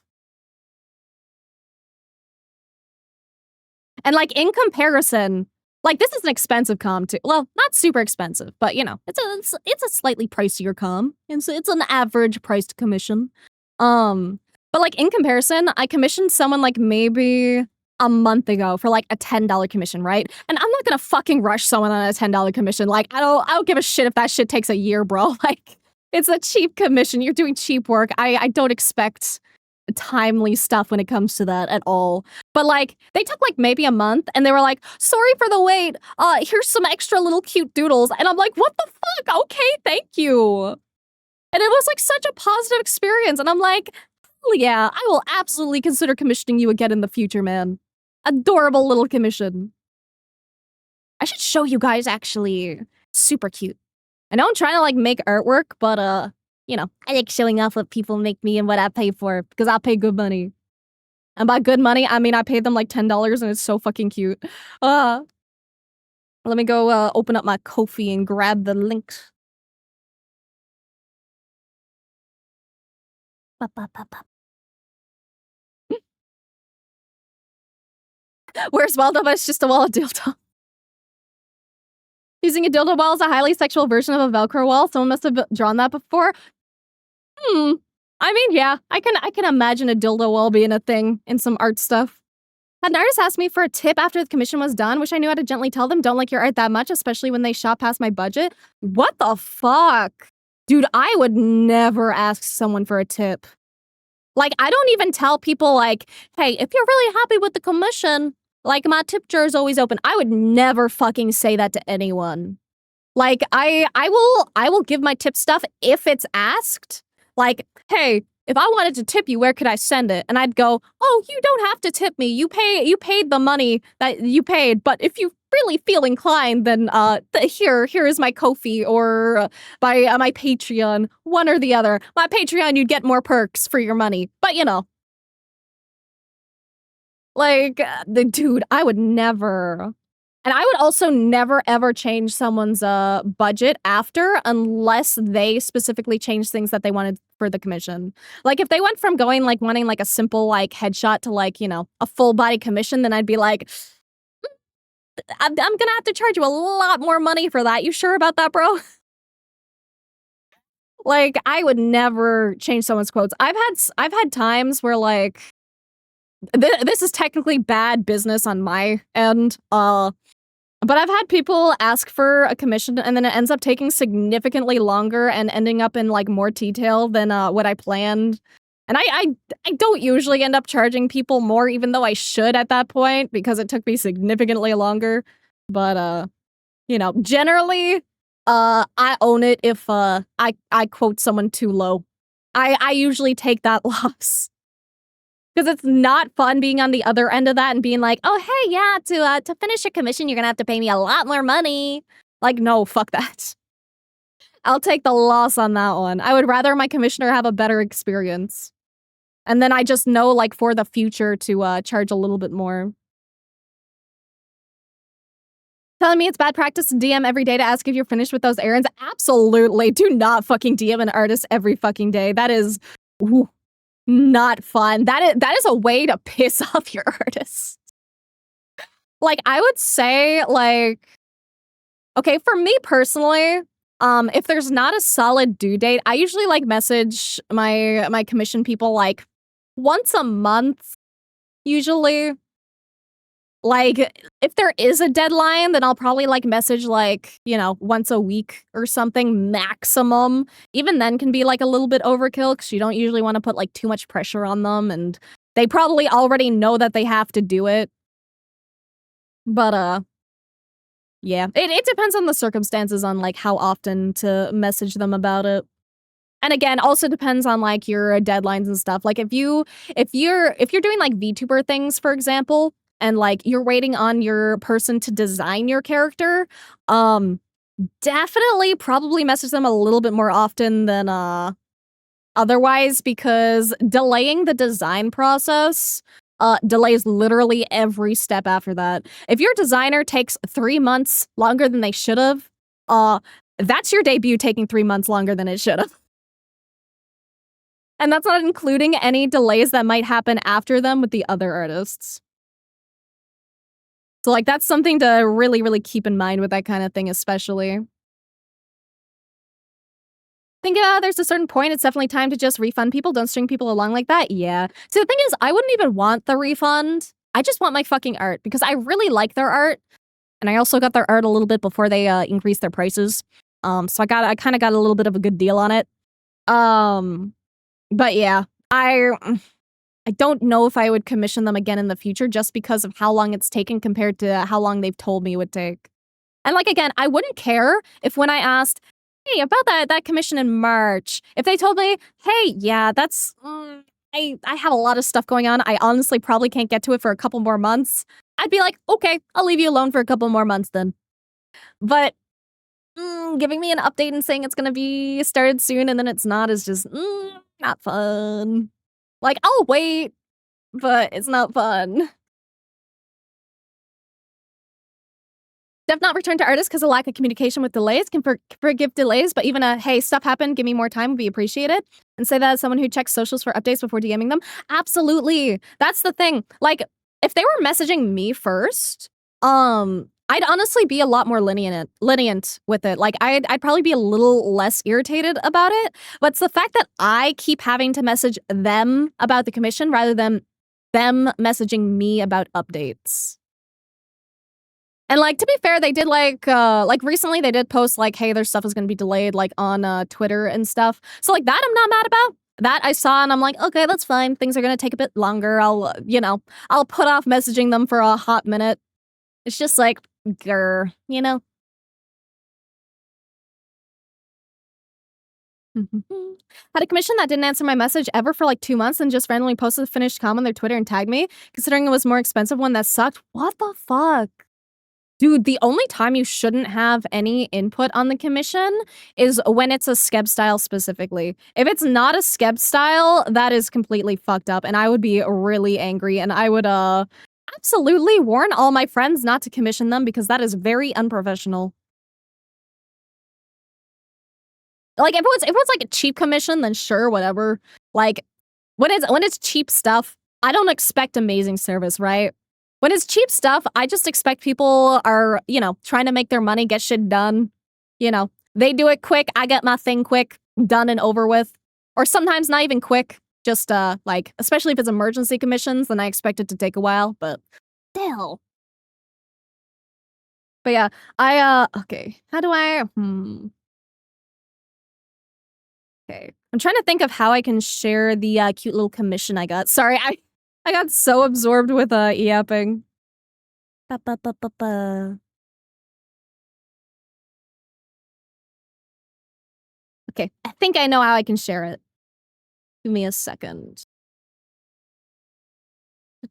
And like in comparison, like this is an expensive comm too. Well, not super expensive, but you know, it's a slightly pricier comm. It's an average priced commission. But like in comparison, I commissioned someone like maybe a month ago for like a $10 commission, right? And I'm not gonna fucking rush someone on a $10 commission. Like I don't give a shit if that shit takes a year, bro. Like it's a cheap commission. You're doing cheap work. I don't expect timely stuff when it comes to that at all. But like they took like maybe a month and they were like, sorry for the wait. Here's some extra little cute doodles. And I'm like, what the fuck? Okay, thank you. And it was like such a positive experience. And I'm like, hell yeah, I will absolutely consider commissioning you again in the future, man. Adorable little commission. I should show you guys actually. Super cute. I know I'm trying to like make artwork, but you know, I like showing off what people make me and what I pay for because I pay good money. And by good money, I mean I paid them like $10 and it's so fucking cute. Let me go open up my Ko-fi and grab the links. Where's Waldo? But it's just a wall of dildo. Using a dildo wall is a highly sexual version of a Velcro wall. Someone must have drawn that before. I mean, yeah, I can imagine a dildo wall being a thing in some art stuff. Had an artist ask me for a tip after the commission was done. Wish I knew how to gently tell them don't like your art that much, especially when they shop past my budget. What the fuck? Dude, I would never ask someone for a tip. Like, I don't even tell people, like, hey, if you're really happy with the commission, like, my tip jar is always open. I would never fucking say that to anyone. Like, I will give my tip stuff if it's asked. Like, hey, if I wanted to tip you, where could I send it? And I'd go, oh, you don't have to tip me. You paid the money that you paid. But if you really feel inclined, then here is my Ko-fi or my Patreon, one or the other. My Patreon, you'd get more perks for your money. But you know, like the dude, I would never. And I would also never, ever change someone's budget after unless they specifically changed things that they wanted for the commission. Like, if they went from going, like, wanting, like, a simple, like, headshot to, like, you know, a full-body commission, then I'd be like, I'm gonna have to charge you a lot more money for that. You sure about that, bro? Like, I would never change someone's quotes. I've had times where, like, this is technically bad business on my end, but I've had people ask for a commission and then it ends up taking significantly longer and ending up in, like, more detail than what I planned. And I don't usually end up charging people more, even though I should at that point, because it took me significantly longer. But, you know, generally, I own it if I quote someone too low. I usually take that loss. Because it's not fun being on the other end of that and being like, oh, hey, yeah, to finish your commission, you're gonna have to pay me a lot more money. Like, no, fuck that. I'll take the loss on that one. I would rather my commissioner have a better experience. And then I just know, like, for the future to charge a little bit more. Telling me it's bad practice to DM every day to ask if you're finished with those errands? Absolutely. Do not fucking DM an artist every fucking day. That is... Ooh. Not fun. That is a way to piss off your artist. Like, I would say, like, okay, for me personally, if there's not a solid due date, I usually, like, message my commission people, like, once a month, usually. Like, if there is a deadline, then I'll probably, like, message, like, you know, once a week or something maximum. Even then can be, like, a little bit overkill because you don't usually want to put, like, too much pressure on them, and they probably already know that they have to do it. But, yeah. It depends on the circumstances on, like, how often to message them about it. And again, also depends on, like, your deadlines and stuff. Like, if you're doing, like, VTuber things, for example, and, like, you're waiting on your person to design your character, definitely probably message them a little bit more often than otherwise, because delaying the design process delays literally every step after that. If your designer takes 3 months longer than they should have, that's your debut taking 3 months longer than it should have. And that's not including any delays that might happen after them with the other artists. So, like, that's something to really, really keep in mind with that kind of thing, especially. Think there's a certain point, it's definitely time to just refund people. Don't string people along like that. Yeah. So the thing is, I wouldn't even want the refund. I just want my fucking art because I really like their art. And I also got their art a little bit before they increased their prices. So I kind of got a little bit of a good deal on it. But yeah, I don't know if I would commission them again in the future just because of how long it's taken compared to how long they've told me it would take. And, like, again, I wouldn't care if when I asked, hey, about that commission in March, if they told me, hey, yeah, that's, I have a lot of stuff going on. I honestly probably can't get to it for a couple more months. I'd be like, okay, I'll leave you alone for a couple more months then. But giving me an update and saying it's going to be started soon and then it's not is just not fun. Like, I'll wait, but it's not fun. Def not return to artists because of lack of communication with delays. Can forgive delays, but even a, hey, stuff happened, give me more time would be appreciated. And say that as someone who checks socials for updates before DMing them. Absolutely. That's the thing. Like, if they were messaging me first, I'd honestly be a lot more lenient with it. Like, I'd probably be a little less irritated about it. But it's the fact that I keep having to message them about the commission rather than them messaging me about updates. And like, to be fair, they did like recently they did post like, hey, their stuff is gonna be delayed like on Twitter and stuff. So like that I'm not mad about. That I saw and I'm like, okay, that's fine. Things are gonna take a bit longer. I'll put off messaging them for a hot minute. It's just like, grr, you know? Had a commission that didn't answer my message ever for like 2 months and just randomly posted a finished comment on their Twitter and tagged me, considering it was more expensive one that sucked. What the fuck? Dude, the only time you shouldn't have any input on the commission is when it's a skeb style specifically. If it's not a skeb style, that is completely fucked up and I would be really angry and I would absolutely warn all my friends not to commission them because that is very unprofessional. Like if it was like a cheap commission, then sure, whatever. Like when it's cheap stuff, I don't expect amazing service, right? When it's cheap stuff, I just expect people are, trying to make their money, get shit done. They do it quick, I get my thing quick, done and over with. Or sometimes not even quick, just like, especially if it's emergency commissions, then I expect it to take a while, but still. But yeah, okay, how do I, Okay, I'm trying to think of how I can share the cute little commission I got. Sorry, I got so absorbed with e-apping. Okay, I think I know how I can share it. Give me a second. I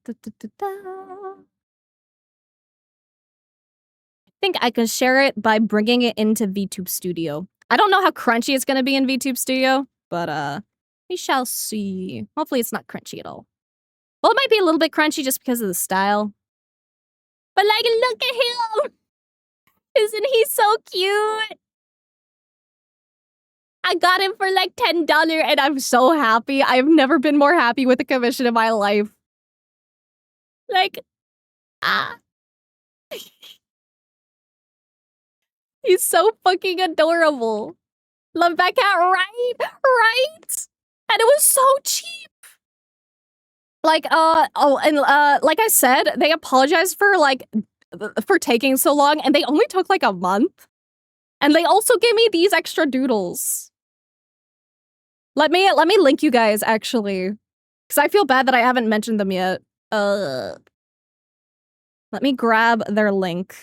think I can share it by bringing it into VTube Studio. I don't know how crunchy it's gonna be in VTube Studio, but we shall see. Hopefully it's not crunchy at all. Well, it might be a little bit crunchy just because of the style. But like, look at him! Isn't he so cute? I got him for like $10 and I'm so happy. I've never been more happy with a commission in my life. Like, he's so fucking adorable. Love that cat, right? Right? And it was so cheap. Like, like I said, they apologized for for taking so long and they only took like a month. And they also gave me these extra doodles. Let me link you guys actually. Cause I feel bad that I haven't mentioned them yet. Let me grab their link.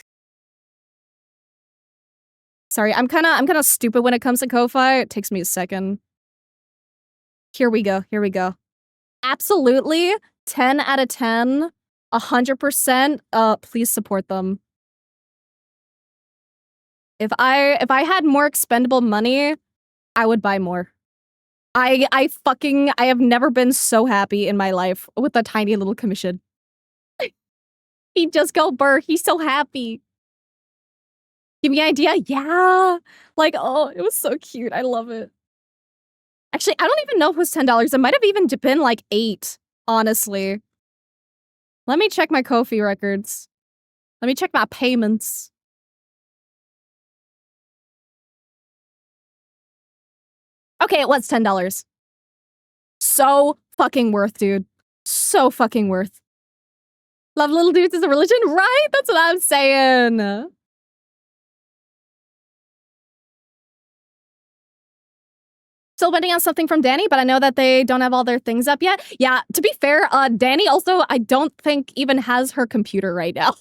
Sorry, I'm kinda stupid when it comes to Ko-Fi. It takes me a second. Here we go. Absolutely 10 out of 10, 100%. Please support them. If I had more expendable money, I would buy more. I have never been so happy in my life with a tiny little commission. He just go burr. He's so happy. Give me an idea? Yeah. Like, oh, it was so cute. I love it. Actually, I don't even know if it was $10. It might have even been like $8, honestly. Let me check my Ko-Fi records. Let me check my payments. Okay, it was $10. So fucking worth, dude. So fucking worth. Love little dudes is a religion, right? That's what I'm saying. Still waiting on something from Danny, but I know that they don't have all their things up yet. Yeah, to be fair, Danny also, I don't think even has her computer right now.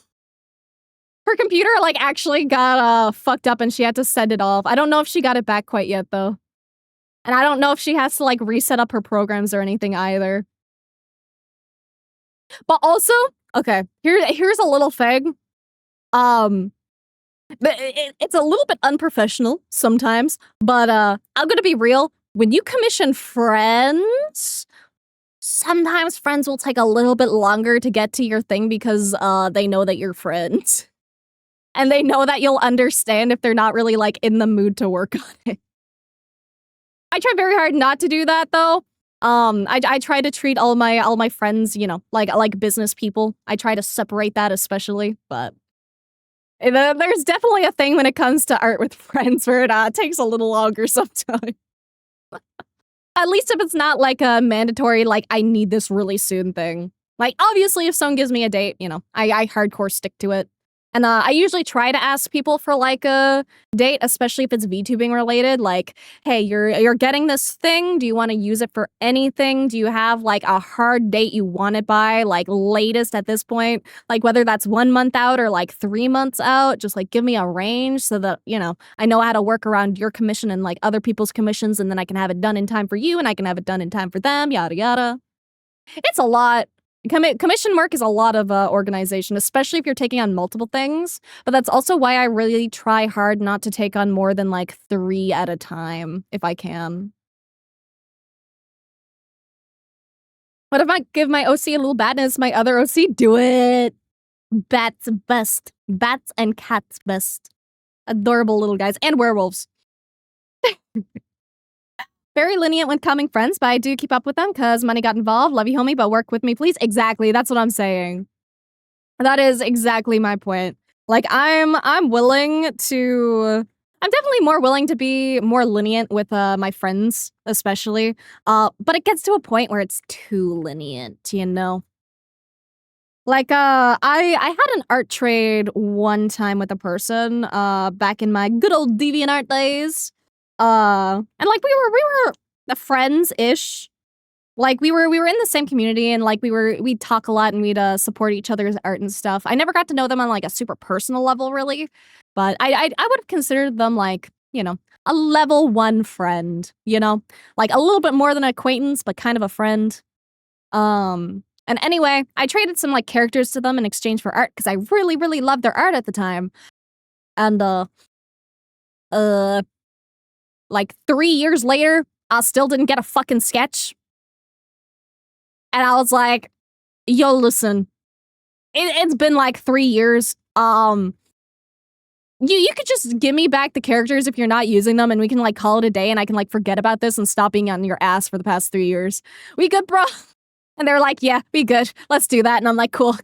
Her computer, like, actually got fucked up and she had to send it off. I don't know if she got it back quite yet, though. And I don't know if she has to, like, reset up her programs or anything either. But also, okay, here's a little thing. It's a little bit unprofessional sometimes, but I'm gonna be real. When you commission friends, sometimes friends will take a little bit longer to get to your thing because they know that you're friends. And they know that you'll understand if they're not really, like, in the mood to work on it. I try very hard not to do that, though. I try to treat all my friends, like business people. I try to separate that especially, but there's definitely a thing when it comes to art with friends where it takes a little longer sometimes. At least if it's not like a mandatory, like, I need this really soon thing. Like, obviously, if someone gives me a date, you know, I hardcore stick to it. And I usually try to ask people for like a date, especially if it's VTubing related. Like, hey, you're getting this thing. Do you want to use it for anything? Do you have like a hard date you want it by, like latest at this point? Like whether that's 1 month out or like 3 months out, just like give me a range so that, you know, I know how to work around your commission and like other people's commissions, and then I can have it done in time for you and I can have it done in time for them, yada yada. It's a lot. Commission work is a lot of organization, especially if you're taking on multiple things. But that's also why I really try hard not to take on more than like 3 at a time, if I can. What if I give my OC a little badness? My other OC, do it. Bats best. Bats and cats best. Adorable little guys. And werewolves. Very lenient when coming friends, but I do keep up with them because money got involved. Love you, homie, but work with me, please. Exactly. That's what I'm saying. That is exactly my point. Like, I'm willing to... I'm definitely more willing to be more lenient with my friends, especially. But it gets to a point where it's too lenient, you know? Like, I had an art trade one time with a person, back in my good old DeviantArt days. And like we were friends-ish. Like we were in the same community, and like we'd talk a lot and we'd support each other's art and stuff. I never got to know them on like a super personal level, really, but I would have considered them like, you know, a level 1 friend, you know, like a little bit more than an acquaintance, but kind of a friend. And anyway, I traded some like characters to them in exchange for art because I really loved their art at the time, and like 3 years later, I still didn't get a fucking sketch. And I was like, yo, listen, it's been like 3 years. You could just give me back the characters if you're not using them, and we can like call it a day, and I can like forget about this and stop being on your ass for the past 3 years. We good, bro? And they're like, yeah, we good. Let's do that. And I'm like, cool.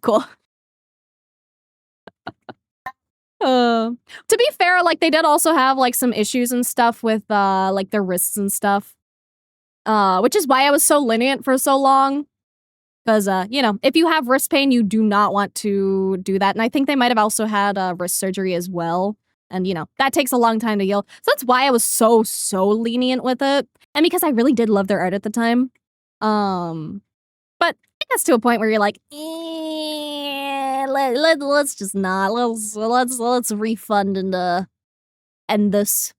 To be fair, like they did also have like some issues and stuff with like their wrists and stuff. Which is why I was so lenient for so long. Because you know, if you have wrist pain, you do not want to do that. And I think they might have also had wrist surgery as well. And you know, that takes a long time to heal. So that's why I was so lenient with it. And because I really did love their art at the time. But it gets to a point where you're like, let's just not. Let's refund and end this.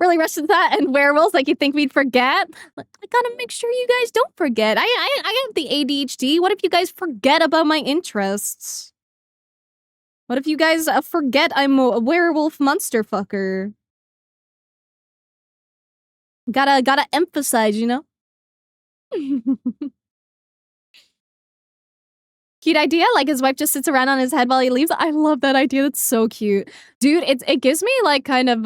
Really rushed into that, and werewolves, like you think we'd forget? I gotta make sure you guys don't forget. I have the ADHD. What if you guys forget about my interests? What if you guys forget I'm a werewolf monster fucker? Gotta emphasize, you know? Cute idea, like his wife just sits around on his head while he leaves. I love that idea. That's so cute. Dude, it gives me like kind of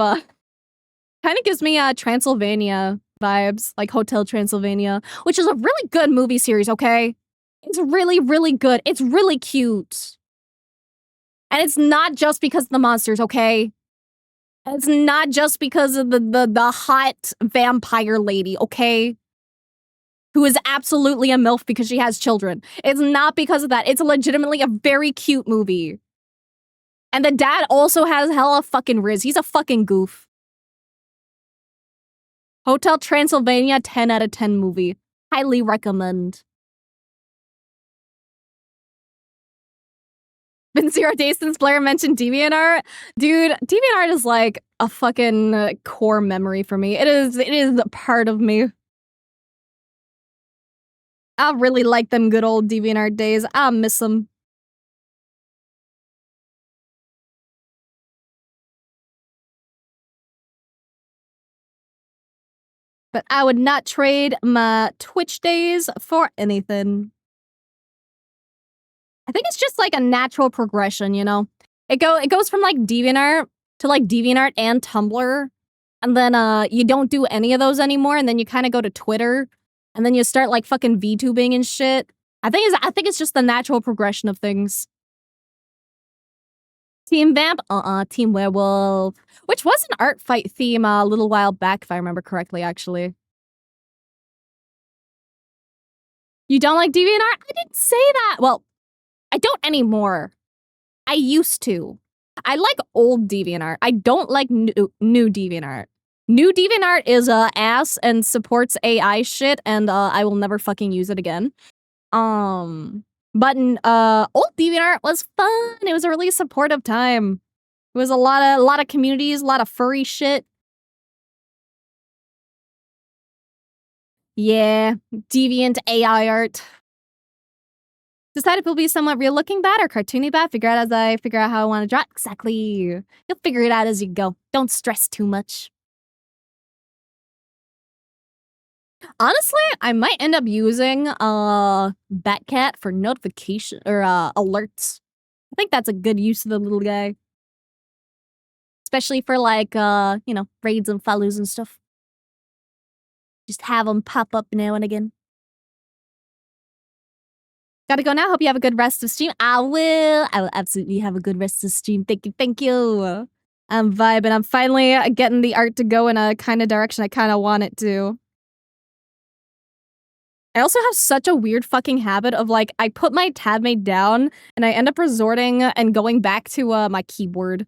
gives me Transylvania vibes, like Hotel Transylvania, which is a really good movie series, okay? It's really good. It's really cute. And it's not just because of the monsters, okay? It's not just because of the hot vampire lady, okay? Who is absolutely a MILF because she has children. It's not because of that. It's legitimately a very cute movie. And the dad also has hella fucking riz. He's a fucking goof. Hotel Transylvania, 10 out of 10 movie. Highly recommend. Been 0 days since Blair mentioned DeviantArt. Dude, DeviantArt is like a fucking core memory for me. It is a part of me. I really like them good old DeviantArt days. I miss them. But I would not trade my Twitch days for anything. I think it's just like a natural progression, you know? It goes from like DeviantArt to like DeviantArt and Tumblr. And then you don't do any of those anymore, and then you kind of go to Twitter, and then you start like fucking VTubing and shit. I think it's just the natural progression of things. Team Vamp? Team Werewolf. Which was an art fight theme a little while back, if I remember correctly, actually. You don't like DeviantArt? I didn't say that. Well, I don't anymore. I used to. I like old DeviantArt. I don't like new DeviantArt. New DeviantArt is ass and supports AI shit, and I will never fucking use it again. But old DeviantArt was fun. It was a really supportive time. It was a lot of communities, a lot of furry shit. Yeah, deviant AI art. Decide if it'll be somewhat real looking bad or cartoony bad. Figure out as I figure out how I want to draw it. Exactly. You'll figure it out as you go. Don't stress too much. Honestly, I might end up using Batcat for notification or alerts. I think that's a good use of the little guy. Especially for like you know, raids and follows and stuff. Just have them pop up now and again. Gotta go now. Hope you have a good rest of stream. I will absolutely have a good rest of stream. Thank you, thank you. I'm vibing. I'm finally getting the art to go in a kind of direction I kind of want it to. I also have such a weird fucking habit of like, I put my tab made down and I end up resorting and going back to my keyboard.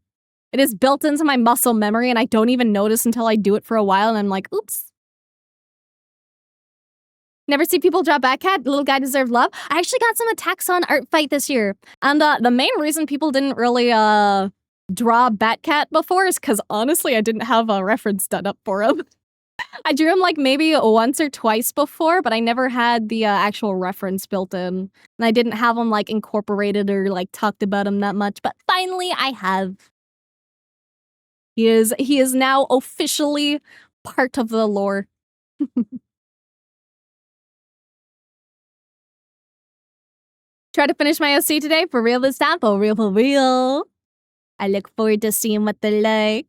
It is built into my muscle memory and I don't even notice until I do it for a while and I'm like, oops. Never see people draw Batcat. Little guy deserve love. I actually got some attacks on Artfight this year. And the main reason people didn't really draw Batcat before is because honestly, I didn't have a reference done up for him. I drew him like maybe once or twice before, but I never had the actual reference built in. And I didn't have him like incorporated or like talked about him that much. But finally, I have. He is now officially part of the lore. Try to finish my OC today. For real this time. For real, for real. I look forward to seeing what they're like.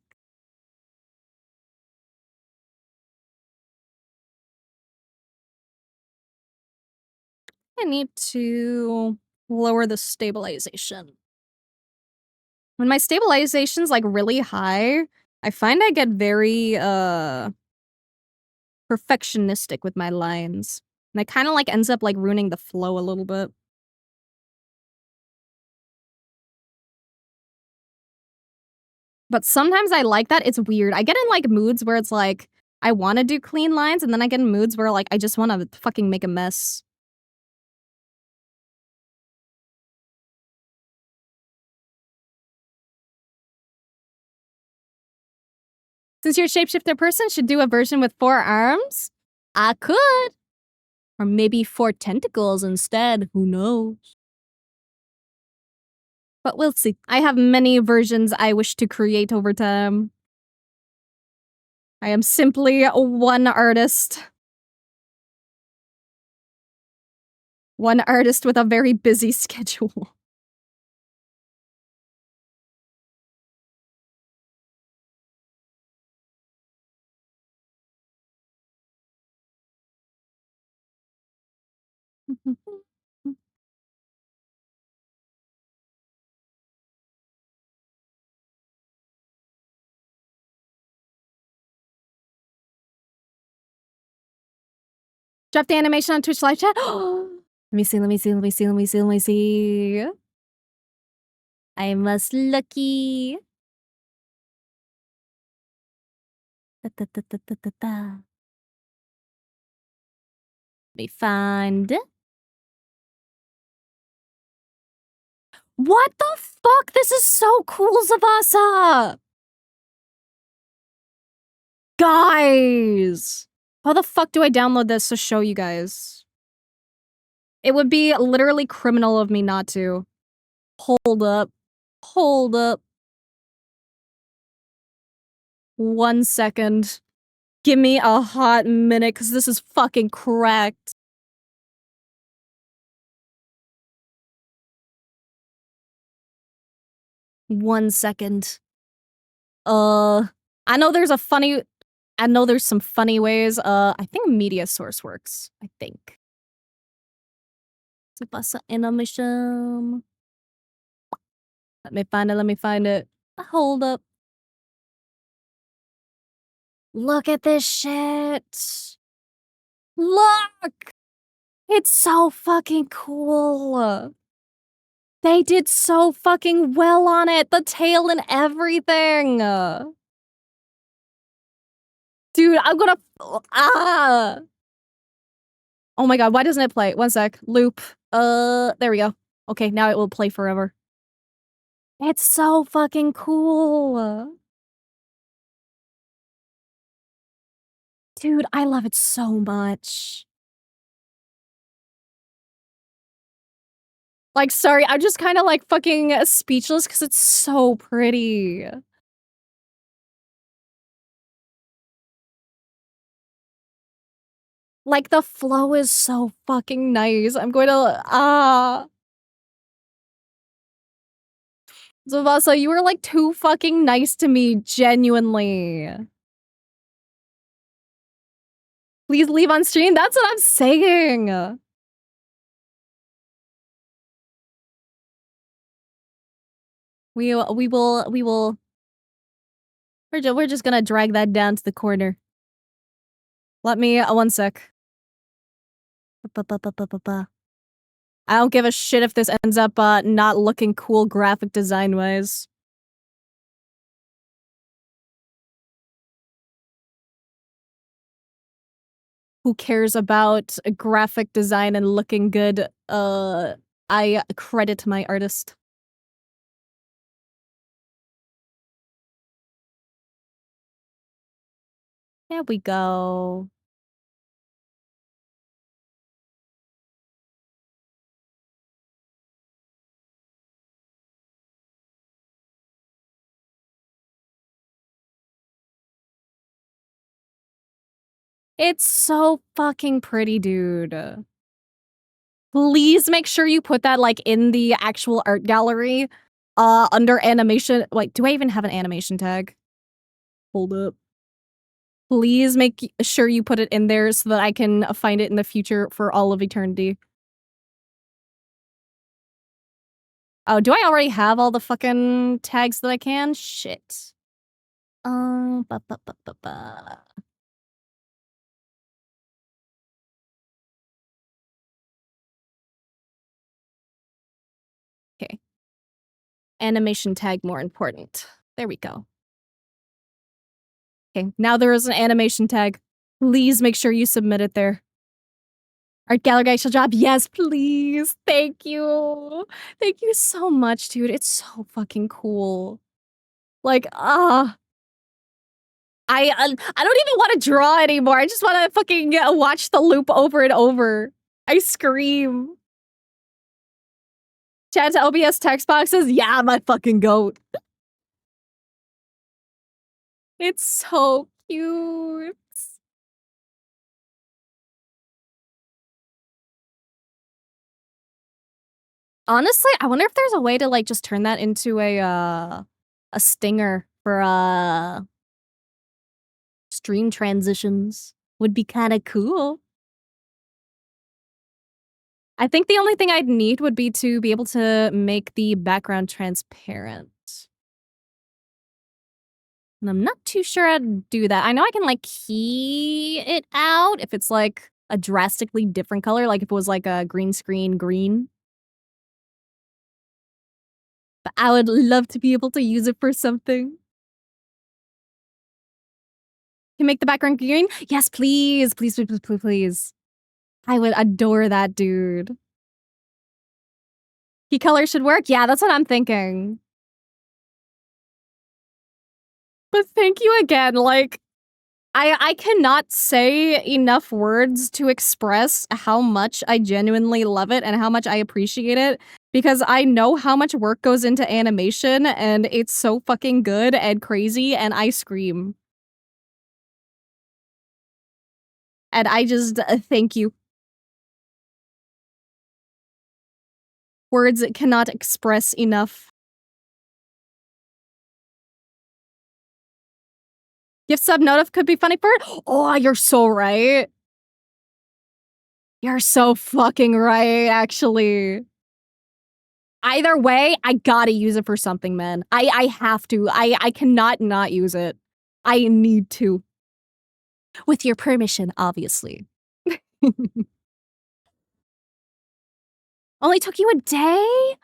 I need to lower the stabilization. When my stabilization's like really high, I find I get very perfectionistic with my lines. And it kind of like ends up like ruining the flow a little bit. But sometimes I like that. It's weird. I get in like moods where it's like, I want to do clean lines, and then I get in moods where like, I just want to fucking make a mess. Since you're a shapeshifter person, should do a version with 4 arms? I could. Or maybe 4 tentacles instead. Who knows? But we'll see. I have many versions I wish to create over time. I am simply one artist. One artist with a very busy schedule. Drop the animation on Twitch live chat. Let me see, let me see, let me see, let me see, let me see. I must lucky. Da, da, da, da, da, da, da. Let me find. What the fuck? This is so cool, Zavasa! Guys! How the fuck do I download this to show you guys? It would be literally criminal of me not to. Hold up. Hold up. 1 second. Give me a hot minute, because this is fucking cracked. One second. I know there's some funny ways. I think media source works. I think. Basa animation. Let me find it. Let me find it. Hold up. Look at this shit. Look! It's so fucking cool. They did so fucking well on it. The tail and everything. Dude, I'm gonna ah. Oh my god, why doesn't it play? One sec. Loop. There we go. Okay, now it will play forever. It's so fucking cool. Dude, I love it so much. Like, sorry, I'm just kind of like fucking speechless because it's so pretty. Like, the flow is so fucking nice. I'm going to, Zavasa, you were like too fucking nice to me, genuinely. Please leave on stream. That's what I'm saying. We will. We're just gonna drag that down to the corner. Let me, one sec. I don't give a shit if this ends up, not looking cool graphic design-wise. Who cares about graphic design and looking good? I credit my artist. There we go. It's so fucking pretty, dude. Please make sure you put that, like, in the actual art gallery, under animation. Wait, do I even have an animation tag? Hold up. Please make sure you put it in there so that I can find it in the future for all of eternity. Oh, do I already have all the fucking tags that I can? Shit. Ba ba ba ba ba. Okay. Animation tag more important. There we go. Okay, now there is an animation tag. Please make sure you submit it there. Art gallery actual job. Yes, please. Thank you. Thank you so much, dude. It's so fucking cool. Like, I don't even want to draw anymore. I just want to fucking watch the loop over and over. I scream. Chat to OBS text boxes. Yeah, my fucking goat. It's so cute. Honestly, I wonder if there's a way to like just turn that into a stinger for stream transitions. Would be kind of cool. I think the only thing I'd need would be to be able to make the background transparent. And I'm not too sure how to do that. I know I can like key it out if it's like a drastically different color, like if it was like a green screen green. But I would love to be able to use it for something. Can make the background green? Yes, please. Please, please, please, please, please. I would adore that, dude. Key color should work? Yeah, that's what I'm thinking. But thank you again. Like, I cannot say enough words to express how much I genuinely love it and how much I appreciate it, because I know how much work goes into animation and it's so fucking good and crazy and I scream. And I just thank you. Words cannot express enough. Gift sub notif could be funny for it. Oh, you're so right. You're so fucking right, actually. Either way, I gotta use it for something, man. I have to. I cannot not use it. I need to. With your permission, obviously. Only took you a day?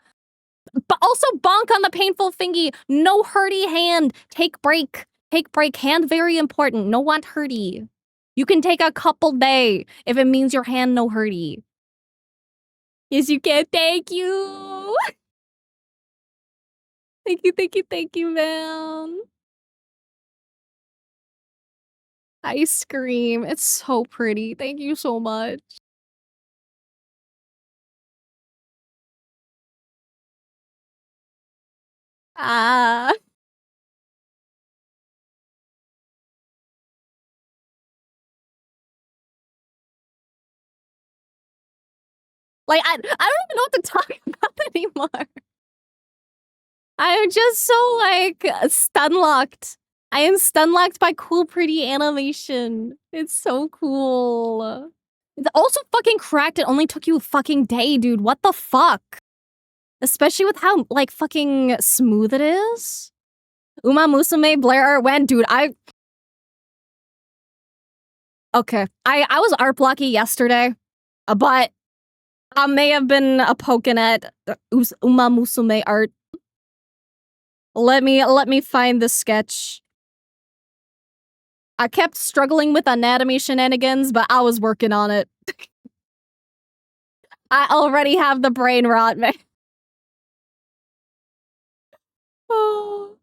But also bonk on the painful thingy. No hurty hand. Take break. Take break. Hand very important. No want hurty. You can take a couple day if it means your hand no hurty. Yes, you can. Thank you. Thank you, man. Ice cream. It's so pretty. Thank you so much. Ah. Like, I don't even know what to talk about anymore. I'm just so, like, stun-locked. I am stun-locked by cool, pretty animation. It's so cool. It's also fucking cracked. It only took you a fucking day, dude. What the fuck? Especially with how, like, fucking smooth it is. Uma Musume, Blair Art Wen. Dude, Okay. I was art blocky yesterday, but I may have been poking at Uma Musume art. Let me find the sketch. I kept struggling with anatomy shenanigans, but I was working on it. I already have the brain rot, man. Oh.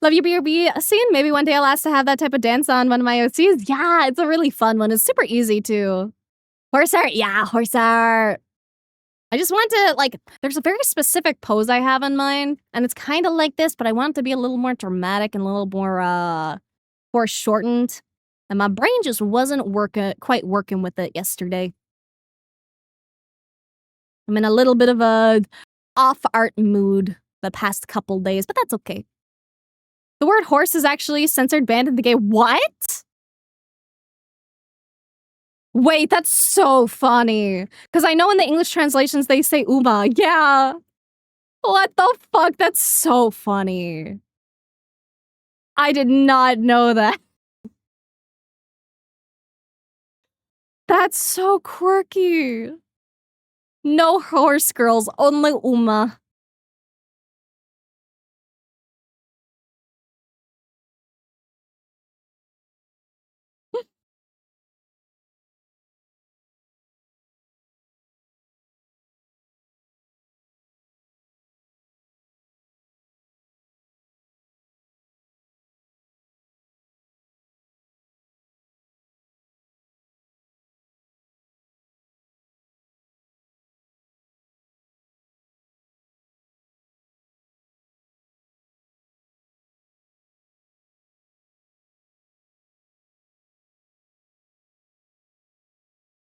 Love you, BRB. Seeing maybe one day I'll ask to have that type of dance on one of my OCs. Yeah, it's a really fun one. It's super easy, too. Horse art? Yeah, horse art. I just want to, like, there's a very specific pose I have in mind, and it's kind of like this, but I want it to be a little more dramatic and a little more, foreshortened. And my brain just wasn't quite working with it yesterday. I'm in a little bit of a off-art mood the past couple days, but that's okay. The word horse is actually censored banned in the game. What? Wait, that's so funny. Because I know in the English translations they say Uma. Yeah. What the fuck? That's so funny. I did not know that. That's so quirky. No horse girls, only Uma.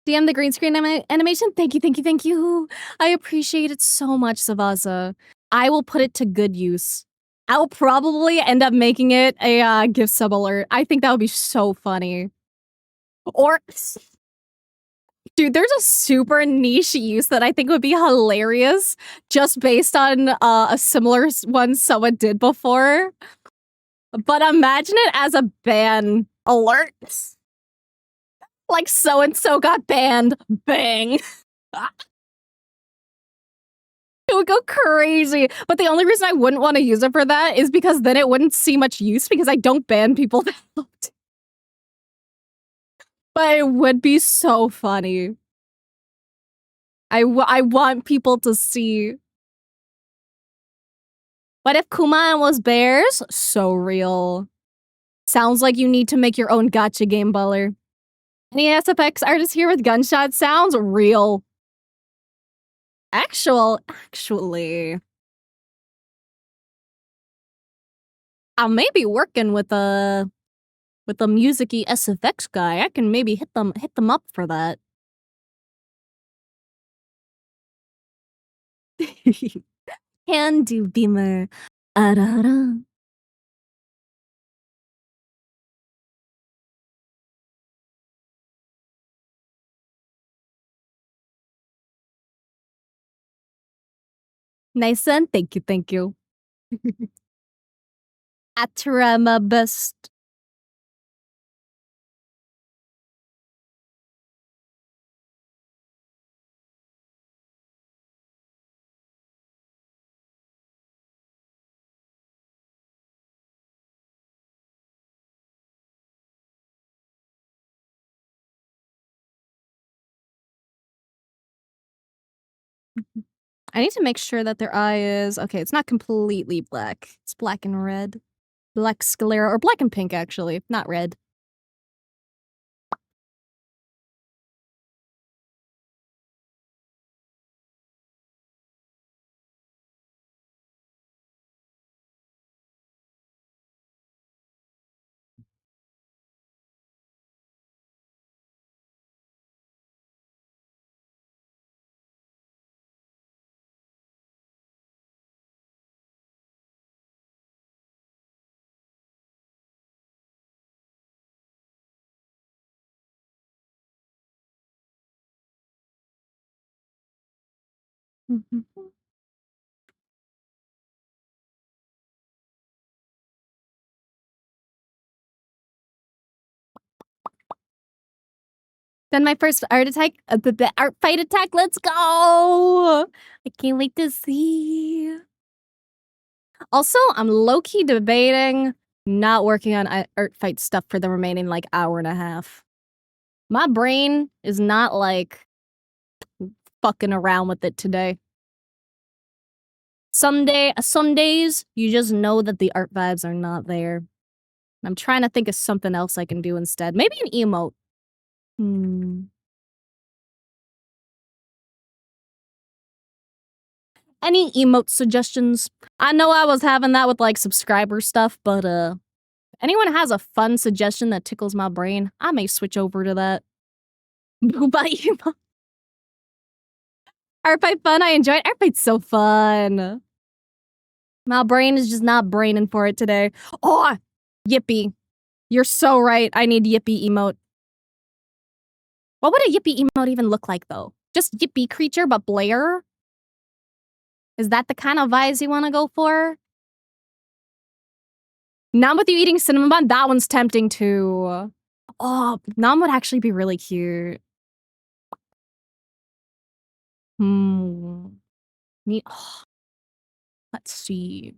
DM the green screen animation. Thank you. I appreciate it so much, Savaza. I will put it to good use. I'll probably end up making it a gift sub alert. I think that would be so funny. Or, dude, there's a super niche use that I think would be hilarious just based on a similar one someone did before. But imagine it as a ban alert. Like so-and-so got banned. Bang. It would go crazy. But the only reason I wouldn't want to use it for that is because then it wouldn't see much use because I don't ban people that often. But it would be so funny. I want people to see. What if Kuman was bears? So real. Sounds like you need to make your own gacha game, Buller. Any SFX artist here with gunshot sounds? Real. Actually. I may be working with a music-y SFX guy. I can maybe hit them up for that. Can do, Beamer. Arara. Nice one. Thank you. Atrama best. I need to make sure that their eye is... Okay, it's not completely black. It's black and red. Black sclera, or black and pink, actually. Not red. Then my first art attack, the art fight attack, let's go! I can't wait to see. Also, I'm low-key debating not working on art fight stuff for the remaining, like, hour and a half. My brain is not, like, fucking around with it today. Some days, you just know that the art vibes are not there. I'm trying to think of something else I can do instead. Maybe an emote. Any emote suggestions? I know I was having that with, like, subscriber stuff, but, anyone has a fun suggestion that tickles my brain, I may switch over to that. Bye, emote. Art fight fun, I enjoyed. Art fight's so fun. My brain is just not braining for it today. Oh, yippee. You're so right. I need yippee emote. What would a yippee emote even look like, though? Just yippee creature, but Blair? Is that the kind of vibes you want to go for? Nom with you eating cinnamon bun? That one's tempting, too. Oh, Nom would actually be really cute. Oh, let's see.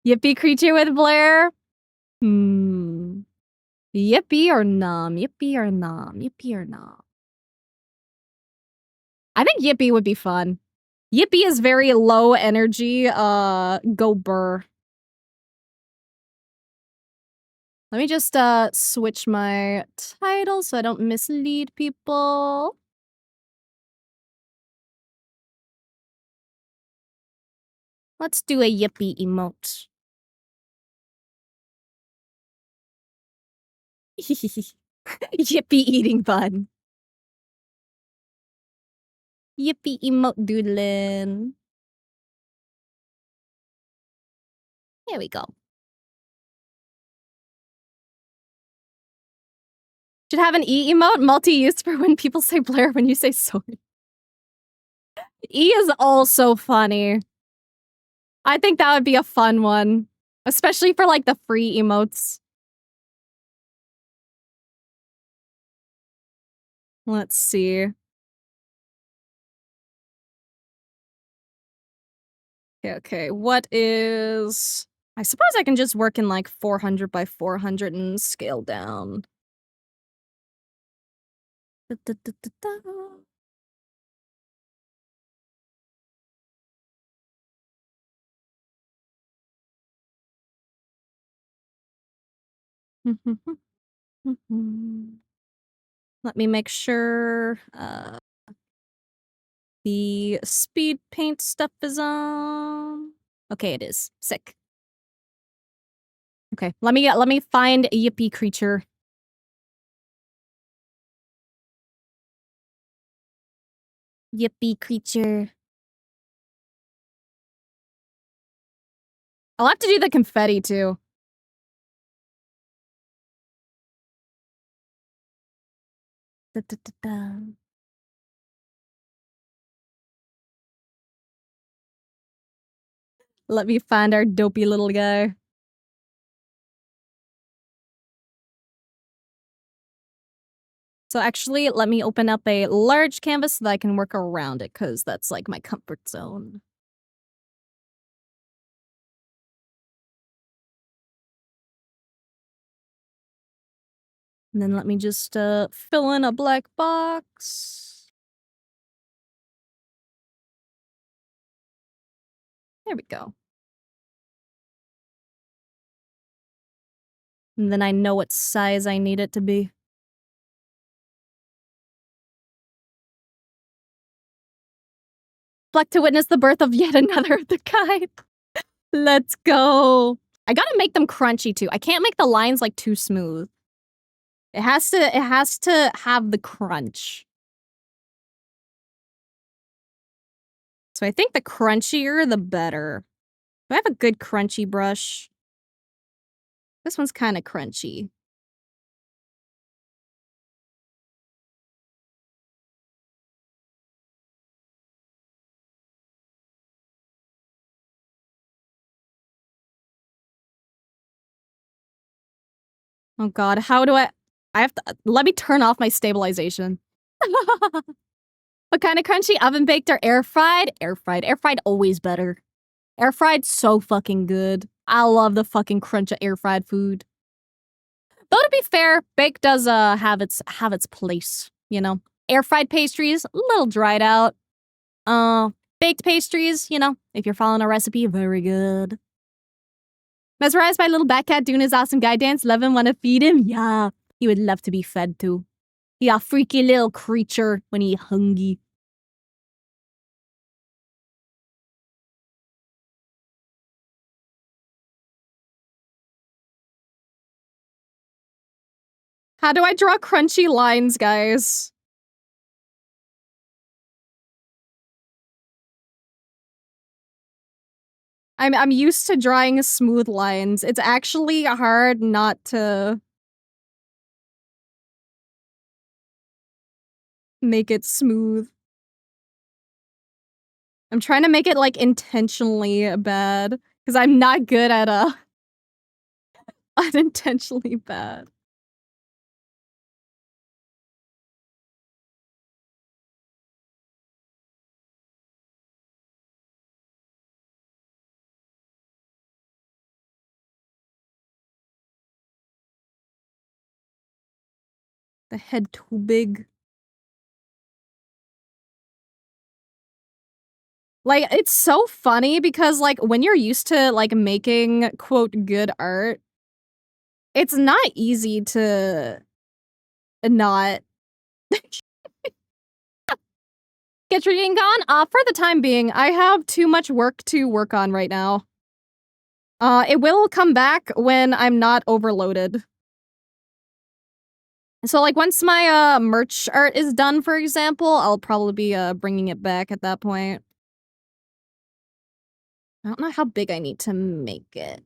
Yippee creature with Blair? Yippee or Nom? Yippee or Nom? Yippee or Nom? I think Yippee would be fun. Yippee is very low energy, go burr. Let me just, switch my title so I don't mislead people. Let's do a yippee emote. Yippee eating bun. Yippee emote doodlin'. Here we go. Should have an E emote, multi-use for when people say Blair when you say sorry. E is also funny. I think that would be a fun one. Especially for, like, the free emotes. Let's see. Okay, what is... I suppose I can just work in, like, 400 by 400 and scale down. Let me make sure the speed paint stuff is on. Okay, it is. Sick. Okay, let me find a yippee creature. Yippee creature. I'll have to do the confetti too. Let me find our dopey little guy. So actually, let me open up a large canvas so that I can work around it, because that's, like, my comfort zone. And then let me just, fill in a black box. There we go. And then I know what size I need it to be. Black to witness the birth of yet another of the kind. Let's go. I gotta make them crunchy too. I can't make the lines like too smooth. It has to have the crunch. So I think the crunchier, the better. Do I have a good crunchy brush? This one's kind of crunchy. Oh god, how do I have to, let me turn off my stabilization. What kind of crunchy? Oven baked or air fried? Air fried. Air fried always better. Air fried so fucking good. I love the fucking crunch of air fried food. Though to be fair, baked does have its place, you know. Air fried pastries, a little dried out. Baked pastries, you know, if you're following a recipe, very good. Mesmerized by little bat cat doing his awesome guy dance. Love him, wanna feed him? Yeah, he would love to be fed too. He a freaky little creature when he hungry. How do I draw crunchy lines, guys? I'm used to drawing smooth lines. It's actually hard not to make it smooth. I'm trying to make it like intentionally bad because I'm not good at unintentionally bad. The head too big. Like, it's so funny because, like, when you're used to, like, making, quote, good art, it's not easy to not get your yin gone. For the time being, I have too much work to work on right now. It will come back when I'm not overloaded. So, like, once my, merch art is done, for example, I'll probably be, bringing it back at that point. I don't know how big I need to make it.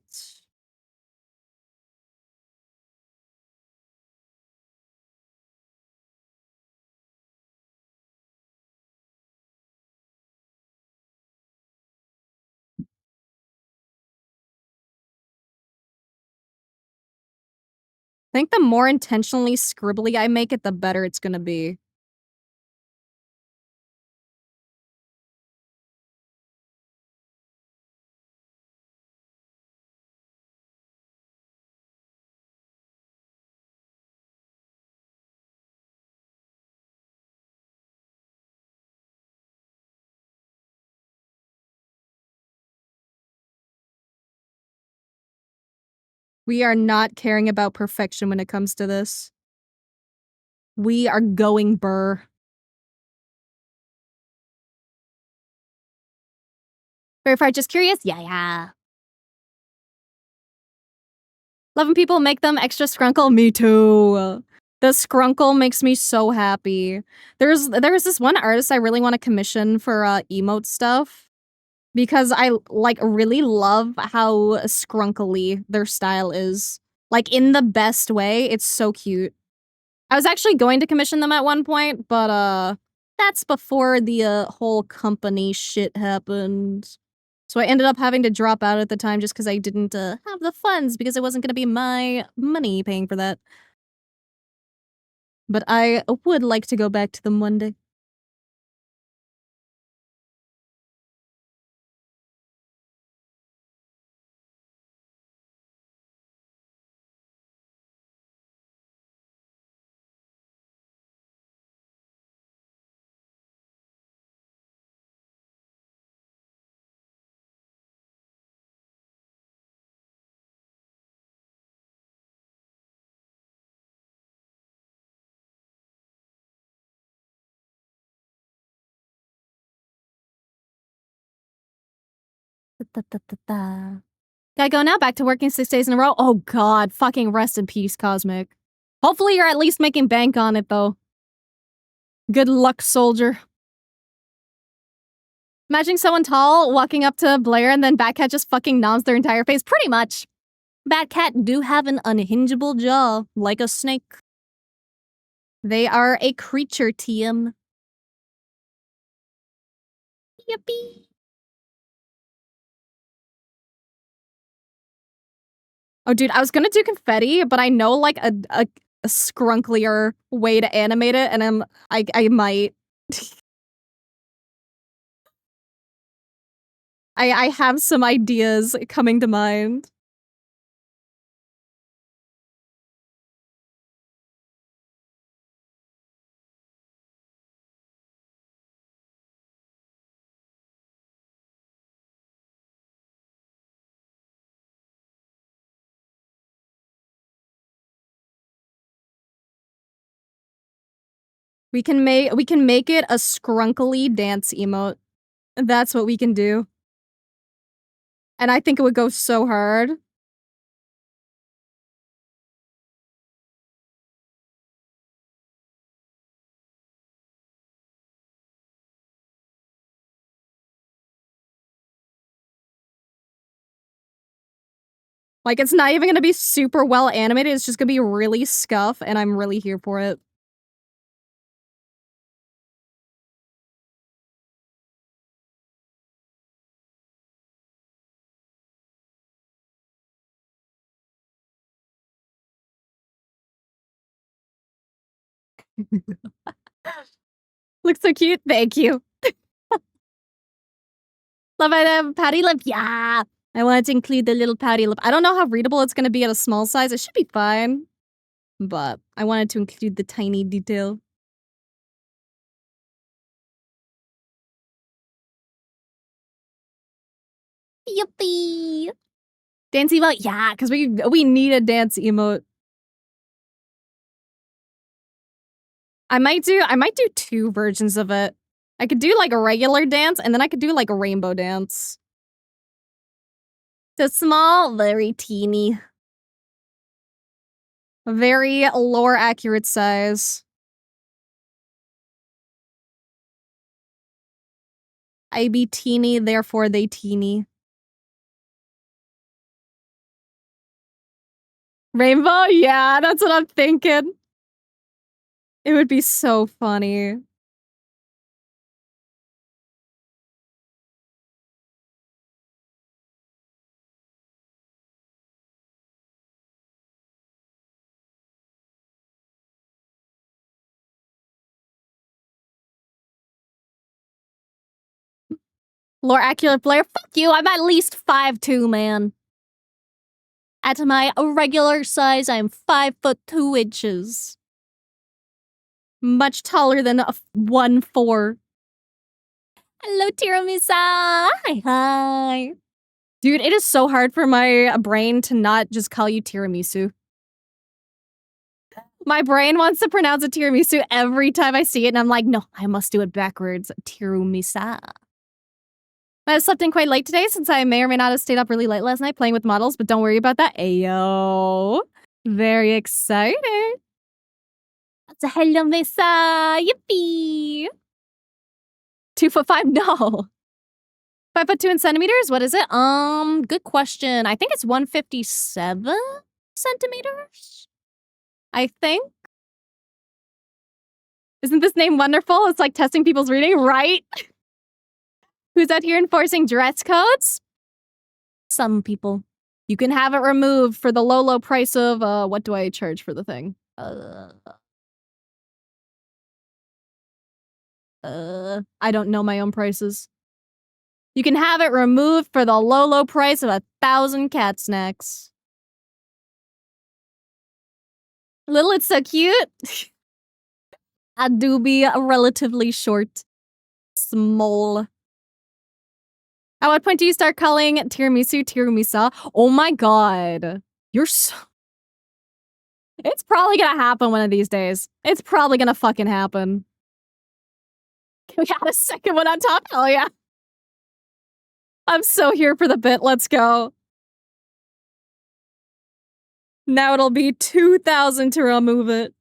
I think the more intentionally scribbly I make it, the better it's gonna be. We are not caring about perfection when it comes to this. We are going burr. Verified, just curious? Yeah. Loving people make them extra scrunkle? Me too. The scrunkle makes me so happy. There's this one artist I really want to commission for emote stuff because I like really love how scrunkly their style is. Like in the best way. It's so cute. I was actually going to commission them at one point, but that's before the whole company shit happened. So I ended up having to drop out at the time just because I didn't have the funds because it wasn't going to be my money paying for that. But I would like to go back to them one day. Gotta go now. Back to working 6 days in a row. Oh god, fucking rest in peace, Cosmic. Hopefully you're at least making bank on it, though. Good luck, soldier. Imagine someone tall walking up to Blair and then Batcat just fucking noms their entire face. Pretty much. Batcat do have an unhingeable jaw, like a snake. They are a creature, TM. Yippee. Oh, dude, I was gonna do confetti, but I know, like, a scrunklier way to animate it, and I might. I have some ideas coming to mind. We can make it a scrunkly dance emote. That's what we can do. And I think it would go so hard. Like, it's not even gonna be super well animated, it's just gonna be really scuff, and I'm really here for it. Looks so cute. Thank you. Love it, pouty lip. Yeah. I wanted to include the little pouty lip. I don't know how readable it's gonna be at a small size. It should be fine. But I wanted to include the tiny detail. Yippee. Dance emote? Yeah, because we need a dance emote. I might do 2 versions of it. I could do like a regular dance, and then I could do like a rainbow dance. So small, very teeny. Very lore accurate size. I be teeny, therefore they teeny. Rainbow? Yeah, that's what I'm thinking. It would be so funny. Lore accurate Blair, fuck you, I'm at least 5'2", man. At my regular size, I'm 5'2". Much taller than a 1'4". Hello, Tiramisa! Hi. Dude, it is so hard for my brain to not just call you tiramisu. My brain wants to pronounce it tiramisu every time I see it, and I'm like, no, I must do it backwards. Tirumisa. I slept in quite late today since I may or may not have stayed up really late last night playing with models, but don't worry about that. Ayo. Very exciting. That's a hello, Mesa. Yippee. 2'5"? No. 5'2" in centimeters? What is it? Good question. I think it's 157 centimeters. I think. Isn't this name wonderful? It's like testing people's reading, right? Who's out here enforcing dress codes? Some people. You can have it removed for the low, low price of, what do I charge for the thing? I don't know my own prices. You can have it removed for the low, low price of 1,000 cat snacks. Little, it's so cute. I do be relatively short. Small. At what point do you start calling tiramisu tiramisa? Oh my god. You're so... It's probably gonna happen one of these days. It's probably gonna fucking happen. Can we add a second one on top? Hell yeah. I'm so here for the bit. Let's go. Now it'll be 2,000 to remove it.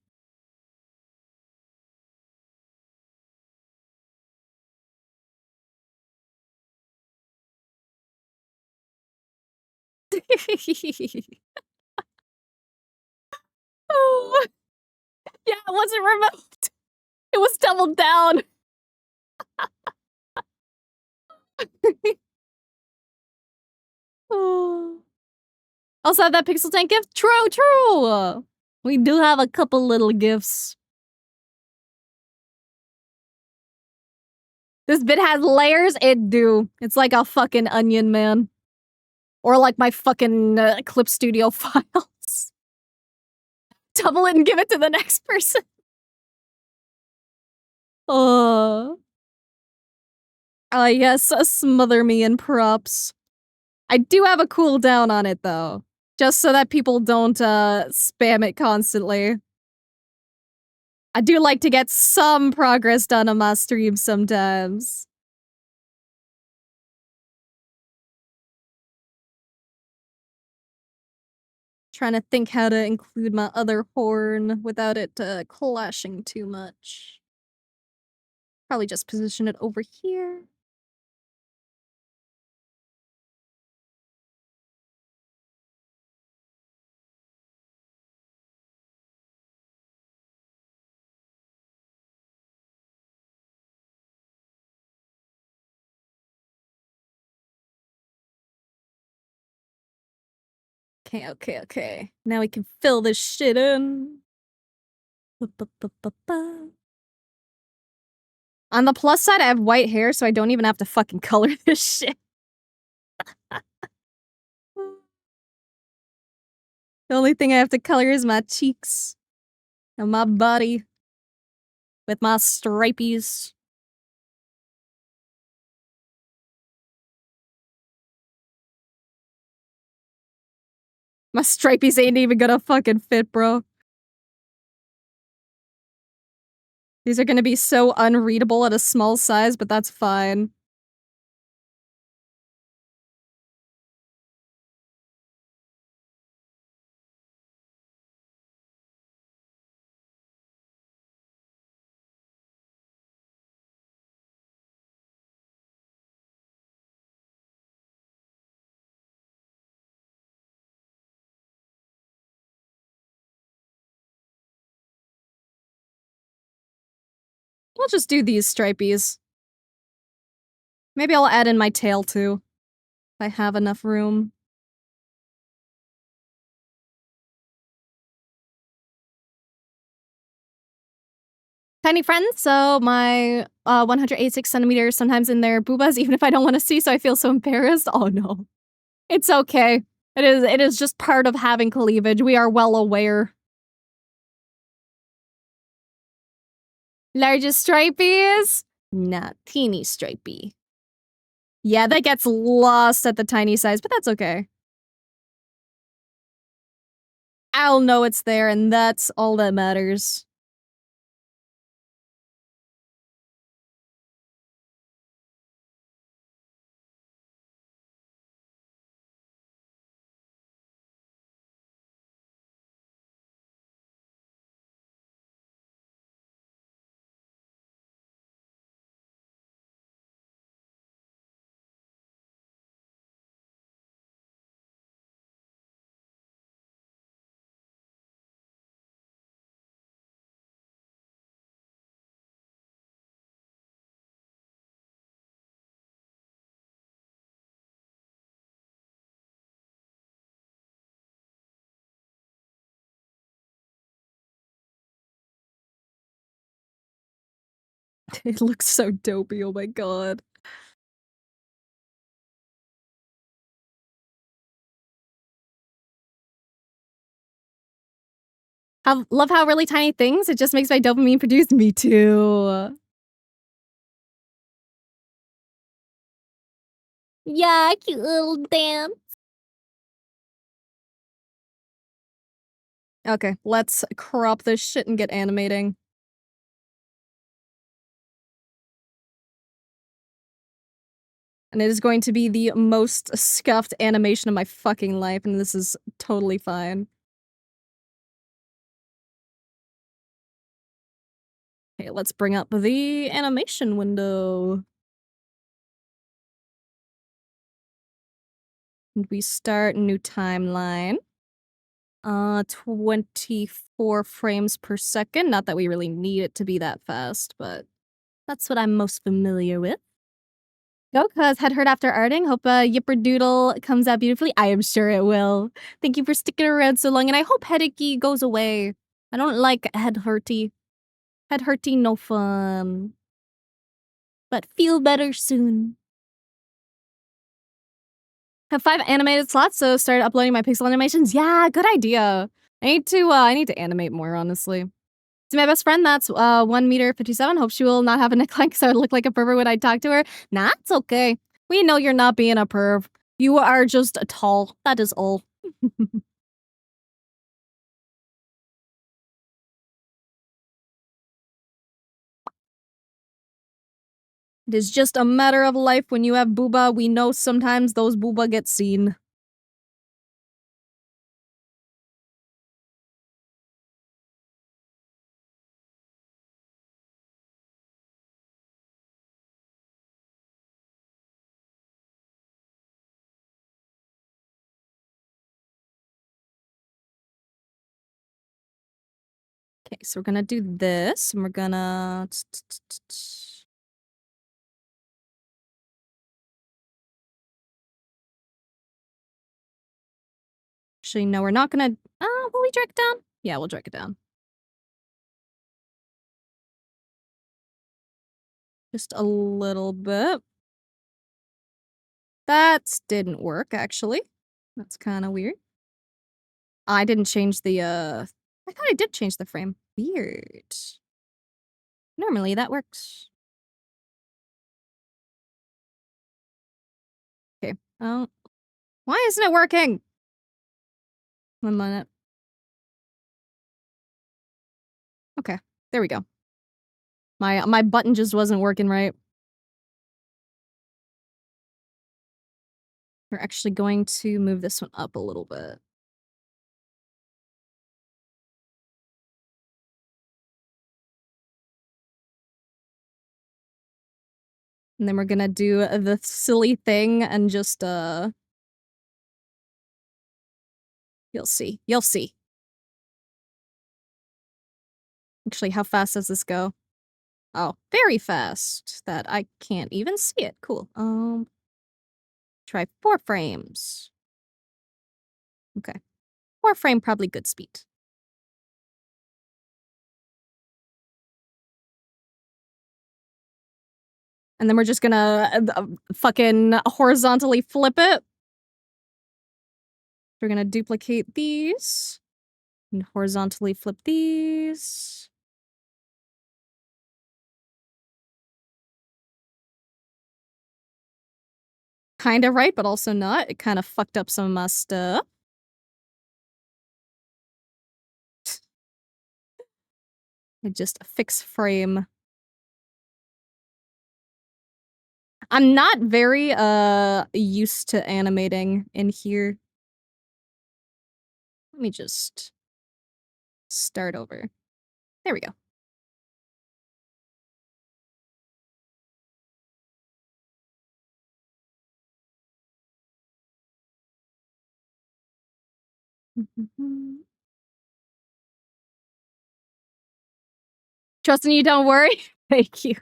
Oh, yeah, it wasn't removed. It was doubled down. Oh. Also have that Pixel Tank gift? True. We do have a couple little gifts. This bit has layers? It do. It's like a fucking onion, man. Or like my fucking Clip Studio files. Double it and give it to the next person. Yes, smother me in props. I do have a cooldown on it, though. Just so that people don't, spam it constantly. I do like to get some progress done on my stream sometimes. Trying to think how to include my other horn without it, clashing too much. Probably just position it over here. Okay. Now we can fill this shit in. On the plus side, I have white hair, so I don't even have to fucking color this shit. The only thing I have to color is my cheeks and my body with my stripies. My stripies ain't even gonna fucking fit, bro. These are gonna be so unreadable at a small size, but that's fine. We'll just do these stripies. Maybe I'll add in my tail too, if I have enough room. Tiny friends, so my 186 centimeters sometimes in their boobas, even if I don't want to see, so I feel so embarrassed. Oh no. It's okay. It is just part of having cleavage. We are well aware. Largest stripies? Nah, teeny stripey. Yeah, that gets lost at the tiny size, but that's okay. I'll know it's there, and that's all that matters. It looks so dopey, oh my god. I love how really tiny things, it just makes my dopamine produce. Me too. Yeah, cute little dance. Okay, let's crop this shit and get animating. And it is going to be the most scuffed animation of my fucking life, and this is totally fine. Okay, let's bring up the animation window. And we start new timeline. 24 frames per second. Not that we really need it to be that fast, but that's what I'm most familiar with. Go, cuz had heard after arting. Hope Yipperdoodle comes out beautifully. I am sure it will. Thank you for sticking around so long, and I hope headachy goes away. I don't like head hurty. Head hurty, no fun. But feel better soon. Have 5 animated slots, so start uploading my pixel animations. Yeah, good idea. I need to animate more, honestly. To my best friend, that's 1 meter 57. Hope she will not have a neckline because I would look like a pervert when I talk to her. Nah, it's okay. We know you're not being a perv. You are just tall. That is all. It is just a matter of life when you have booba. We know sometimes those booba get seen. Okay, so we're gonna do this, and we're gonna... Actually, no, we're not gonna... will we drag it down? Yeah, we'll drag it down. Just a little bit. That didn't work, actually. That's kind of weird. I didn't change the, I thought I did change the frame. Weird. Normally, that works. Okay. Oh. Why isn't it working? 1 minute. Okay. There we go. My button just wasn't working right. We're actually going to move this one up a little bit. And then we're gonna do the silly thing and just, you'll see. You'll see. Actually, how fast does this go? Oh, very fast. That I can't even see it. Cool. Try 4 frames. Okay. 4 frame, probably good speed. And then we're just gonna fucking horizontally flip it. We're gonna duplicate these. And horizontally flip these. Kind of right, but also not. It kind of fucked up some of my stuff. I just fix frame. I'm not very used to animating in here. Let me just start over. There we go. Trust in you, don't worry. Thank you.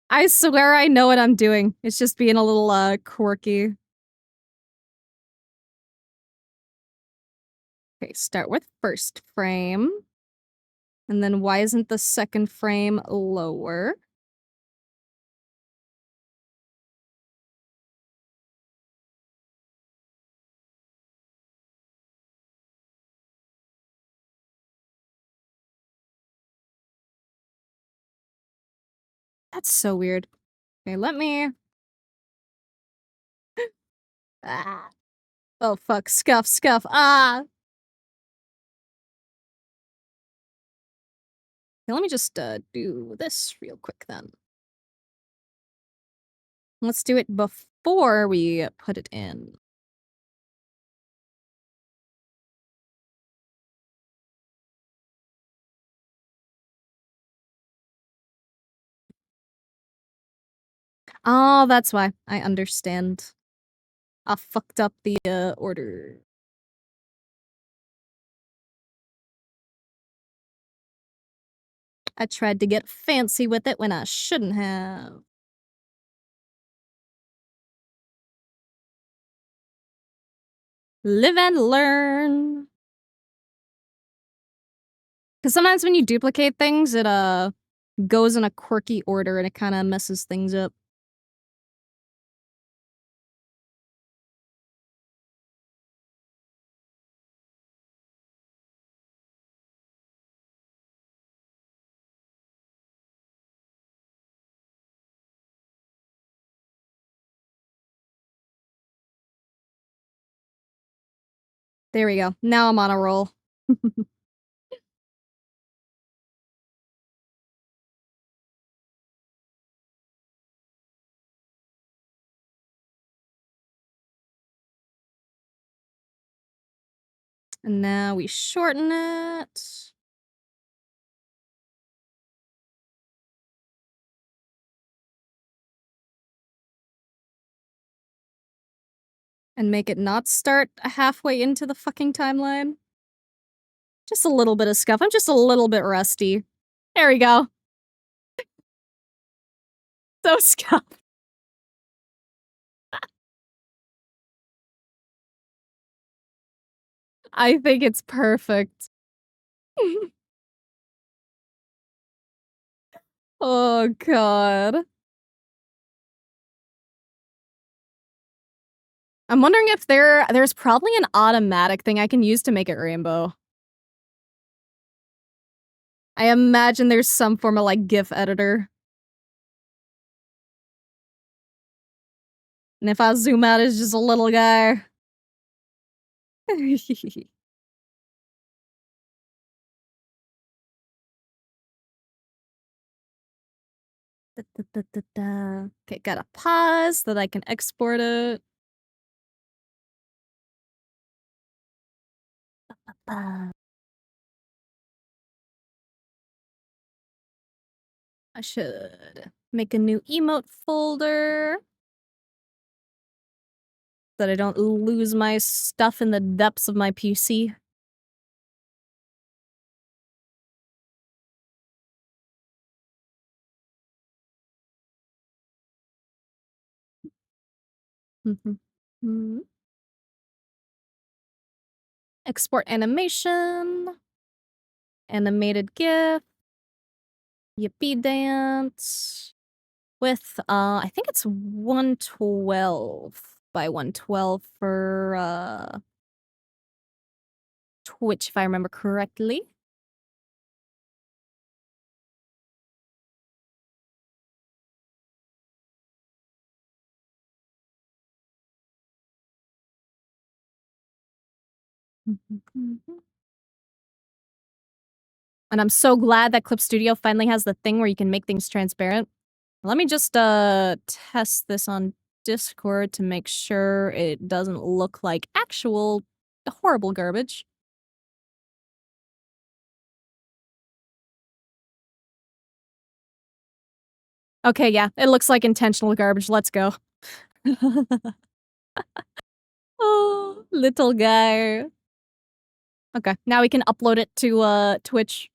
I swear I know what I'm doing. It's just being a little quirky. Okay, start with first frame. And then why isn't the second frame lower? That's so weird. Okay, let me... Ah. Oh, fuck. Scuff, scuff. Ah! Okay, let me just do this real quick then. Let's do it before we put it in. Oh, that's why. I understand. I fucked up the order. I tried to get fancy with it when I shouldn't have. Live and learn. Because sometimes when you duplicate things, it goes in a quirky order and it kind of messes things up. There we go. Now I'm on a roll. And now we shorten it. And make it not start halfway into the fucking timeline. Just a little bit of scuff. I'm just a little bit rusty. There we go. So scuffed. I think it's perfect. Oh, God. I'm wondering if there's probably an automatic thing I can use to make it rainbow. I imagine there's some form of, like, GIF editor. And if I zoom out, it's just a little guy. Okay, gotta pause so that I can export it. I should make a new emote folder so that I don't lose my stuff in the depths of my PC. Export animation. Animated GIF. Yippee dance. With, I think it's 112 by 112 for, Twitch, if I remember correctly. And I'm so glad that Clip Studio finally has the thing where you can make things transparent. Let me just, test this on Discord to make sure it doesn't look like actual horrible garbage. Okay, yeah, it looks like intentional garbage. Let's go. Oh, little guy. Okay, now we can upload it to, Twitch.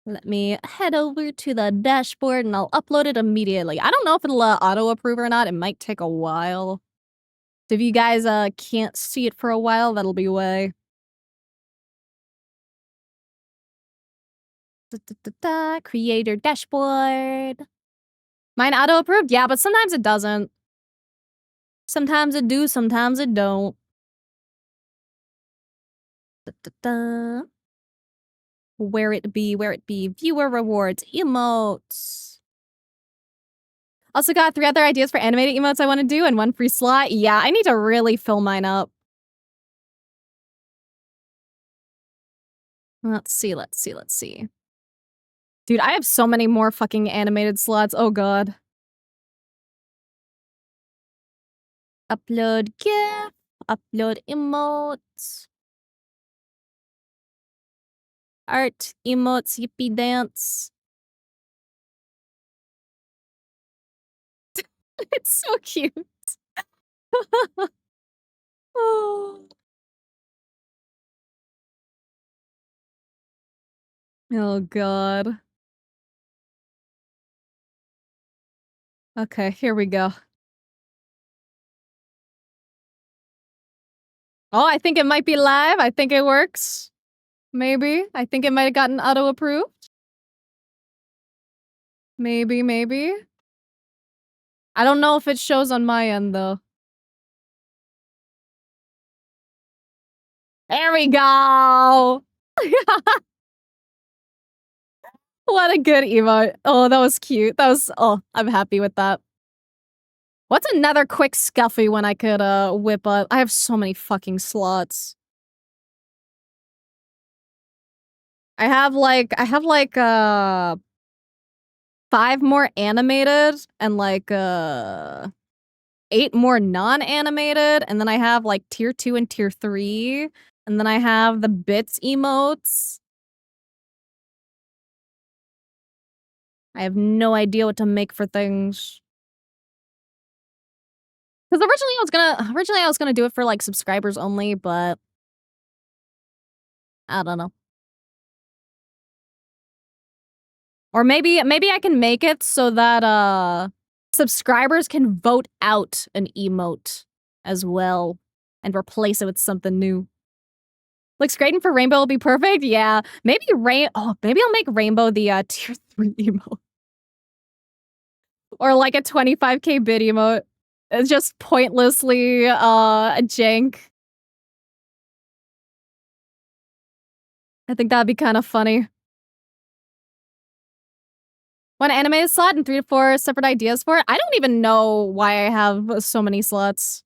Let me head over to the dashboard and I'll upload it immediately. I don't know if it'll auto-approve or not. It might take a while. So if you guys can't see it for a while, that'll be why. Creator dashboard. Mine auto-approved? Yeah, but sometimes it doesn't. Sometimes it do, sometimes it don't. Where it be, where it be. Viewer rewards, emotes. Also got 3 other ideas for animated emotes I want to do and 1 free slot. Yeah, I need to really fill mine up. Let's see, let's see, let's see. Dude, I have so many more fucking animated slots. Oh god. Upload GIF. Upload emotes. Art, emotes, yippee dance. It's so cute. Oh. Oh god. Okay, here we go. Oh, I think it might be live. I think it works. Maybe. I think it might have gotten auto-approved. Maybe, maybe. I don't know if it shows on my end, though. There we go! What a good emote. Oh, that was cute. That was- oh, I'm happy with that. What's another quick scuffy one I could, whip up? I have so many fucking slots. I have, like, 5 more animated and, like, 8 more non-animated, and then I have, like, tier 2 and tier 3, and then I have the bits emotes. I have no idea what to make for things. Because originally I was gonna do it for, like, subscribers only, but I don't know. Or maybe I can make it so that, subscribers can vote out an emote as well and replace it with something new. Looks great, and for Rainbow will be perfect? Yeah. Maybe maybe I'll make Rainbow the, tier 3 emote. Or like a 25k bid emote. It's just pointlessly, jank. I think that'd be kind of funny. One animated slot and 3 to 4 separate ideas for it? I don't even know why I have so many slots.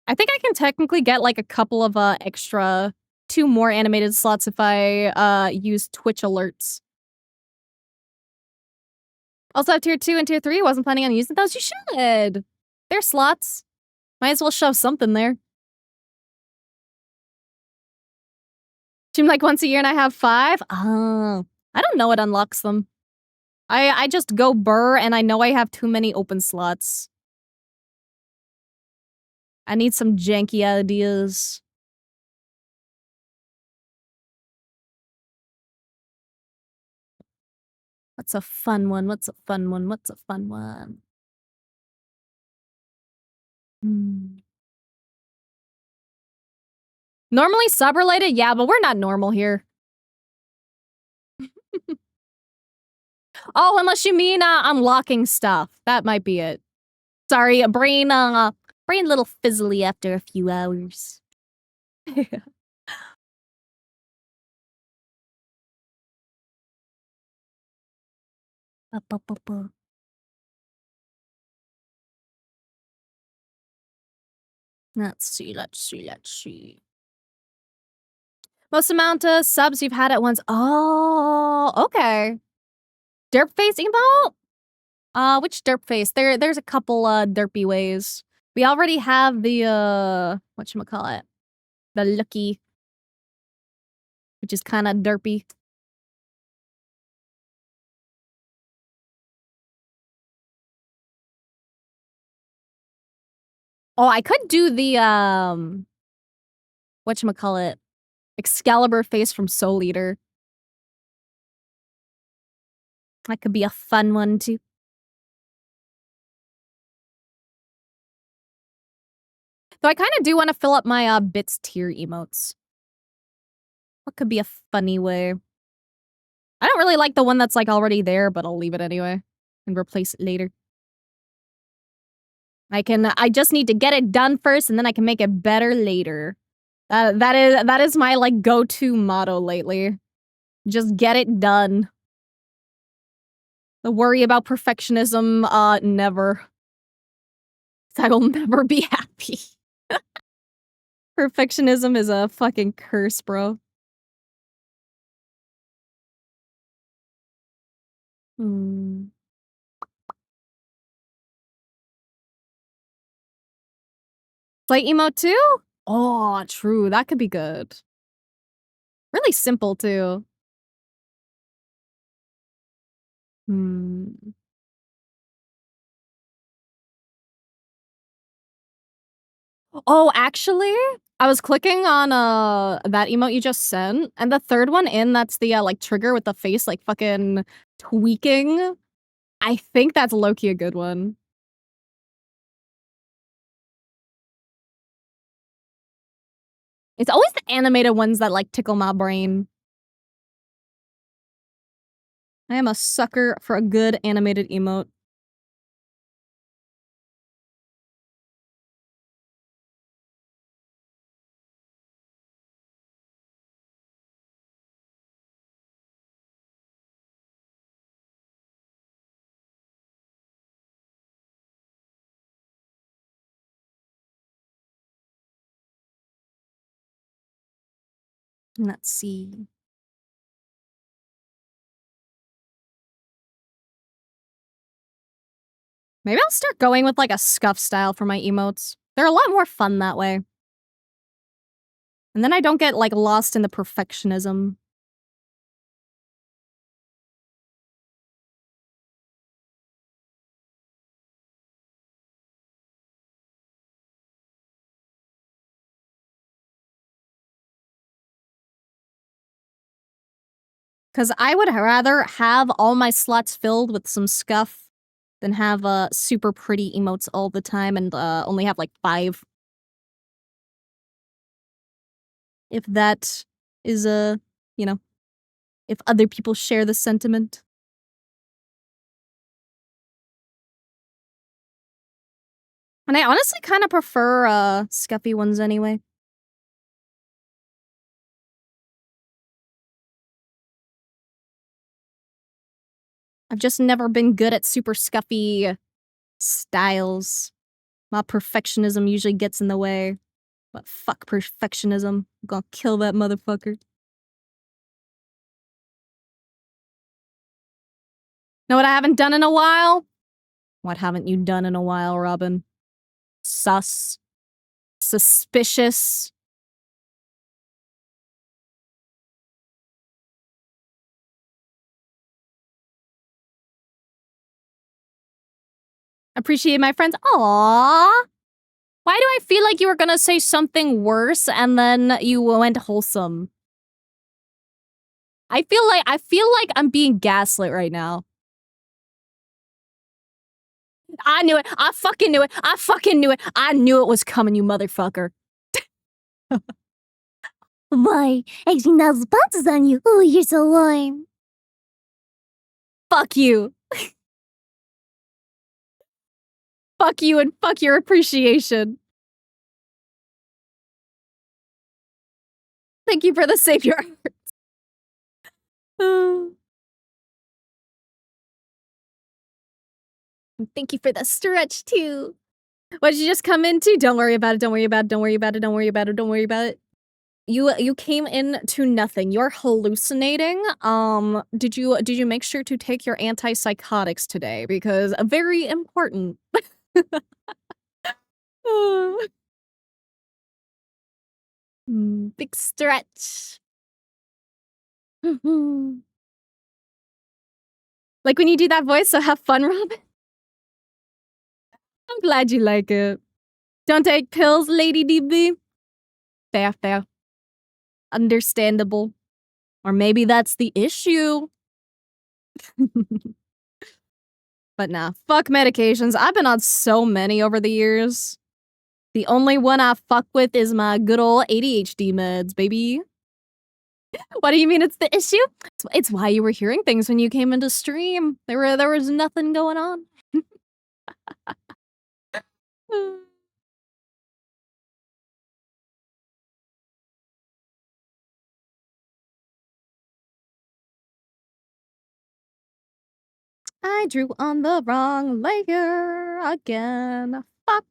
I think I can technically get like a couple of, extra 2 more animated slots if I, use Twitch alerts. Also have tier 2 and tier 3. Wasn't planning on using those. You should. They're slots. Might as well shove something there. Stream like once a year and I have 5? Oh. I don't know what unlocks them. I just go burr and I know I have too many open slots. I need some janky ideas. What's a fun one? What's a fun one? What's a fun one? Normally sub-related? Yeah, but we're not normal here. Oh, unless you mean, unlocking stuff. That might be it. Sorry, brain a little fizzly after a few hours. Let's see. Most amount of subs you've had at once. Oh, okay. Derp face emote? Which derp face? There's a couple, derpy ways. We already have the, whatchamacallit? The lucky. Which is kinda derpy. Oh, I could do the, whatchamacallit? Excalibur face from Soul Eater. That could be a fun one, too. Though I kinda do wanna fill up my, bits tier emotes. What could be a funny way? I don't really like the one that's, like, already there, but I'll leave it anyway. And replace it later. I just need to get it done first, and then I can make it better later. That is my, like, go-to motto lately. Just get it done. The worry about perfectionism, never. I will never be happy. Perfectionism is a fucking curse, bro. Hmm. Flight emote too? Oh, true. That could be good. Really simple too. Hmm. Oh, actually, I was clicking on that emote you just sent, and the third one in that's the like trigger with the face like fucking tweaking. I think that's low-key a good one. It's always the animated ones that like tickle my brain. I am a sucker for a good animated emote. Let's see. Maybe I'll start going with like a scuff style for my emotes. They're a lot more fun that way. And then I don't get like lost in the perfectionism. Because I would rather have all my slots filled with some scuff than have super pretty emotes all the time and only have like 5. If that is you know, if other people share the sentiment. And I honestly kind of prefer scuffy ones anyway. I've just never been good at super scuffy styles. My perfectionism usually gets in the way. But fuck perfectionism. I'm gonna kill that motherfucker. Know what I haven't done in a while? What haven't you done in a while, Robin? Sus. Suspicious. Appreciate my friends. Aww. Why do I feel like you were gonna say something worse and then you went wholesome? I feel like I'm being gaslit right now. I knew it. I fucking knew it. I fucking knew it. I knew it was coming, you motherfucker. Why? Acting those bounces on you. Oh, you're so lame. Fuck you. Fuck you and fuck your appreciation. Thank you for the savior arts. Thank you for the stretch too. What did you just come into? Don't worry about it. Don't worry about it. Don't worry about it. Don't worry about it. Don't worry about it. You came into nothing. You're hallucinating. Did you make sure to take your antipsychotics today? Because very important. Big stretch. Like when you do that voice, so have fun, Robin. I'm glad you like it. Don't take pills, Lady DB. Fair, fair. Understandable. Or maybe that's the issue. But nah, fuck medications. I've been on so many over the years. The only one I fuck with is my good old ADHD meds, baby. What do you mean it's the issue? It's why you were hearing things when you came into stream. There was nothing going on. I drew on the wrong layer again. Fuck.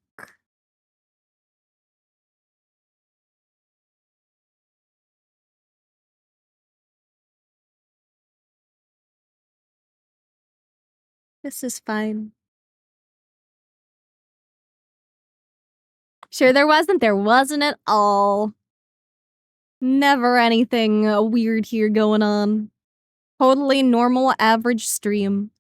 This is fine. Sure there wasn't? There wasn't at all. Never anything weird here going on. Totally normal, average stream.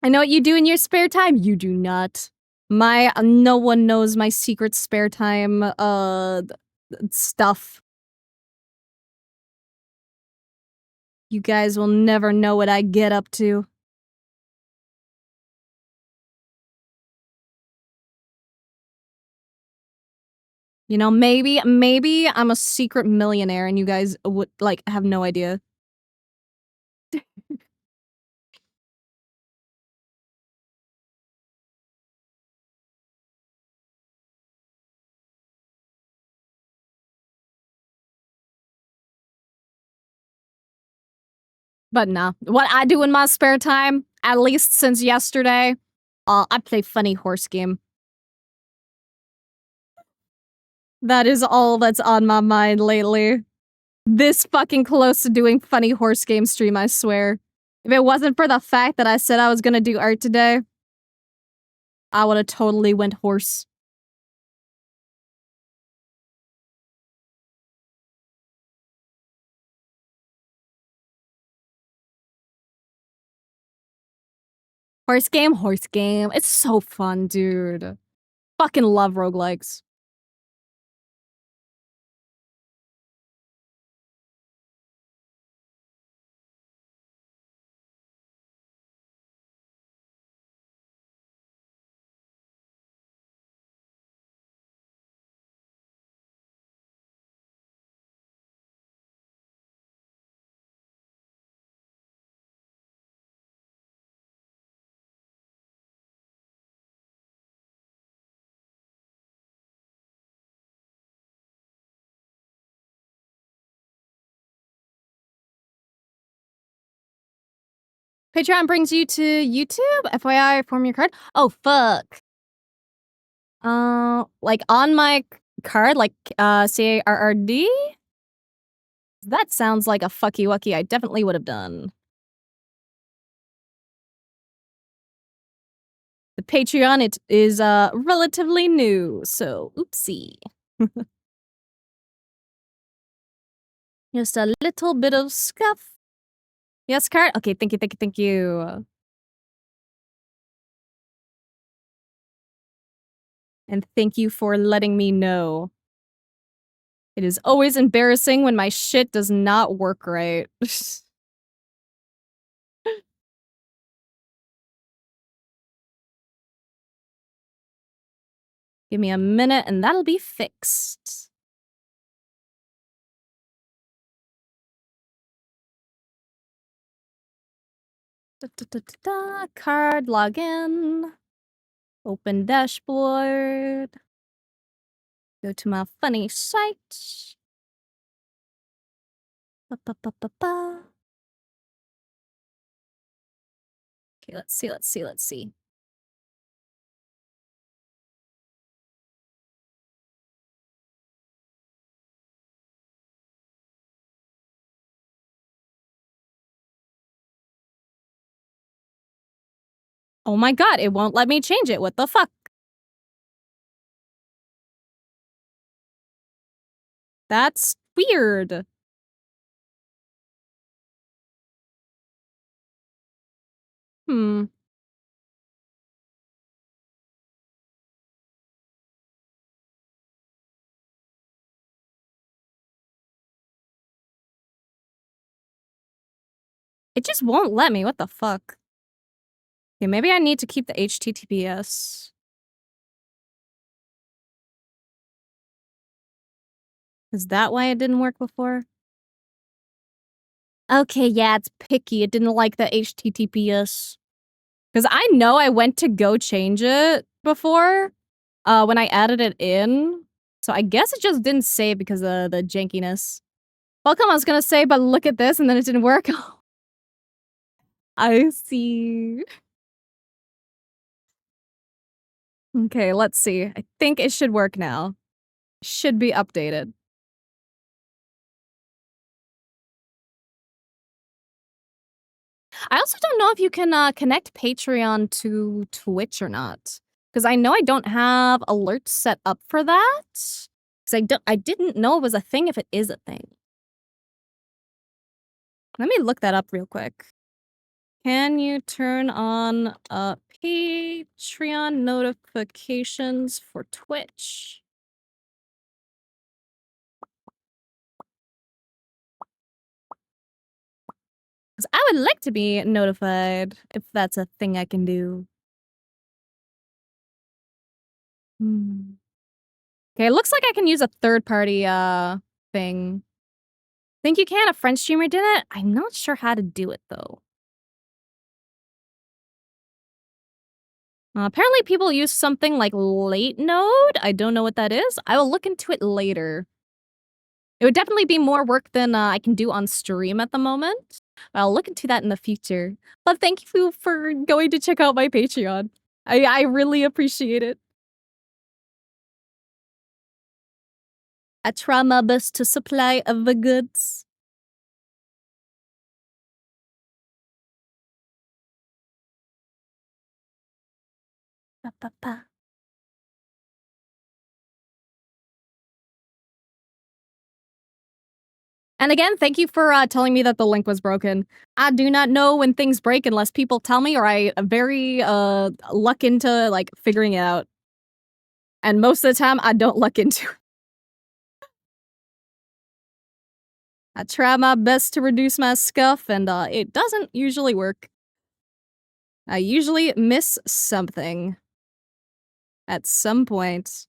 I know what you do in your spare time. You do not. No one knows my secret spare time, stuff. You guys will never know what I get up to. You know, maybe I'm a secret millionaire and you guys would, like, have no idea. But nah, what I do in my spare time, at least since yesterday, I play funny horse game. That is all that's on my mind lately. This fucking close to doing funny horse game stream, I swear. If it wasn't for the fact that I said I was gonna do art today, I would've totally went horse. Horse game, horse game. It's so fun, dude. Fucking love roguelikes. Patreon brings you to YouTube? FYI, form your card? Oh, fuck. Like, on my card, like, CARRD? That sounds like a fucky wucky I definitely would have done. The Patreon, it is, relatively new, so oopsie. Just a little bit of scuff. Yes, card? Okay, thank you, thank you, thank you. And thank you for letting me know. It is always embarrassing when my shit does not work right. Give me a minute and that'll be fixed. Card, login. Open dashboard. Go to my funny site. Okay, let's see. Oh my god, it won't let me change it. What the fuck? That's weird. Hmm. It just won't let me. What the fuck? Okay, maybe I need to keep the HTTPS. Is that why it didn't work before? Okay, yeah, it's picky. It didn't like the HTTPS. Because I know I went to go change it before when I added it in. So I guess it just didn't save because of the jankiness. Welcome, I was gonna say, but look at this, and then it didn't work. I see. Okay, let's see. I think it should work now. Should be updated. I also don't know if you can connect Patreon to Twitch or not. Because I know I don't have alerts set up for that. Because I didn't know it was a thing if it is a thing. Let me look that up real quick. Can you turn on Patreon notifications for Twitch? Because I would like to be notified if that's a thing I can do. Okay, it looks like I can use a third-party thing. Think you can? A French streamer did it? I'm not sure how to do it, though. Apparently people use something like late node. I don't know what that is. I will look into it later. It would definitely be more work than I can do on stream at the moment. I'll look into that in the future. But thank you for going to check out my Patreon. I really appreciate it. I try my best to supply the goods. Pa-pa-pa. And again, thank you for telling me that the link was broken. I do not know when things break unless people tell me, or I very luck into like figuring it out. And most of the time, I don't luck into it. I try my best to reduce my scuff, and it doesn't usually work. I usually miss something at some point.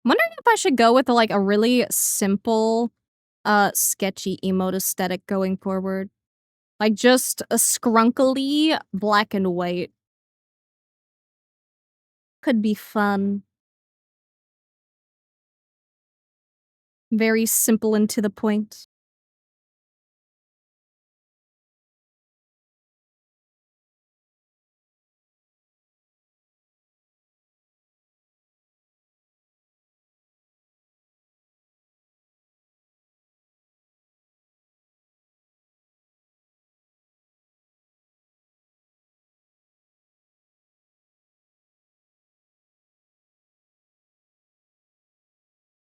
I'm wondering if I should go with like a really simple, sketchy emote aesthetic going forward. Like just a scrunkly black and white. Could be fun. Very simple and to the point.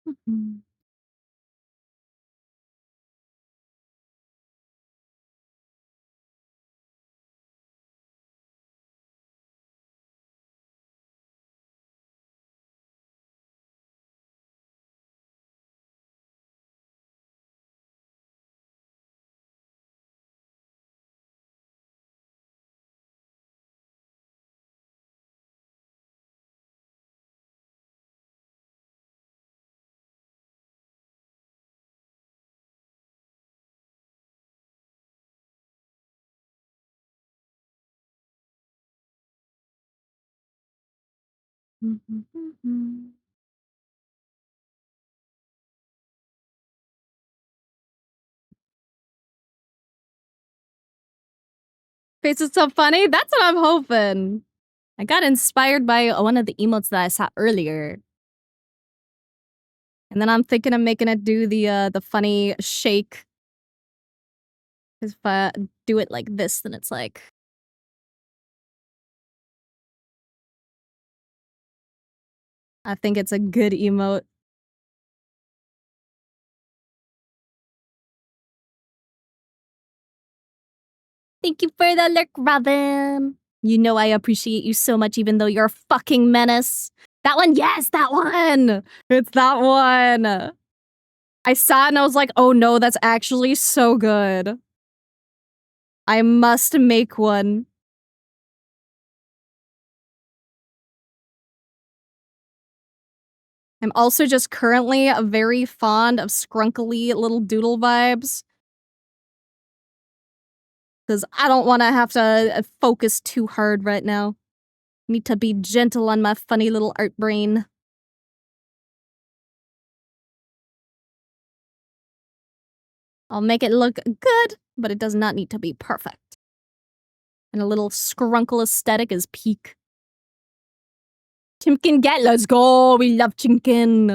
Mhm. Face is so funny. That's what I'm hoping. I got inspired by one of the emotes that I saw earlier. And then I'm thinking of making it do the funny shake. 'Cause if I do it like this, then it's like I think it's a good emote. Thank you for the lurk, Robin. You know I appreciate you so much even though you're a fucking menace. That one, yes, that one! It's that one! I saw it and I was like, oh no, that's actually so good. I must make one. I'm also just currently very fond of scrunkly little doodle vibes. Because I don't want to have to focus too hard right now. Need to be gentle on my funny little art brain. I'll make it look good, but it does not need to be perfect. And a little scrunkle aesthetic is peak. Chimkin get, let's go! We love chimkin!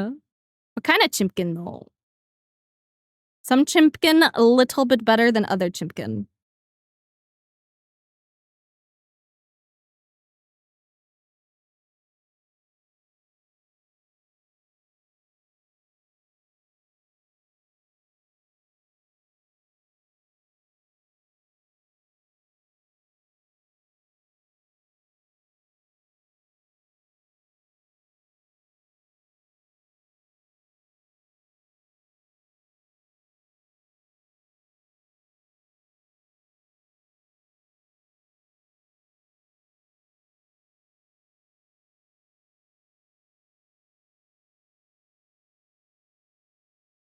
What kind of chimkin though? Some chimkin a little bit better than other chimkin.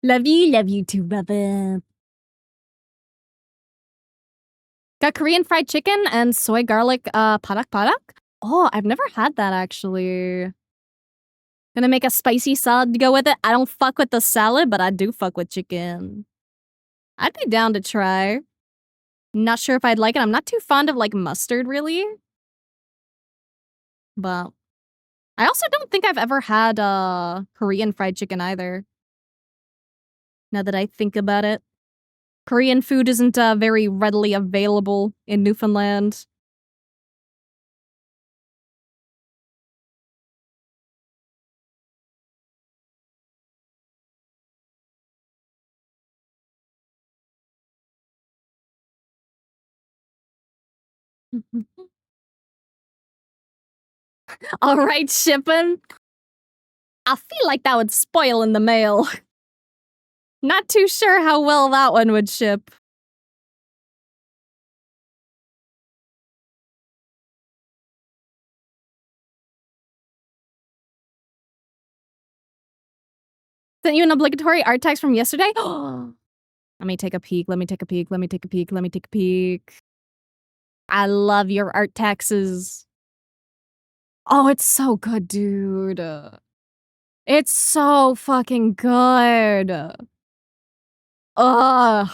Love you too, brother. Got Korean fried chicken and soy garlic padak padak. Oh, I've never had that actually. Gonna make a spicy salad to go with it. I don't fuck with the salad, but I do fuck with chicken. I'd be down to try. Not sure if I'd like it. I'm not too fond of like mustard really. But I also don't think I've ever had Korean fried chicken either. Now that I think about it. Korean food isn't very readily available in Newfoundland. All right, shipping. I feel like that would spoil in the mail. Not too sure how well that one would ship. Sent you an obligatory art text from yesterday? Let me take a peek, let me take a peek, let me take a peek, let me take a peek. I love your art texts. Oh, it's so good, dude. It's so fucking good. Ugh.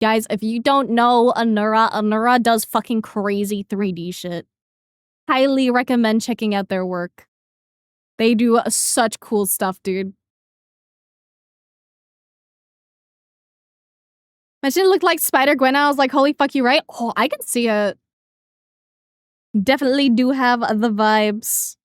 Guys, if you don't know Anura does fucking crazy 3D shit. Highly recommend checking out their work. They do such cool stuff, dude. Imagine it looked like Spider-Gwen. I was like, holy fuck, you right? Oh, I can see it. Definitely do have the vibes.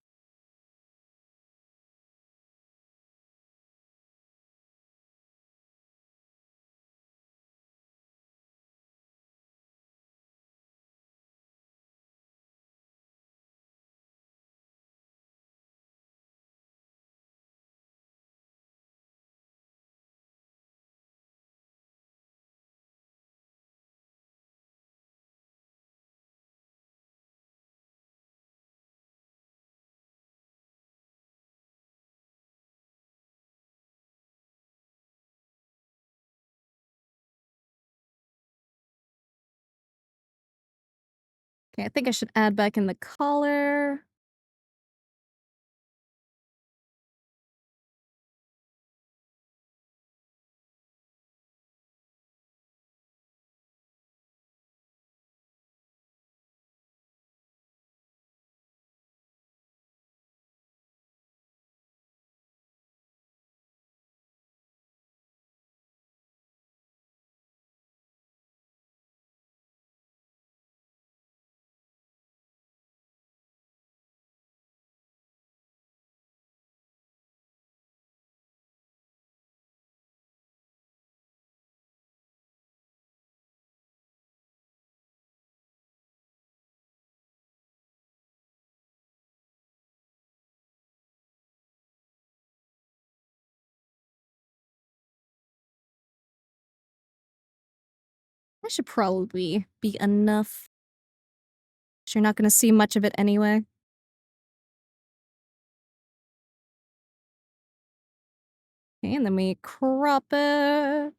Okay, I think I should add back in the collar. That should probably be enough. You're not gonna see much of it anyway. Okay, and then we crop it.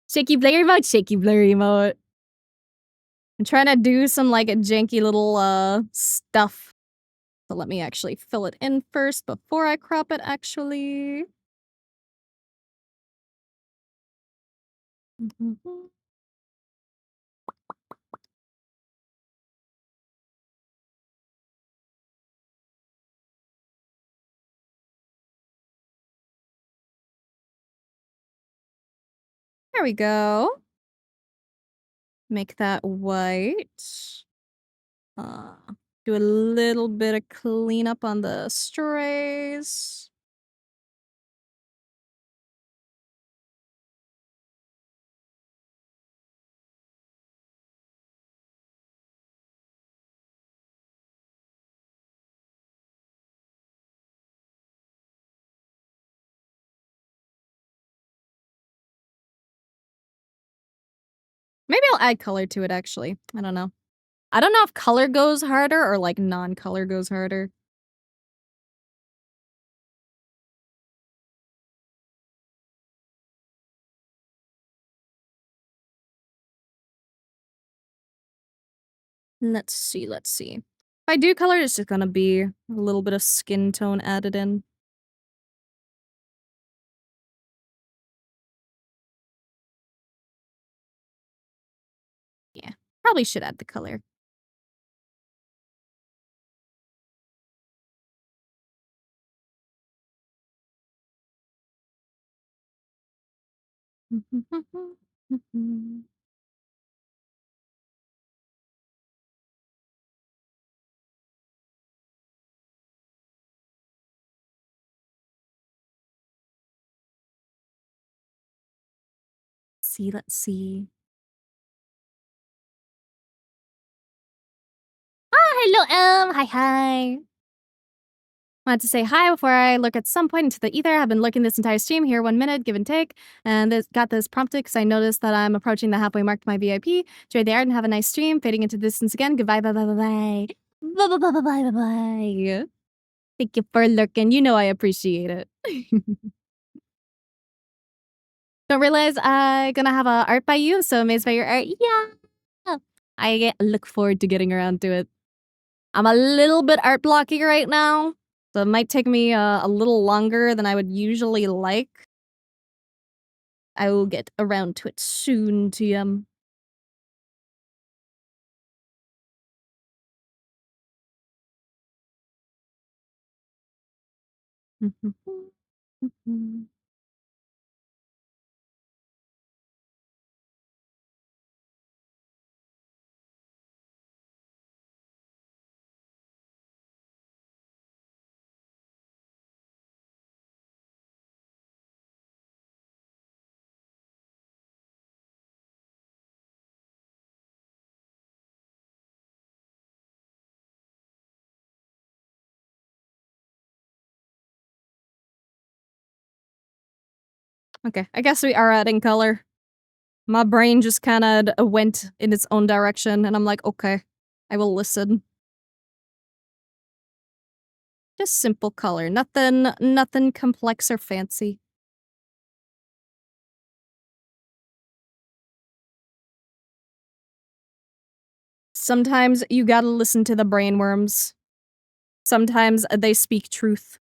Shaky blurry mode, shaky blurry mode. I'm trying to do some like janky little stuff. So let me actually fill it in first before I crop it actually. There we go. Make that white. Do a little bit of cleanup on the strays. Maybe I'll add color to it, actually. I don't know. I don't know if color goes harder or, like, non-color goes harder. Let's see, let's see. If I do color, it's just gonna be a little bit of skin tone added in. Yeah, probably should add the color. Let's see. Hello, hi. Wanted to say hi before I look at some point into the ether. I've been looking this entire stream here 1 minute, give and take. And got this prompted because I noticed that I'm approaching the halfway mark to my VIP. Enjoy the art and have a nice stream. Fading into distance again. Goodbye, bye, bye, bye, bye. Bye bye bye bye bye bye bye. Thank you for lurking. You know I appreciate it. Don't realize I'm gonna have a art by you. So amazed by your art. Yeah. I look forward to getting around to it. I'm a little bit art blocky right now. So it might take me a little longer than I would usually like. I will get around to it soon, TM. Okay, I guess we are adding color. My brain just kind of went in its own direction, and I'm like, okay, I will listen. Just simple color, nothing complex or fancy. Sometimes you gotta listen to the brainworms. Sometimes they speak truth.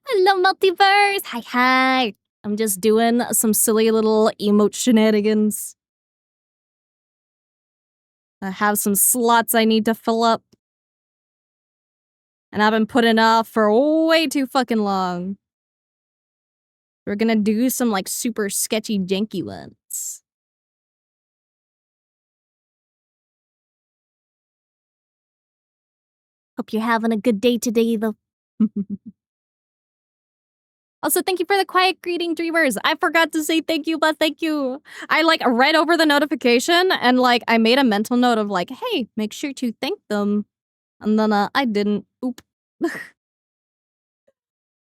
Hello, multiverse. Hi. I'm just doing some silly little emote shenanigans. I have some slots I need to fill up. And I've been putting off for way too fucking long. We're gonna do some, like, super sketchy, janky ones. Hope you're having a good day today, though. Also, thank you for the quiet greeting, Dreamers. I forgot to say thank you, but thank you. I, like, read over the notification and, like, I made a mental note of, like, hey, make sure to thank them. And then, I didn't. Oop.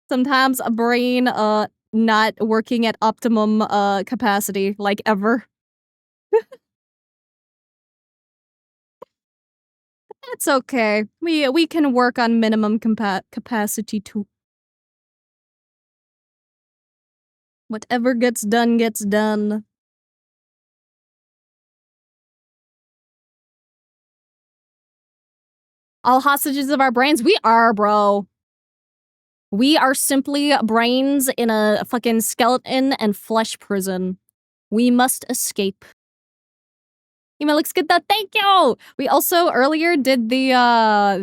Sometimes a brain, not working at optimum, capacity, like, ever. It's okay. We can work on minimum capacity too. Whatever gets done, gets done. All hostages of our brains? We are, bro. We are simply brains in a fucking skeleton and flesh prison. We must escape. Email looks good though. Thank you. We also earlier did the yippee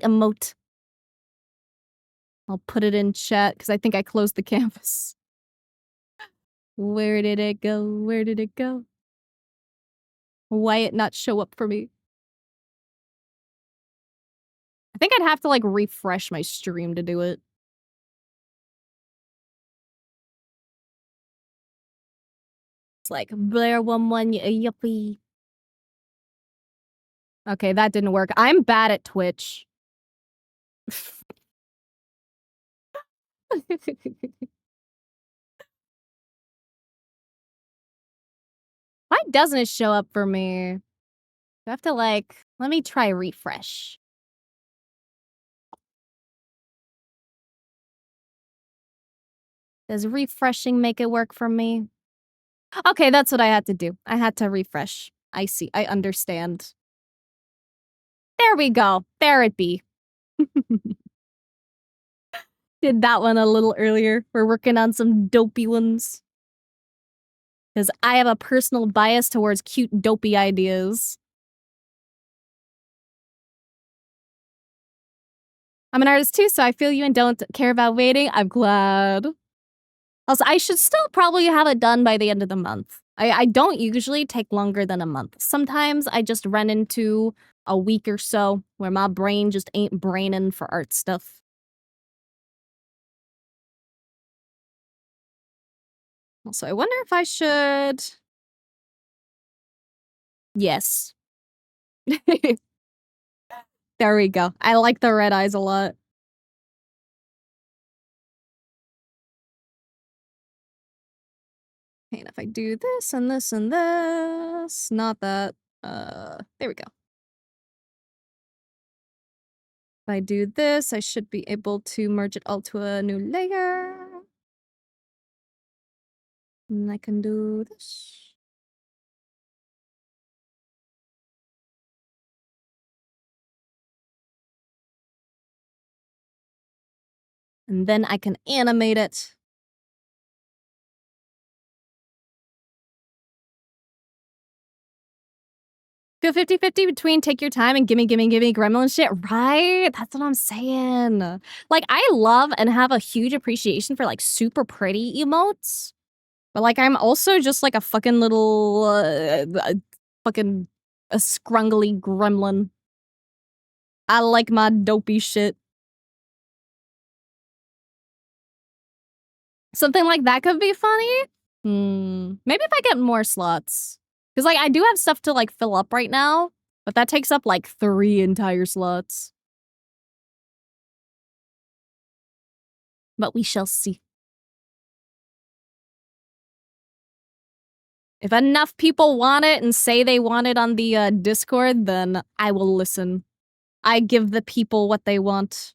emote. I'll put it in chat because I think I closed the canvas. Where did it go? Where did it go? Why it not show up for me? I think I'd have to, like, refresh my stream to do it. It's like, Blair 1-1, yippee. Okay, that didn't work. I'm bad at Twitch. Why doesn't it show up for me? Do I have to, like, let me try refresh. Does refreshing make it work for me? Okay, that's what I had to do. I had to refresh. I see. I understand. There we go. There it be. Did that one a little earlier. We're working on some dopey ones. Because I have a personal bias towards cute, dopey ideas. I'm an artist too, so I feel you and don't care about waiting. I'm glad. Also, I should still probably have it done by the end of the month. I don't usually take longer than a month. Sometimes I just run into a week or so where my brain just ain't braining for art stuff. Also, I wonder if I should... Yes. There we go. I like the red eyes a lot. Okay, and if I do this and this and this, not that, there we go. If I do this, I should be able to merge it all to a new layer. And I can do this. And then I can animate it. Feel 50-50 between take your time and gimme gremlin shit, right? That's what I'm saying. Like, I love and have a huge appreciation for, like, super pretty emotes. But, like, I'm also just, like, a fucking little, fucking a scrungly gremlin. I like my dopey shit. Something like that could be funny. Maybe if I get more slots. Because, like, I do have stuff to, like, fill up right now. But that takes up, like, 3 entire slots. But we shall see. If enough people want it and say they want it on the Discord, then I will listen. I give the people what they want.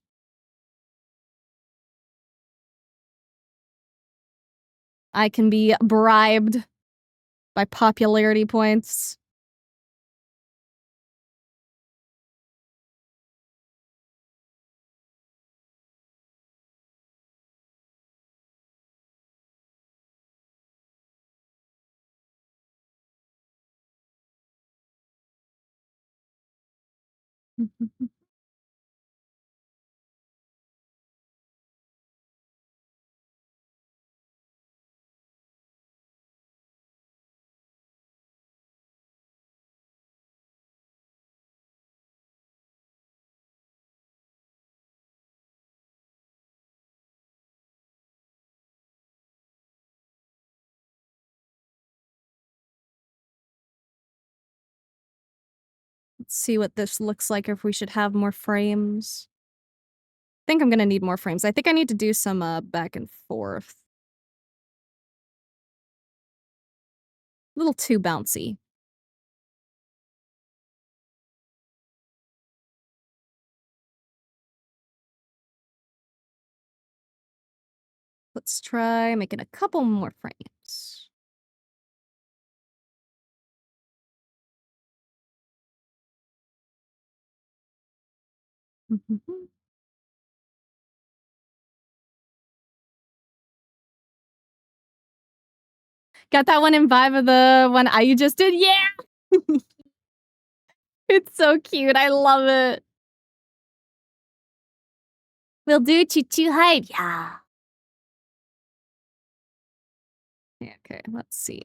I can be bribed by popularity points. Let's see what this looks like, if we should have more frames. I think I'm gonna need more frames. I think I need to do some back and forth. A little too bouncy. Let's try making a couple more frames. Got that one in vibe of the one you just did? Yeah! It's so cute. I love it. Will do. Choo choo hide. Yeah. Yeah, okay, let's see.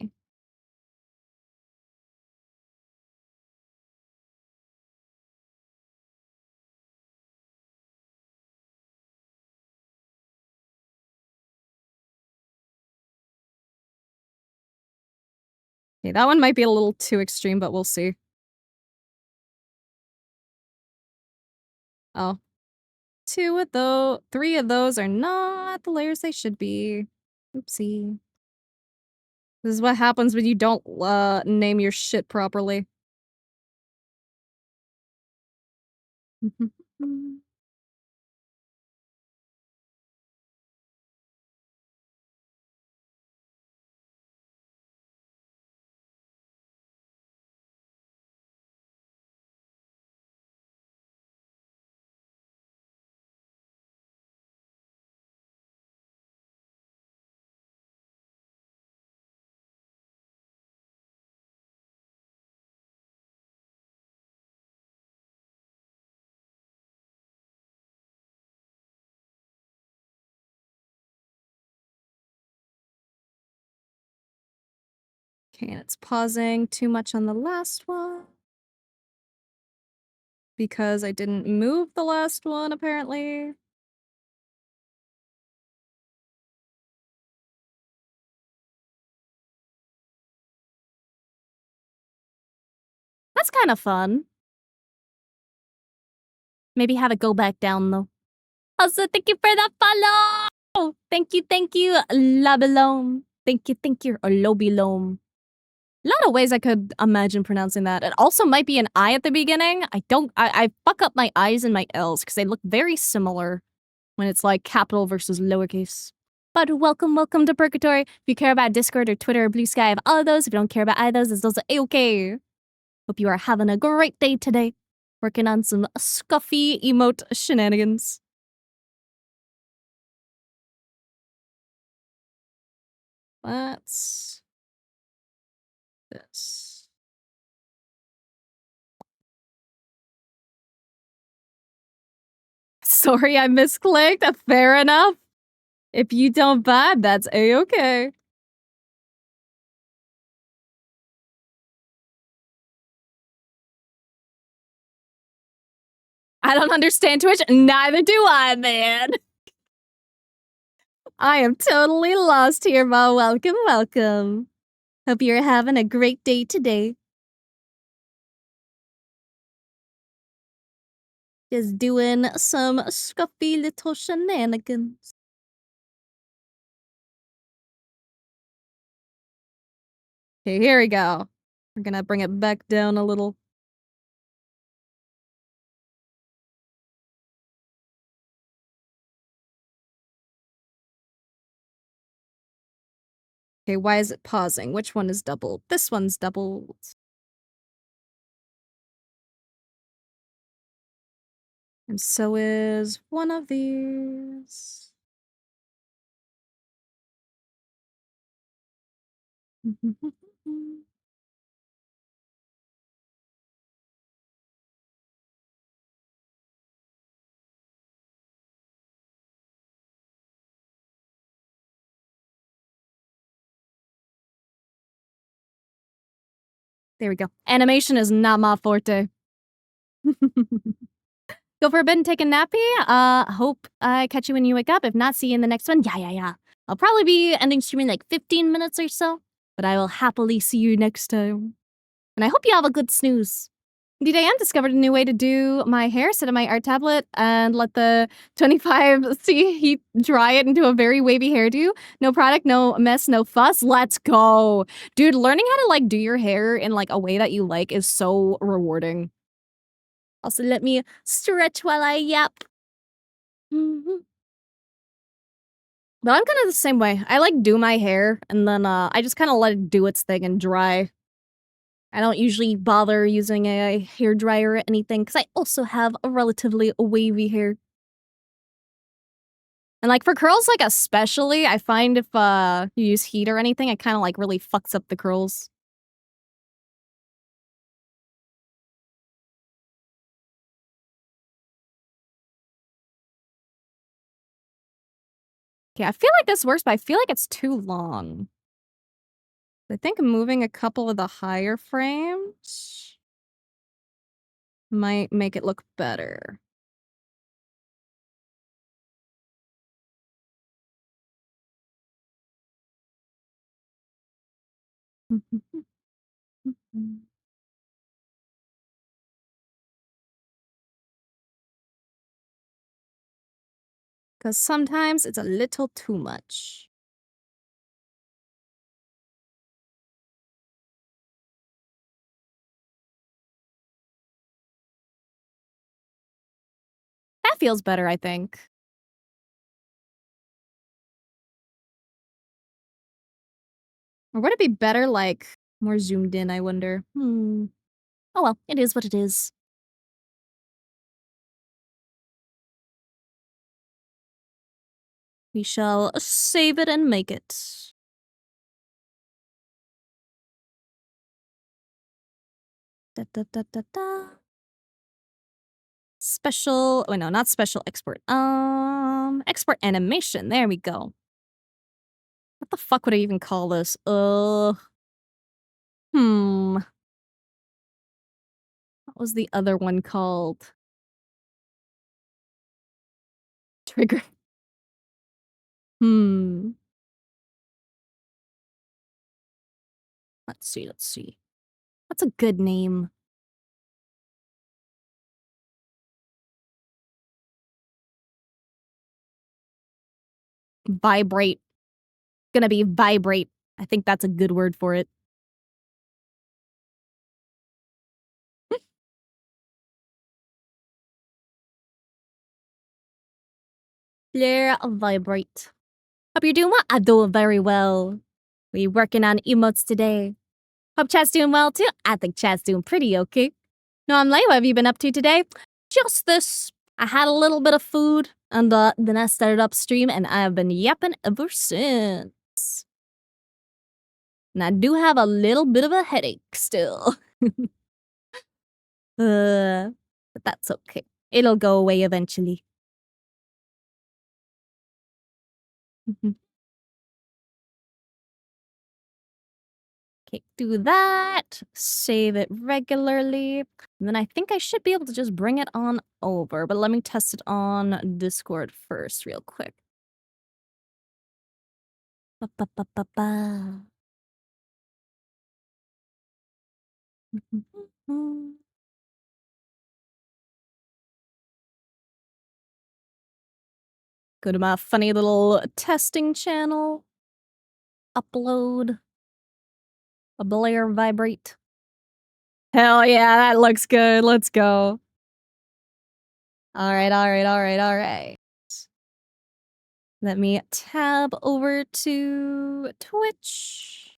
Okay, that one might be a little too extreme, but we'll see. Oh. Three of those are not the layers they should be. Oopsie. This is what happens when you don't name your shit properly. Okay, and it's pausing too much on the last one. Because I didn't move the last one, apparently. That's kind of fun. Maybe have it go back down, though. Also, thank you for the follow! Thank you, Labilome. Thank you, or Lobilome. A lot of ways I could imagine pronouncing that. It also might be an I at the beginning. I fuck up my I's and my L's because they look very similar when it's like capital versus lowercase. But welcome to Purgatory. If you care about Discord or Twitter or Blue Sky, I have all of those. If you don't care about either of those, it's also A-okay. Hope you are having a great day today. Working on some scuffy emote shenanigans. That's this. Sorry, I misclicked. Fair enough. If you don't vibe, that's A-okay. I don't understand Twitch. Neither do I, man. I am totally lost here, but welcome. Hope you're having a great day today. Just doing some scuffy little shenanigans. Okay, here we go. We're gonna bring it back down a little. Okay, why is it pausing? Which one is doubled? This one's doubled. And so is one of these. There we go. Animation is not my forte. Go for a bit and take a nappy. Hope I catch you when you wake up. If not, see you in the next one. Yeah. I'll probably be ending streaming like 15 minutes or so, but I will happily see you next time. And I hope you have a good snooze. Indeed, I discovered a new way to do my hair. Set up my art tablet and let the 25C heat dry it into a very wavy hairdo. No product, no mess, no fuss. Let's go. Dude, learning how to like do your hair in like a way that you like is so rewarding. Also, let me stretch while I yap. But I'm kind of the same way. I like do my hair and then I just kind of let it do its thing and dry. I don't usually bother using a hair dryer or anything because I also have a relatively wavy hair. And like for curls, like especially, I find if you use heat or anything, it kind of like really fucks up the curls. Okay, I feel like this works, but I feel like it's too long. I think moving a couple of the higher frames might make it look better. Because sometimes it's a little too much. That feels better, I think. Or would it be better, like, more zoomed in, I wonder? Oh well, it is what it is. We shall save it and make it. Da. Special, oh no, not special export. Export animation, there we go. What the fuck would I even call this? What was the other one called? Trigger. Let's see. What's a good name? Vibrate. Gonna be vibrate. I think that's a good word for it. Flare vibrate. Hope you're doing well. I'm doing very well. We working on emotes today. Hope chat's doing well too. I think chat's doing pretty okay. No, I'm late. What have you been up to today? Just this. I had a little bit of food and then I started up stream and I've been yapping ever since. And I do have a little bit of a headache still. But that's okay. It'll go away eventually. Okay, do that. Save it regularly. And then I think I should be able to just bring it on over. But let me test it on Discord first real quick. Ba. Go to my funny little testing channel. Upload. A Blair vibrate. Hell yeah, that looks good. Let's go. Alright. Let me tab over to Twitch.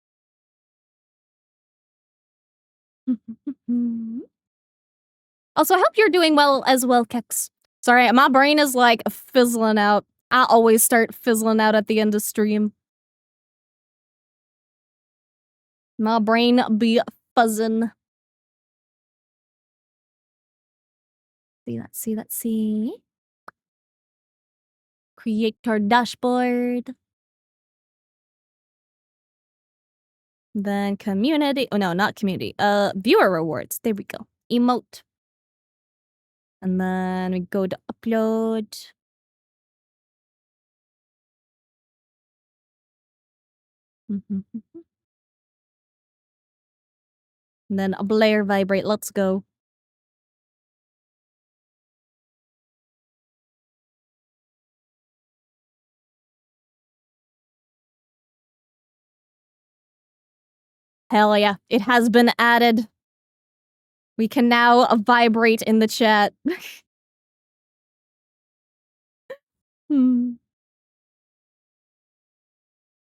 Also, I hope you're doing well as well, Kex. Sorry, my brain is like fizzling out. I always start fizzling out at the end of stream. My brain be fuzzing. Let's see. Create our dashboard. Then community. Oh no, not community. Viewer rewards. There we go. Emote. And then we go to upload. And then a Blair vibrate. Let's go. Hell yeah. It has been added. We can now vibrate in the chat.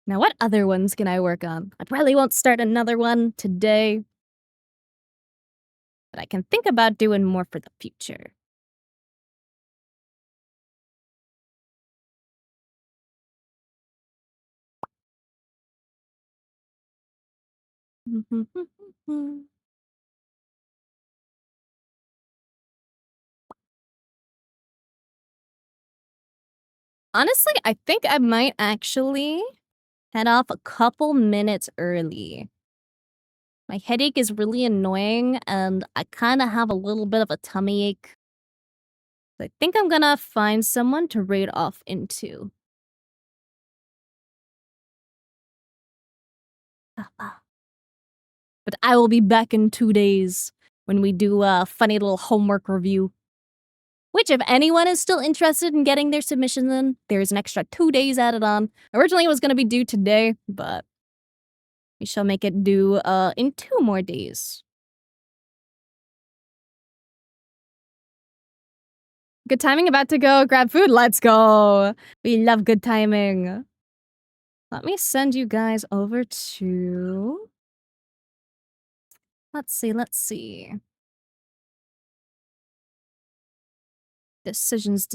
Now, what other ones can I work on? I probably won't start another one today. But I can think about doing more for the future. Honestly, I think I might actually head off a couple minutes early. My headache is really annoying, and I kind of have a little bit of a tummy ache. I think I'm gonna find someone to raid off into. But I will be back in 2 days when we do a funny little homework review. Which, if anyone is still interested in getting their submission in, there's an extra 2 days added on. Originally, it was going to be due today, but we shall make it due in 2 more days. Good timing, about to go grab food. Let's go. We love good timing. Let me send you guys over to... Let's see. Decisions.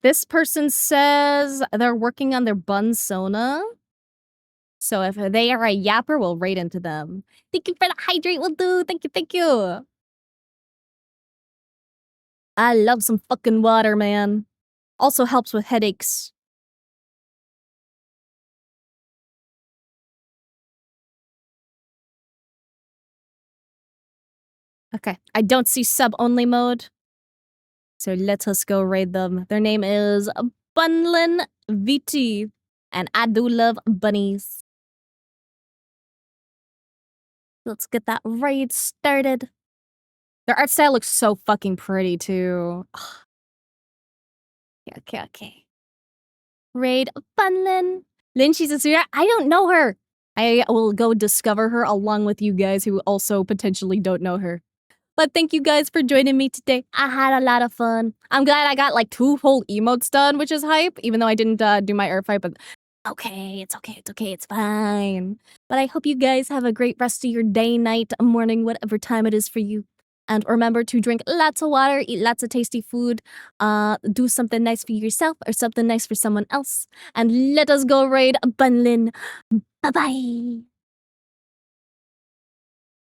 This person says they're working on their Bunsona. So if they are a yapper, we'll raid into them. Thank you for the hydrate, will do. Thank you. I love some fucking water, man. Also helps with headaches. Okay, I don't see sub-only mode. So let us go raid them. Their name is Bunlin VT. And I do love bunnies. Let's get that raid started. Their art style looks so fucking pretty, too. Okay. Raid Bunlin. Lin, she's a sweetheart. I don't know her. I will go discover her along with you guys who also potentially don't know her. But thank you guys for joining me today. I had a lot of fun. I'm glad I got like 2 whole emotes done, which is hype, even though I didn't do my air fight, but it's okay, it's fine. But I hope you guys have a great rest of your day, night, morning, whatever time it is for you. And remember to drink lots of water, eat lots of tasty food, do something nice for yourself or something nice for someone else. And let us go raid Bunlin. Bye-bye.